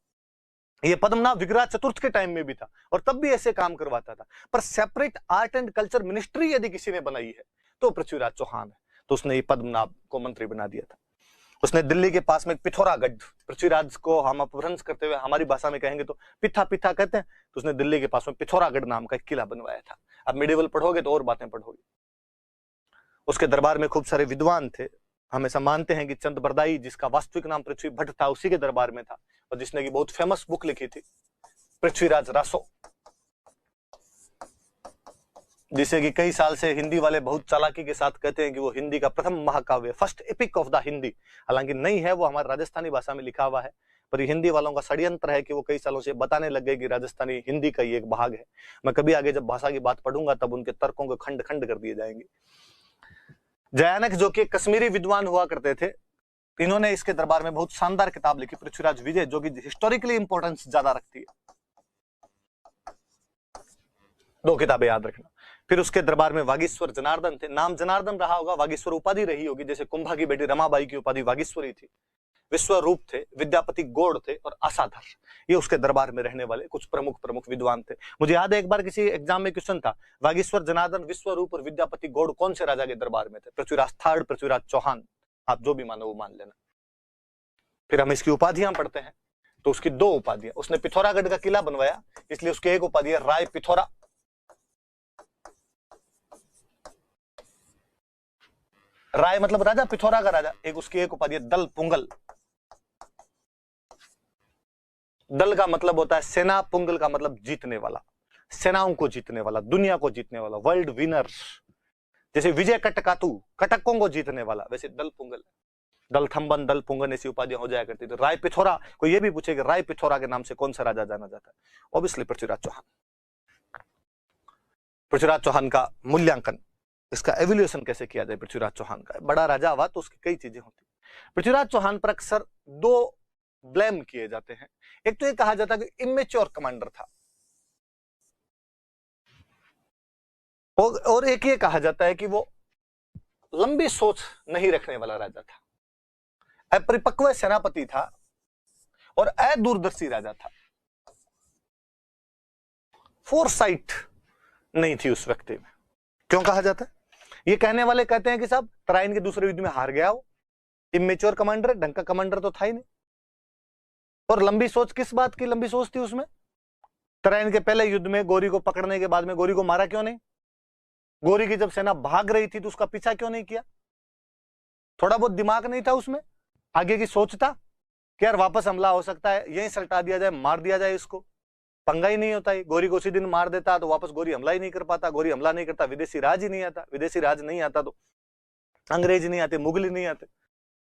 ये पद्मनाभ विग्रह चतुर्थ के टाइम में भी था और तब भी ऐसे काम करवाता था। पर separate art and culture ministry यदि किसी ने बनाई है तो पृथ्वीराज चौहान है। तो उसने ये पद्मनाभ को मंत्री बना दिया था। उसने दिल्ली के पास में पिथौरागढ़, पृथ्वीराज को हम अपभ्रंश करते हुए हमारी भाषा में कहेंगे तो पिथा पिथा कहते हैं, तो उसने दिल्ली के पास में पिथौरागढ़ नाम का एक किला बनवाया था। अब मेडिवल पढ़ोगे तो और बातें पढ़ोगे। उसके दरबार में खूब सारे विद्वान थे। हमेशा मानते हैं कि चंद बरदाई, जिसका वास्तविक नाम पृथ्वी भट्ट था, उसी के दरबार में था और जिसने की बहुत फेमस बुक लिखी थी पृथ्वीराज रासो, जिसे कि कई साल से हिंदी वाले बहुत चालाकी के साथ कहते हैं कि वो हिंदी का प्रथम महाकाव्य, first epic of the Hindi. हालांकि नहीं है, वो हमारी राजस्थानी भाषा में लिखा हुआ है, पर हिंदी वालों का षड्यंत्र है कि वो कई सालों से बताने लग गए कि राजस्थानी हिंदी का ही एक भाग है। मैं कभी आगे जब भाषा की बात पढ़ूंगा तब उनके तर्कों को खंड खंड कर दिए जाएंगे। जयानक, जो कि कश्मीरी विद्वान हुआ करते थे, इन्होंने इसके दरबार में बहुत शानदार किताब लिखी पृथ्वीराज विजय, जो कि हिस्टोरिकली इंपॉर्टेंस ज्यादा रखती है। 2 किताबें याद रखना। फिर उसके दरबार में वागीश्वर जनार्दन थे। नाम जनार्दन रहा होगा, वागीश्वर उपाधि रही होगी, जैसे कुंभा की बेटी रमाबाई की उपाधि वागीश्वरी थी। विश्वरूप थे, विद्यापति गौड़ थे और आसाधर, ये उसके दरबार में रहने वाले कुछ प्रमुख विद्वान थे। मुझे याद है एक बार किसी एग्जाम में क्वेश्चन था, वागीश्वर जनार्दन, विश्वरूप और विद्यापति गौड़ कौन से राजा के दरबार में थे? पृथ्वीराज थर्ड, पृथ्वीराज चौहान, आप जो भी मानो वो मान लेना। फिर हम इसकी उपाधियां पढ़ते हैं तो उसकी 2 उपाधियां, उसने पिथौरागढ़ का किला बनवाया इसलिए उसकी एक उपाधि है राय पिथौरा। राय मतलब राजा, पिथौरा का राजा। एक उसकी एक उपाधि है दल पुंगल। दल का मतलब होता है सेना, पुंगल का मतलब जीतने वाला, सेनाओं को जीतने वाला, दुनिया को जीतने वाला, वर्ल्ड विनर। जैसे विजय कटकातु, कटकों को जीतने वाला, वैसे दल पुंगल, दल थम्बन, दल पुंगन ऐसी उपाधियां हो जाया करती थी। राय पिथौरा, कोई ये भी पूछे कि राय पिथौरा के नाम से कौन सा राजा जाना जाता है? ऑब्वियसली पृथ्वीराज चौहान। पृथ्वीराज चौहान का मूल्यांकन, इसका एवोल्यूशन कैसे किया जाए पृथ्वीराज चौहान का? बड़ा राजा हुआ तो उसकी कई चीजें होती। पृथ्वीराज चौहान पर अक्सर 2 ब्लेम किए जाते हैं। एक तो ये कहा जाता है कि इमेच्योर कमांडर था, और एक ये कहा जाता है कि वो लंबी सोच नहीं रखने वाला राजा था, अपरिपक्व सेनापति था और अदूरदर्शी राजा था। फोरसाइट नहीं थी उस व्यक्ति में। क्यों कहा जाता है? ये कहने वाले कहते हैं कि साहब तराइन के दूसरे युद्ध में हार गया हो, इमेच्योर कमांडर, ढंग का कमांडर तो था ही नहीं। और लंबी सोच, किस बात की लंबी सोच थी उसमें? तराइन के पहले युद्ध में गोरी को पकड़ने के बाद में गोरी को मारा क्यों नहीं? गोरी की जब सेना भाग रही थी तो उसका पीछा क्यों नहीं किया? थोड़ा बहुत दिमाग नहीं था उसमें? आगे की सोच था कि यार वापस हमला हो सकता है, यहीं सल्टा दिया जाए, मार दिया जाए इसको, पंगा ही नहीं होता है। गोरी को उसी दिन मार देता तो वापस गोरी हमला ही नहीं कर पाता। गोरी हमला नहीं करता, विदेशी राज ही नहीं आता। विदेशी राज नहीं आता तो अंग्रेज नहीं आते, मुगल नहीं आते,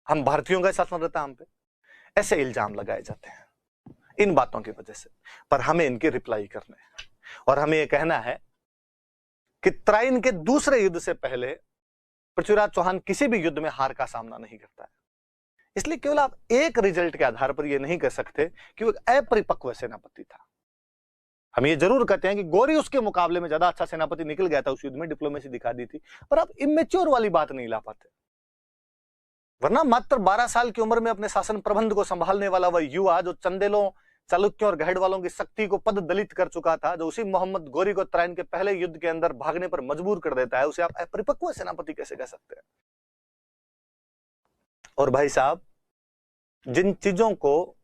हम भारतीयों का शासन रहता हम पे। ऐसे इल्जाम लगाए जाते हैं इन बातों की वजह से। पर हमें इनके रिप्लाई करने हैं और हमें यह कहना है कि तराइन के दूसरे युद्ध से पहले पृथ्वीराज चौहान किसी भी युद्ध में हार का सामना नहीं करता है। इसलिए केवल आप एक रिजल्ट के आधार पर यह नहीं कह सकते कि वो एक अपरिपक्व सेनापति था। हम ये जरूर कहते हैं कि गोरी उसके मुकाबले में ज्यादा अच्छा सेनापति निकल गया था उस युद्ध में, डिप्लोमेसी दिखा दी थी, पर आप इमेच्योर वाली बात नहीं ला पाते। वरना मात्र 12 साल की उम्र में अपने शासन प्रबंध को संभालने वाला वह युवा जो चंदेलों, चालुक्यों और गहड़वालों की शक्ति को पद दलित कर चुका था, जो उसी मोहम्मद गोरी को तराइन के पहले युद्ध के अंदर भागने पर मजबूर कर देता है, उसे आप अपरिपक्व सेनापति कैसे कह सकते हैं? और भाई साहब, जिन चीजों को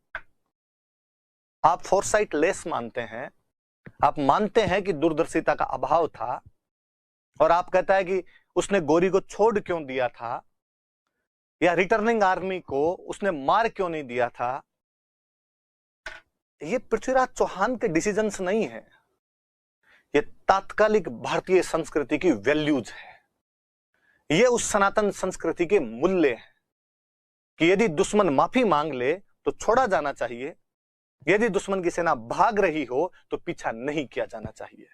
आप फोरसाइट लेस मानते हैं, आप मानते हैं कि दूरदर्शिता का अभाव था, और आप कहता है कि उसने गोरी को छोड़ क्यों दिया था, या रिटर्निंग आर्मी को उसने मार क्यों नहीं दिया था, ये पृथ्वीराज चौहान के डिसीजंस नहीं है, ये तात्कालिक भारतीय संस्कृति की वैल्यूज है। ये उस सनातन संस्कृति के मूल्य हैं कि यदि दुश्मन माफी मांग ले तो छोड़ा जाना चाहिए, यदि दुश्मन की सेना भाग रही हो तो पीछा नहीं किया जाना चाहिए।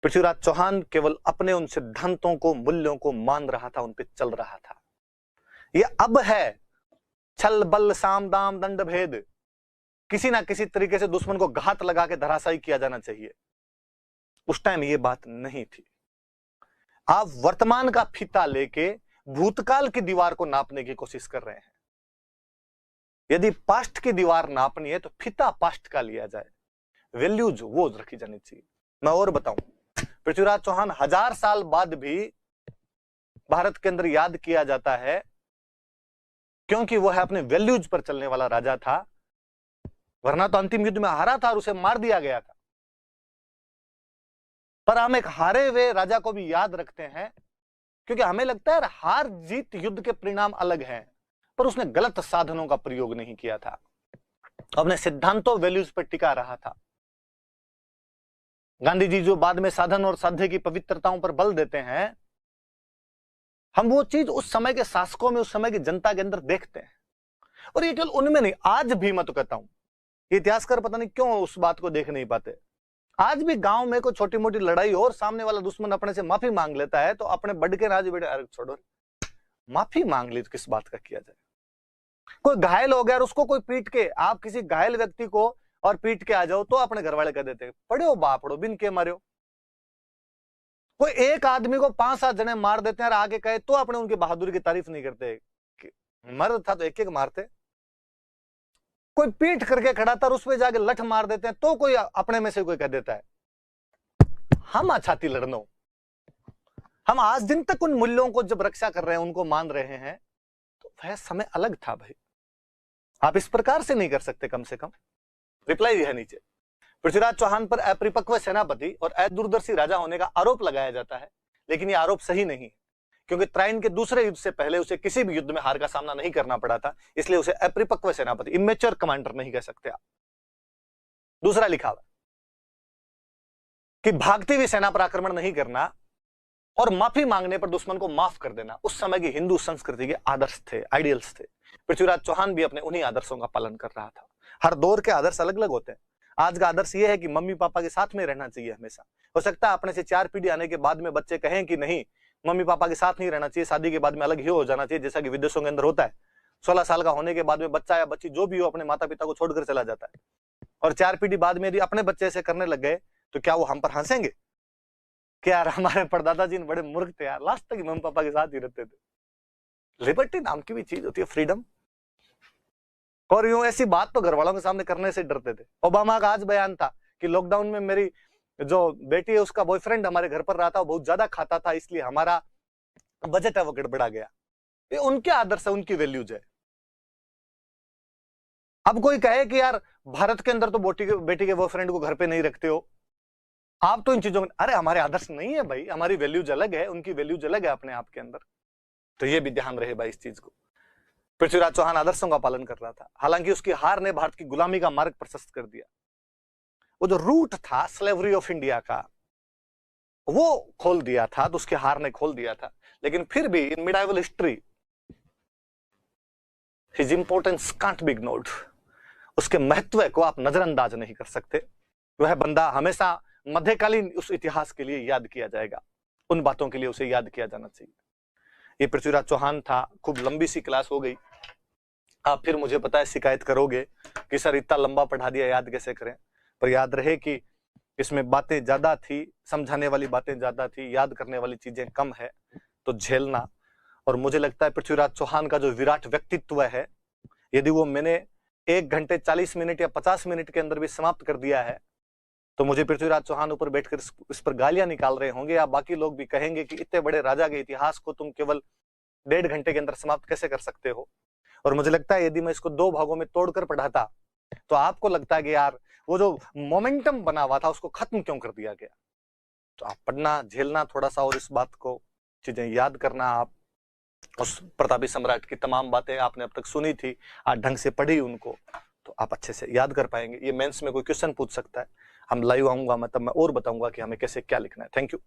पृथ्वीराज चौहान केवल अपने उन सिद्धांतों को, मूल्यों को मान रहा था, उन पे चल रहा था। यह अब है छल बल साम दाम दंड भेद, किसी ना किसी तरीके से दुश्मन को घात लगा के धराशायी किया जाना चाहिए। उस टाइम ये बात नहीं थी। आप वर्तमान का फीता लेके भूतकाल की दीवार को नापने की कोशिश कर रहे हैं। यदि पास्ट की दीवार नापनी है तो फीता पास्ट का लिया जाए, वैल्यूज वो रखी जानी चाहिए। मैं और बताऊं, पृथ्वीराज चौहान 1000 साल बाद भी भारत के अंदर याद किया जाता है क्योंकि वह अपने वैल्यूज पर चलने वाला राजा था, वरना तो अंतिम युद्ध में हारा था और उसे मार दिया गया था। पर हम एक हारे हुए राजा को भी याद रखते हैं क्योंकि हमें लगता है हार जीत युद्ध के परिणाम अलग हैं, पर उसने गलत साधनों का प्रयोग नहीं किया था, अपने सिद्धांतों वैल्यूज पर टिका रहा था। गांधी जी जो बाद में साधन और साध्य की पवित्रताओं पर बल देते हैं, हम वो चीज उस समय के शासकों में, उस समय की जनता के अंदर देखते हैं। और ये केवल उनमें नहीं, आज भी मैं तो कहता हूं, इतिहासकार पता नहीं क्यों उस बात को देख नहीं पाते। आज भी गांव में कोई छोटी मोटी लड़ाई हो और सामने वाला दुश्मन अपने से माफी मांग लेता है तो अपने बढ़ के राज बेटे, अरे छोड़ो, माफी मांग ली तो किस बात का किया जाए। कोई घायल हो गया और उसको कोई पीट के, आप किसी घायल व्यक्ति को और पीट के आ जाओ तो अपने घर वाले कह देते हैं पढ़ो बापड़ो बिन के मारो। कोई एक आदमी को 5-7 जने मार देते हैं और आगे कहे तो अपने उनकी बहादुरी की तारीफ नहीं करते, मर्द था तो एक एक मारते। कोई पीट करके खड़ा था और उस पे जाके लठ मार देते हैं तो कोई अपने में से कोई कह देता है हम छाती लड़नो। हम आज दिन तक उन मूल्यों को जब रक्षा कर रहे हैं, उनको मान रहे हैं, तो वह समय अलग था भाई। आप इस प्रकार से नहीं कर सकते। कम से कम रिप्लाई है नीचे, पृथ्वीराज चौहान पर अपरिपक्व सेनापति और अदूरदर्शी राजा होने का आरोप लगाया जाता है, लेकिन यह आरोप सही नहीं है क्योंकि त्राइन के दूसरे युद्ध से पहले उसे किसी भी युद्ध में हार का सामना नहीं करना पड़ा था, इसलिए उसे अपरिपक्व सेनापति, इमेच्योर कमांडर नहीं कह सकते आप। दूसरा लिखा हुआ कि भागती हुई सेना पर आक्रमण नहीं करना और माफी मांगने पर दुश्मन को माफ कर देना उस समय की हिंदू संस्कृति के आदर्श थे, आइडियल्स थे। पृथ्वीराज चौहान भी अपने उन्हीं आदर्शों का पालन कर रहा था। हर दौर के आदर्श अलग अलग होते हैं। आज का आदर्श यह है कि मम्मी पापा के साथ में रहना चाहिए हमेशा। हो सकता है अपने से 4 पीढ़ी आने के बाद में बच्चे कहें कि नहीं, मम्मी पापा के साथ नहीं रहना चाहिए, शादी के बाद में अलग ही हो जाना चाहिए, जैसा कि विदेशों के अंदर होता है। 16 साल का होने के बाद में बच्चा या बच्ची जो भी हो अपने माता पिता को छोड़कर चला जाता है, और 4 पीढ़ी बाद में यदि अपने बच्चे ऐसे करने लग गए तो क्या वो हम पर हंसेंगे कि यार हमारे परदादा जी बड़े मूर्ख थे यार, लास्ट तक मम्मी पापा के साथ ही रहते थे। लिबर्टी नाम की भी चीज होती है, फ्रीडम। और यूं ऐसी बात तो घर वालों के सामने करने से डरते थे। ओबामा का आज बयान था कि लॉकडाउन में मेरी जो बेटी है उसका बॉयफ्रेंड हमारे घर पर रहा था, वो बहुत ज्यादा खाता था, इसलिए हमारा बजट है वो गड़बड़ा गया। ये उनके आदर्श है, उनकी वैल्यूज है। अब कोई कहे कि यार भारत के अंदर तो बेटी के बॉयफ्रेंड को घर पे नहीं रखते हो, आप तो इन चीजों में, अरे हमारे आदर्श नहीं है भाई, हमारी वैल्यूज अलग है, उनकी वैल्यूज अलग है अपने आप के अंदर। तो ये भी ध्यान रहे भाई इस चीज को। पृथ्वीराज चौहान आदर्शों का पालन कर रहा था, हालांकि उसकी हार ने भारत की गुलामी का मार्ग प्रशस्त कर दिया। वो जो रूट था स्लेवरी ऑफ इंडिया का, वो खोल दिया था, तो उसके हार ने खोल दिया था। लेकिन फिर भी in medieval history his importance can't be ignored. उसके महत्व को आप नजरअंदाज नहीं कर सकते। वह बंदा हमेशा मध्यकालीन उस इतिहास के लिए याद किया जाएगा, उन बातों के लिए उसे याद किया जाना चाहिए। ये पृथ्वीराज चौहान था। खूब लंबी सी क्लास हो गई। आप फिर मुझे पता है शिकायत करोगे कि सर इतना लंबा पढ़ा दिया, याद कैसे करें। पर याद रहे कि इसमें बातें ज्यादा थी, समझाने वाली बातें ज्यादा थी, याद करने वाली चीजें कम है, तो झेलना। और मुझे लगता है पृथ्वीराज चौहान का जो विराट व्यक्तित्व है, यदि वो मैंने 1 घंटे 40 मिनट या 50 मिनट के अंदर भी समाप्त कर दिया है, तो मुझे पृथ्वीराज चौहान ऊपर बैठकर इस पर गालियां निकाल रहे होंगे, या बाकी लोग भी कहेंगे कि इतने बड़े राजा के इतिहास को तुम केवल 1.5 घंटे के अंदर समाप्त कैसे कर सकते हो। और मुझे लगता है यदि मैं इसको 2 भागों में तोड़कर पढ़ाता तो आपको लगता है कि यार वो जो मोमेंटम बना हुआ था उसको खत्म क्यों कर दिया गया। तो आप पढ़ना, झेलना थोड़ा सा, और इस बात को चीजें याद करना। आप उस प्रतापी सम्राट की तमाम बातें आपने अब तक सुनी थी, आज ढंग से पढ़ी उनको, तो आप अच्छे से याद कर पाएंगे। ये मेंस में कोई क्वेश्चन पूछ सकता है, हम लाइव आऊंगा, मतलब मैं और बताऊंगा कि हमें कैसे क्या लिखना है। Thank you.